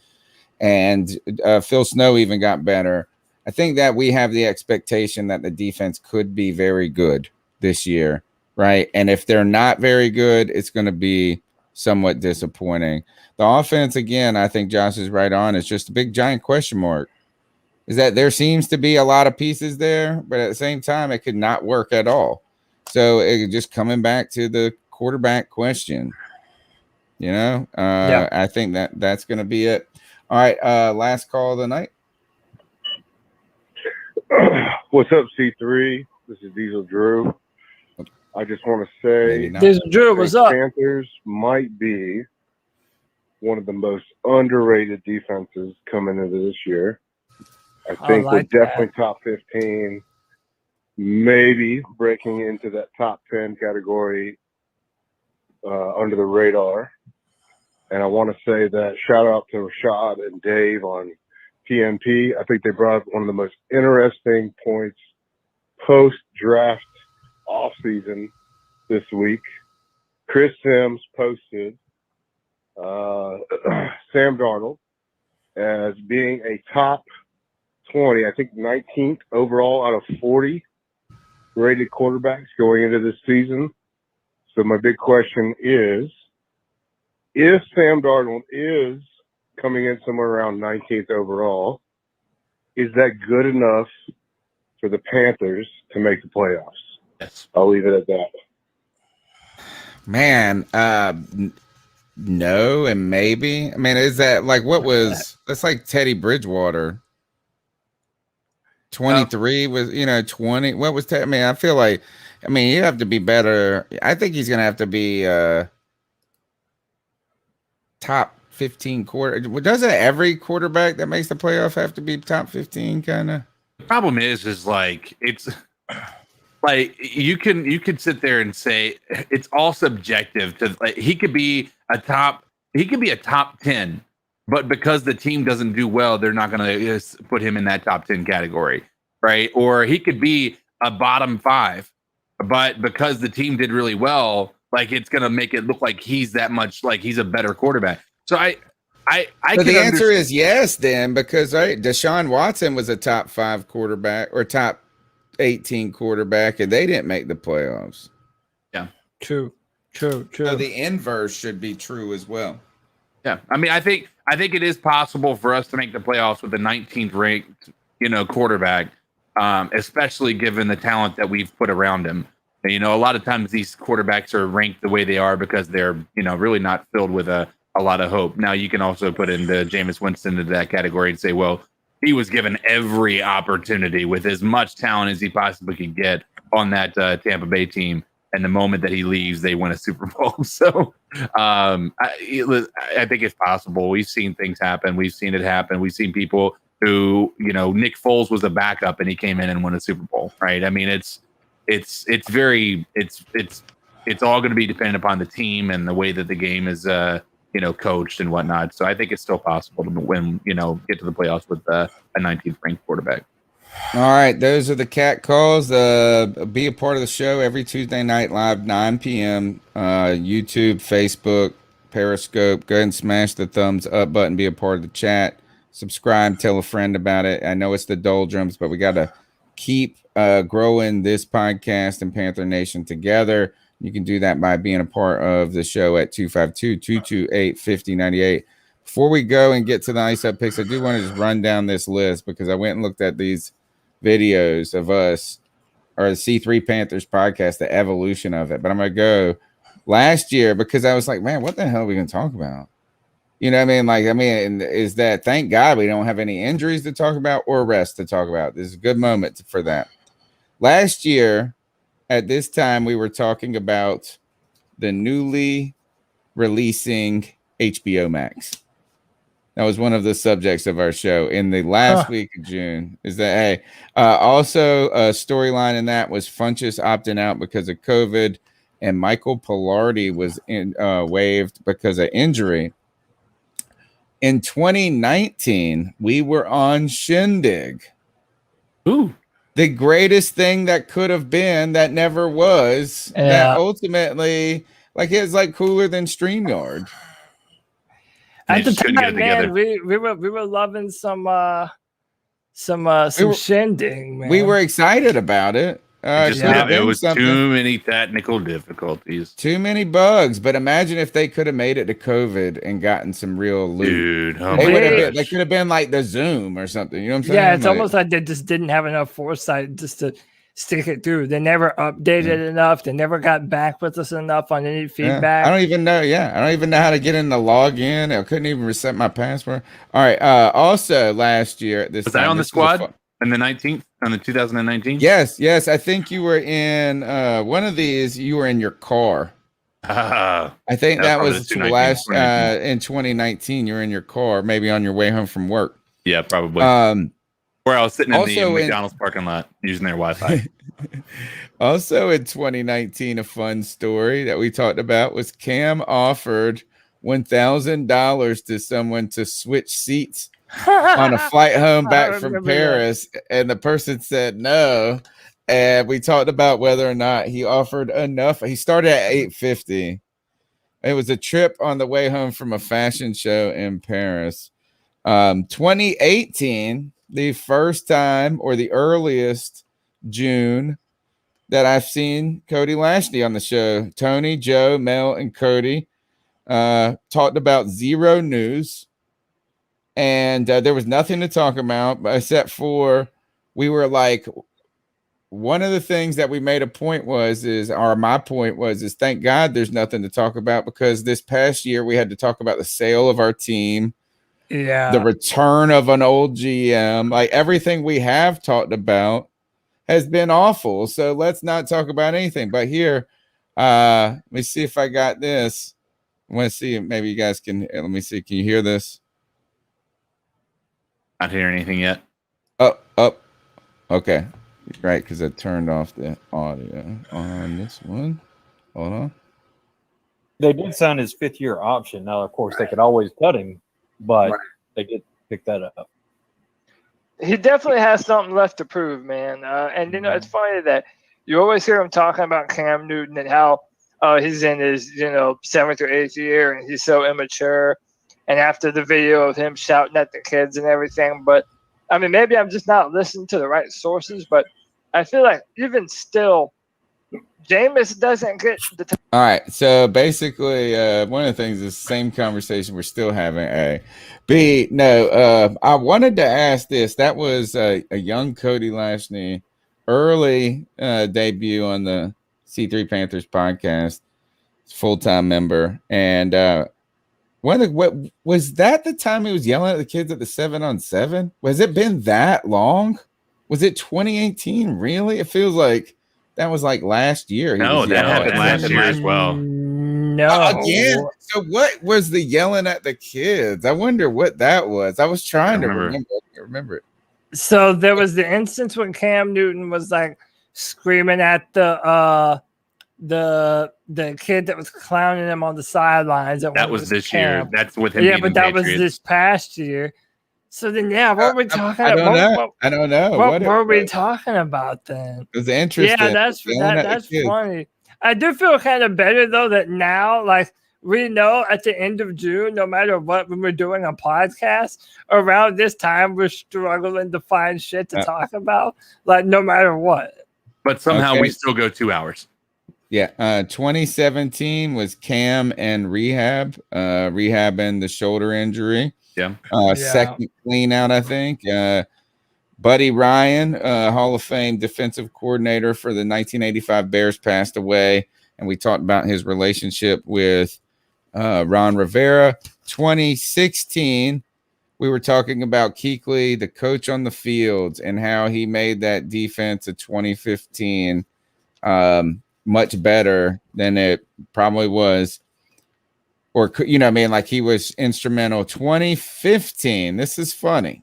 And Phil Snow even got better. I think that we have the expectation that the defense could be very good this year, right? And if they're not very good, it's going to be somewhat disappointing. The offense, again, I think Josh is right on. It's just a big, giant question mark. Is that there seems to be a lot of pieces there, but at the same time, it could not work at all. So it just coming back to the quarterback question. I think that's going to be it. All right, last call of the night. What's up, C3? This is Diesel Drew. I just want to say, Diesel Drew, what's up? Panthers might be one of the most underrated defenses coming into this year. I think we're definitely top 15, maybe breaking into that top 10 category under the radar. And I want to say that shout out to Rashad and Dave on PNP. I think they brought one of the most interesting points post-draft offseason this week. Chris Sims posted Sam Darnold as being a top 20, I think 19th overall out of 40 rated quarterbacks going into this season. So my big question is, if Sam Darnold is coming in somewhere around 19th overall, is that good enough for the Panthers to make the playoffs? Yes. I'll leave it at that. Man, no and maybe. I mean, is that like that's like Teddy Bridgewater. 23 was, 20. What was I mean, I feel like, you have to be better. I think he's going to have to be top 15 quarter. Doesn't every quarterback that makes the playoff have to be top 15 kind of? The problem is like it's like you can sit there and say it's all subjective to like he could be a top 10, but because the team doesn't do well, they're not going to put him in that top 10 category, right? Or he could be a bottom 5, but because the team did really well, like it's going to make it look like he's that much, like he's a better quarterback. So but the answer is yes, then, because Deshaun Watson was a top 5 quarterback or top 18 quarterback, and they didn't make the playoffs. Yeah, true. So the inverse should be true as well. Yeah, I think it is possible for us to make the playoffs with the 19th ranked, quarterback, especially given the talent that we've put around him. A lot of times these quarterbacks are ranked the way they are because they're, really not filled with a lot of hope. Now you can also put in the Jameis Winston into that category and say, well, he was given every opportunity with as much talent as he possibly could get on that Tampa Bay team. And the moment that he leaves, they win a Super Bowl. So I think it's possible. We've seen things happen. We've seen it happen. We've seen people who, Nick Foles was a backup and he came in and won a Super Bowl, right? I mean, it's all going to be dependent upon the team and the way that the game is, coached and whatnot. So I think it's still possible to win, get to the playoffs with a 19th ranked quarterback. All right, those are the cat calls. Be a part of the show every Tuesday night live, 9 p.m. YouTube, Facebook, Periscope. Go ahead and smash the thumbs up button. Be a part of the chat. Subscribe. Tell a friend about it. I know it's the doldrums, but we got to keep growing this podcast and Panther Nation together. You can do that by being a part of the show at 252-228-5098. Before we go and get to the Ice Up picks, I do want to just run down this list because I went and looked at these videos of us, or the C3 Panthers podcast, the evolution of it. But I'm going to go last year because I was like, man, what the hell are we going to talk about? You know what I mean? Like, I mean, is that thank God we don't have any injuries to talk about or rest to talk about. This is a good moment for that. Last year at this time, we were talking about the newly releasing HBO Max. That was one of the subjects of our show in the last week of June. Is that hey? Also, a storyline in that was Funchess opting out because of COVID, and Michael Pilardi was waived because of injury. In 2019, we were on Shindig. Ooh. The greatest thing that could have been that never was. Yeah. That ultimately, like, it's like cooler than StreamYard. At the time, man, we were loving some Shindig, man. We were excited about it. It was too many technical difficulties, too many bugs. But imagine if they could have made it to COVID and gotten some real loot. Dude, they could have been like the Zoom or something. You know what I'm saying? Yeah, it's almost like they just didn't have enough foresight just to stick it through. They never updated enough. They never got back with us enough on any feedback. I don't even know. I don't even know how to get in the login. I couldn't even reset my password. All right. Also, last year at this was time, I on the squad on the 19th on the 2019? Yes. I think you were in one of these. You were in your car. I think that was last in 2019. You were in your car, maybe on your way home from work. Yeah, probably. Where I was sitting in the McDonald's parking lot using their Wi-Fi. Also in 2019, a fun story that we talked about was Cam offered $1,000 to someone to switch seats on a flight home back from Paris, and the person said no. And we talked about whether or not he offered enough. He started at $850. It was a trip on the way home from a fashion show in Paris. 2018. The first time or the earliest June that I've seen Cody Lashley on the show. Tony, Joe, Mel, and Cody talked about zero news. And there was nothing to talk about except for we were like, one of the things that we made a point was my point was thank God there's nothing to talk about, because this past year we had to talk about the sale of our team. Yeah, the return of an old GM, like everything we have talked about has been awful. So let's not talk about anything. But here, let me see if I got this. I want to see if maybe you guys can. Let me see. Can you hear this? Not hearing anything yet. Up. Okay, right. Because I turned off the audio on this one. Hold on. They did sign his 5th-year option. Now, of course, they could always cut him, but they did pick that up. He definitely has something left to prove, man. And it's funny that you always hear him talking about Cam Newton and how he's in his 7th or 8th year and he's so immature. And after the video of him shouting at the kids and everything, but I mean, maybe I'm just not listening to the right sources, but I feel like even still, Jameis doesn't get the time. All right. So basically, one of the things is the same conversation we're still having. A, B. No. I wanted to ask this. That was a young Cody Lashley early debut on the C3 Panthers podcast. Full-time member, and what was that? The time he was yelling at the kids at the 7-on-7? Was it been that long? Was it 2018? Really? It feels like. That was like last year. No, that happened last year as well. No. Again? So what was the yelling at the kids? I wonder what that was. I was trying to remember. I can't remember it. So there was the instance when Cam Newton was like screaming at the kid that was clowning him on the sidelines. That was this year. That's with him. Yeah, but that was this past year. So then, what were we talking about? I don't know. What were we talking about then? It was interesting. Yeah, that's funny. I do feel kind of better though that now, like, we know at the end of June, no matter what, when we're doing a podcast around this time, we're struggling to find shit to talk about, like no matter what. But somehow we still go 2 hours. Yeah, 2017 was Cam and rehabbing the shoulder injury. Yeah. Second clean out, I think. Buddy Ryan, Hall of Fame defensive coordinator for the 1985 Bears, passed away. and we talked about his relationship with Ron Rivera. 2016, we were talking about Kuechly, the coach on the fields, and how he made that defense of 2015 much better than it probably was. Or, you know what I mean? Like he was instrumental. 2015, this is funny.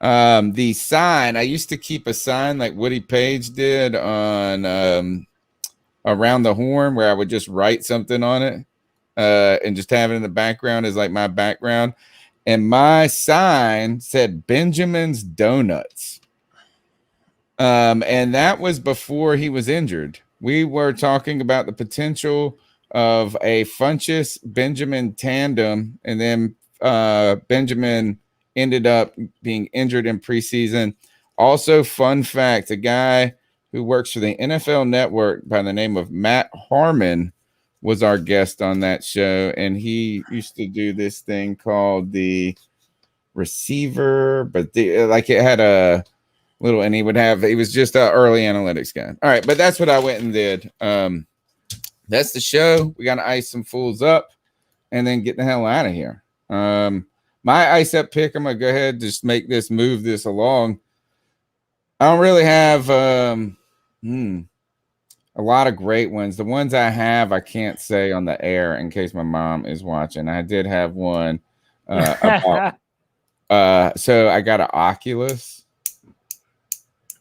The sign, I used to keep a sign like Woody Page did on Around the Horn, where I would just write something on it and just have it in the background as like my background. And my sign said Benjamin's Donuts. And that was before he was injured. We were talking about the potential of a Funchess Benjamin tandem, and then Benjamin ended up being injured in preseason. Also, fun fact, a guy who works for the NFL Network by the name of Matt Harmon was our guest on that show, and he used to do this thing called the receiver, but like it had a little, and he was just an early analytics guy. All right, but that's what I went and did. That's the show. We got to ice some fools up and then get the hell out of here. My ice up pick, I'm going to go ahead and just move this along. I don't really have a lot of great ones. The ones I have, I can't say on the air in case my mom is watching. I did have one about, so I got an Oculus.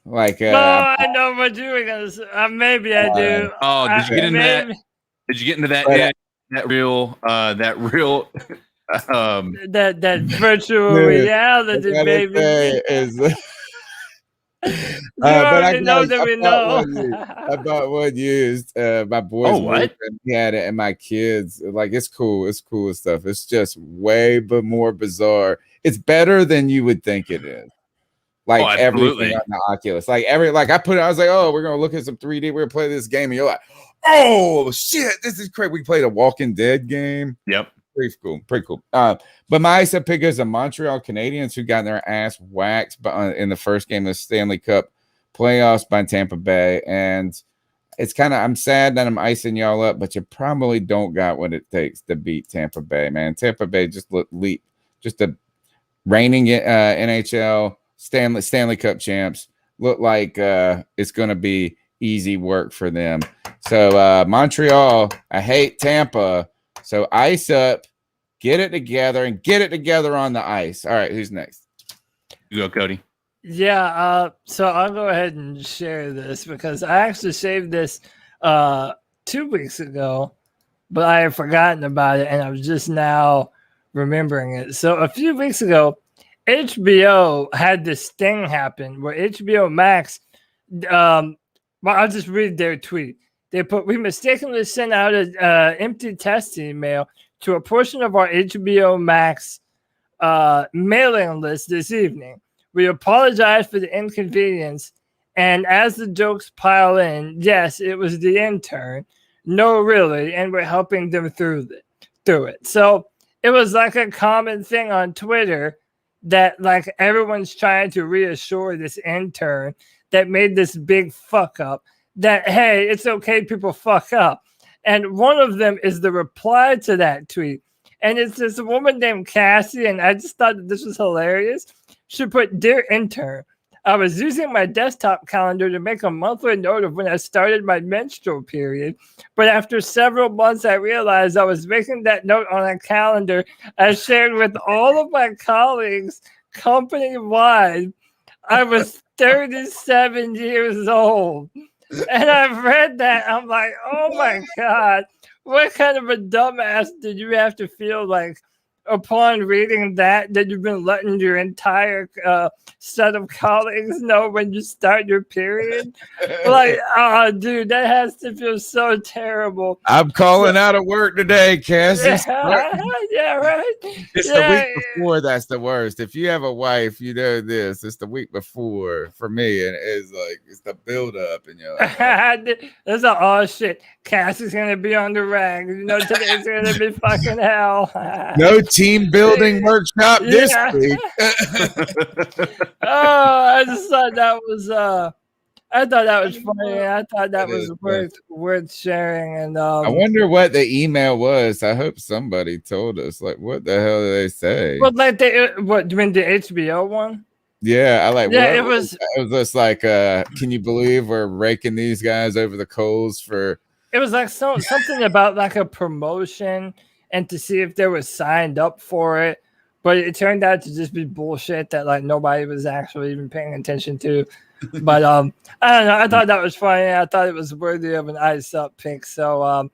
Like, I know what you were going to say. Maybe I do. Oh, did you get into that? Did you get into that? That real that virtual reality, baby. But I bought one used. My boys, he had it, and my kids, like, it's cool. It's cool stuff. It's just way more bizarre. It's better than you would think it is. Like everything on the Oculus, I put it. I was like, oh, we're gonna look at some 3D. We're gonna play this game, and you're like, oh shit, this is crazy. We played a Walking Dead game. Yep, pretty cool. But my ice up pick is the Montreal Canadiens, who got their ass whacked in the first game of the Stanley Cup playoffs by Tampa Bay, and it's kind of, I'm sad that I'm icing y'all up, but you probably don't got what it takes to beat Tampa Bay, man. Tampa Bay just just a reigning NHL Stanley Cup champs, look like it's going to be easy work for them. So Montreal, I hate Tampa. So ice up, get it together, and get it together on the ice. All right, who's next? You go, Cody. Yeah, so I'll go ahead and share this because I actually saved this 2 weeks ago, but I had forgotten about it, and I was just now remembering it. So a few weeks ago, HBO had this thing happen where HBO Max, well, I'll just read their tweet. They put, we mistakenly sent out an empty test email to a portion of our HBO Max mailing list this evening. We apologize for the inconvenience. And as the jokes pile in, yes, it was the intern. No, really. And we're helping them through it. So it was like a common thing on Twitter that like everyone's trying to reassure this intern that made this big fuck up that, hey, it's okay, people fuck up. And one of them is the reply to that tweet. And it's this woman named Cassie, and I just thought that this was hilarious. She put, "Dear intern, I was using my desktop calendar to make a monthly note of when I started my menstrual period. But after several months, I realized I was making that note on a calendar I shared with all of my colleagues company-wide. I was 37 years old." And I've read that. I'm like, oh my God, what kind of a dumbass did you have to feel like upon reading that you've been letting your entire set of colleagues know when you start your period? Like, oh, dude, that has to feel so terrible. I'm calling out of work today, Cassie. Yeah, right. It's the week before that's the worst. If you have a wife, you know this. It's the week before for me, and it's like it's the build up, and you're like, that's all shit. Cassie's gonna be on the rag. You know, today's gonna be fucking hell. No team building workshop this week. Oh, I just thought that was I thought that was funny. I thought that was worth sharing. And I wonder what the email was. I hope somebody told us. Like, what the hell did they say? What, like what? You mean the HBO one? Yeah, I like. Yeah, what it was. It was just like, can you believe we're raking these guys over the coals for? It was like something about like a promotion and to see if they were signed up for it, but it turned out to just be bullshit that like nobody was actually even paying attention to. But I don't know. I thought that was funny. I thought it was worthy of an ice up pick. So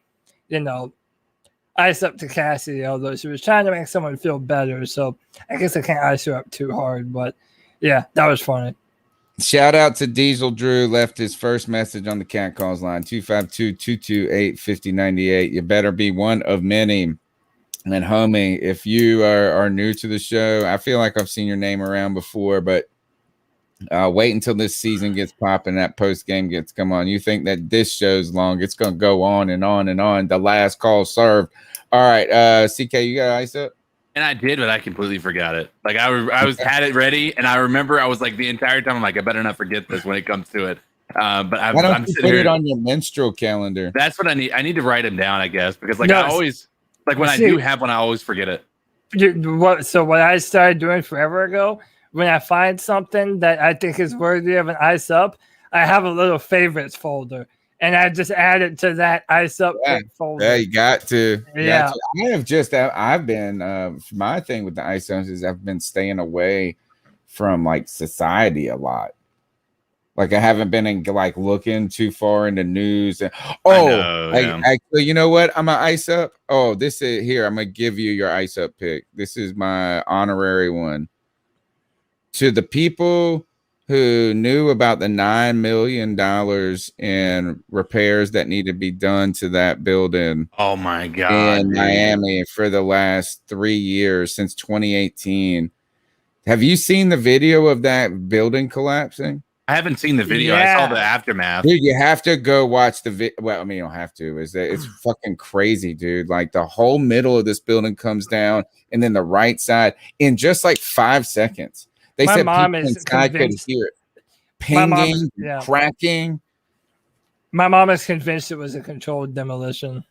ice up to Cassie, although she was trying to make someone feel better. So I guess I can't ice her up too hard. But yeah, that was funny. Shout out to Diesel Drew, left his first message on the Cat Calls line, 252-228-5098. You better be one of many. And homie, if you are new to the show, I feel like I've seen your name around before, but wait until this season gets popping, that post game gets come on. You think that this show's long, it's going to go on and on and on. The last call served. All right, CK, you got ice up? And I did, but I completely forgot it. Like I was had it ready, and I remember I was like the entire time I'm like, I better not forget this when it comes to it. But I'm you put it on your menstrual calendar? That's what I need. I need to write them down, I guess, because like I always like when I do have one, I always forget it. So what I started doing forever ago, when I find something that I think is worthy of an ice up, I have a little favorites folder. And I just added to that ice up folder. Yeah, you got to. Yeah. I've been, my thing with the ice ups is I've been staying away from like society a lot. Like I haven't been looking too far into news. Actually, you know what? I'm gonna ice up. Oh, this is here. I'm gonna give you your ice up pick. This is my honorary one. To the people who knew about the $9 million in repairs that need to be done to that building. Oh my God. In Miami for the last 3 years since 2018. Have you seen the video of that building collapsing? I haven't seen the video. I saw the aftermath. Dude, you have to go watch the video. Well, I mean, you don't have to. It's fucking crazy, dude. Like the whole middle of this building comes down, and then the right side in just like 5 seconds. They said people inside could hear it pinging, cracking. My mom is convinced it was a controlled demolition.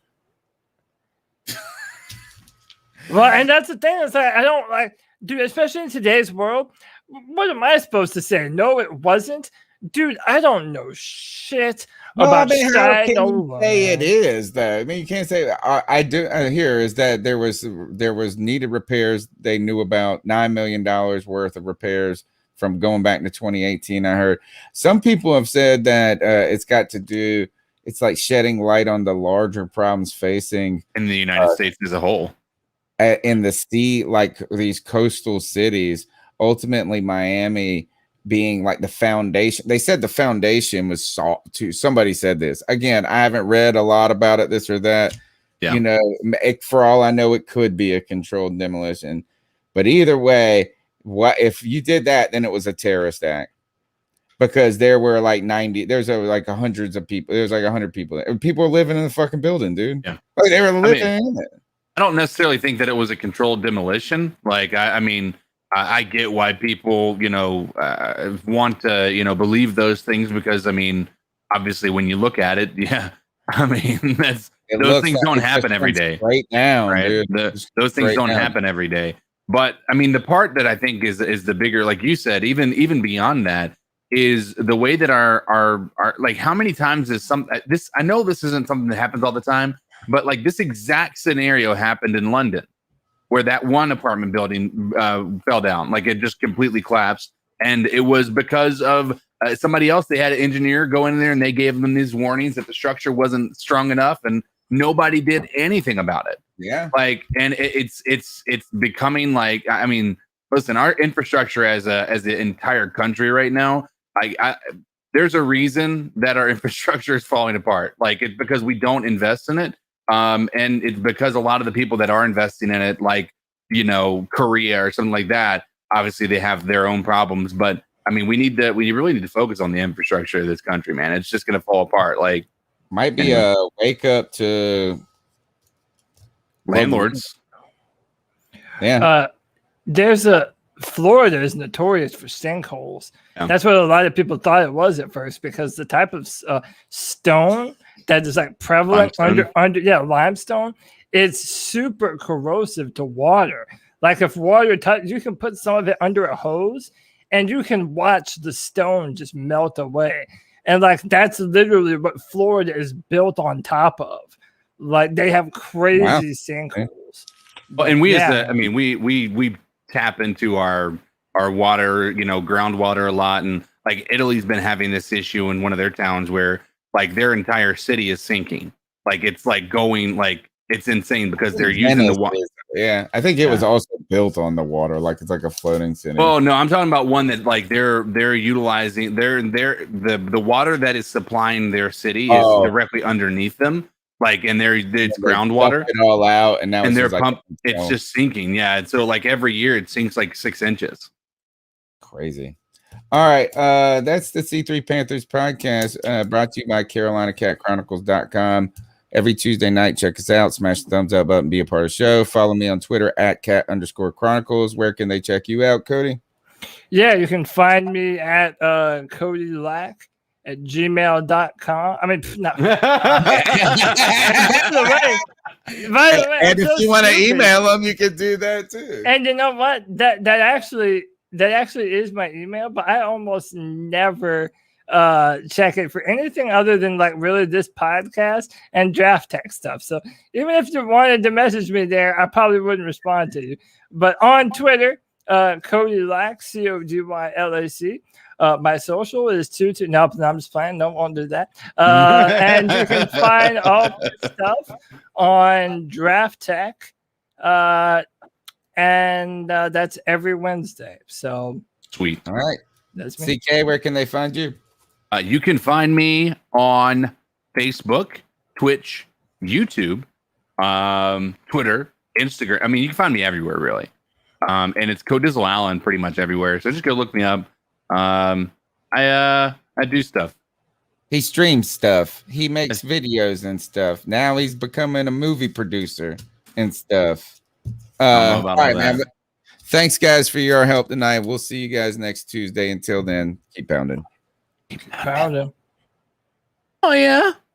Well, and that's the thing. It's like I don't like, dude, especially in today's world. What am I supposed to say? No, it wasn't, dude. I don't know shit about. How can you say it is though? I mean, you can't say I do. Here is that there was needed repairs. They knew about $9 million worth of repairs from going back to 2018. I heard some people have said that it's got to do. It's like shedding light on the larger problems facing in the United States as a whole. In the sea, like these coastal cities. Ultimately, Miami being like the foundation. They said the foundation was salt too. Somebody said this. Again, I haven't read a lot about it, this or that. Yeah. You know, for all I know, it could be a controlled demolition. But either way, what if you did that, then it was a terrorist act. Because there were like 90, there's like hundreds of people. There's like 100 people there. People were living in the fucking building, dude. Yeah. Like they were living in it. I don't necessarily think that it was a controlled demolition. Like, I mean, I get why people, want to, believe those things because, I mean, obviously when you look at it, I mean, those things don't happen every day. Right now, right? Those things don't happen every day. But I mean, the part that I think is the bigger, like you said, even beyond that, is the way that our like how many times is this? I know this isn't something that happens all the time, but like this exact scenario happened in London, where that one apartment building fell down, like it just completely collapsed. And it was because of somebody else. They had an engineer go in there and they gave them these warnings that the structure wasn't strong enough and nobody did anything about it. Yeah. Like, and it's becoming like, I mean, listen, our infrastructure as the entire country right now, there's a reason that our infrastructure is falling apart. Like it's because we don't invest in it. And it's because a lot of the people that are investing in it, like, Korea or something like that, obviously they have their own problems. But I mean, we really need to focus on the infrastructure of this country, man. It's just going to fall apart. Like, might be a wake up to landlords. Yeah. There's a Florida is notorious for sinkholes. Yeah. That's what a lot of people thought it was at first, because the type of stone that is like prevalent Limestone. limestone, it's super corrosive to water. Like if water you can put some of it under a hose and you can watch the stone just melt away. And like that's literally what Florida is built on top of. Like they have crazy sinkholes. Well, and we we tap into our water, groundwater a lot, and like Italy's been having this issue in one of their towns where like their entire city is sinking. Like it's like going like it's insane because they're using the water. Yeah, I think it was also built on the water, like it's like a floating city. Oh no, I'm talking about one that like they're utilizing the water that is supplying their city is directly underneath them. Like, and it's groundwater. It all out, and now they're it's just sinking. Yeah, and so like every year it sinks like 6 inches. Crazy. All right, that's the C3 Panthers podcast, brought to you by CarolinaCatChronicles.com. Every Tuesday night, check us out. Smash the thumbs up button, be a part of the show. Follow me on Twitter at @cat_chronicles. Where can they check you out, Cody? Yeah, you can find me at Cody Lack at gmail.com. I mean, no. By the way, and if you want to email them, you can do that too. And you know what? That actually is my email, but I almost never check it for anything other than like really this podcast and draft tech stuff. So even if you wanted to message me there, I probably wouldn't respond to you. But on Twitter, Cody Lack, CODYLAC. My social is 22. No, I'm just playing. No, won't do that. And you can find all this stuff on Draft Tech. And that's every Wednesday. So sweet. All right. That's me. CK, where can they find you? You can find me on Facebook, Twitch, YouTube, Twitter, Instagram. I mean, you can find me everywhere, really. And it's Codizzle Allen pretty much everywhere. So just go look me up. I do stuff. He streams stuff. He makes videos and stuff. Now he's becoming a movie producer and stuff. All right, man. Thanks, guys, for your help tonight. We'll see you guys next Tuesday. Until then, keep pounding. Pounding. Oh, yeah.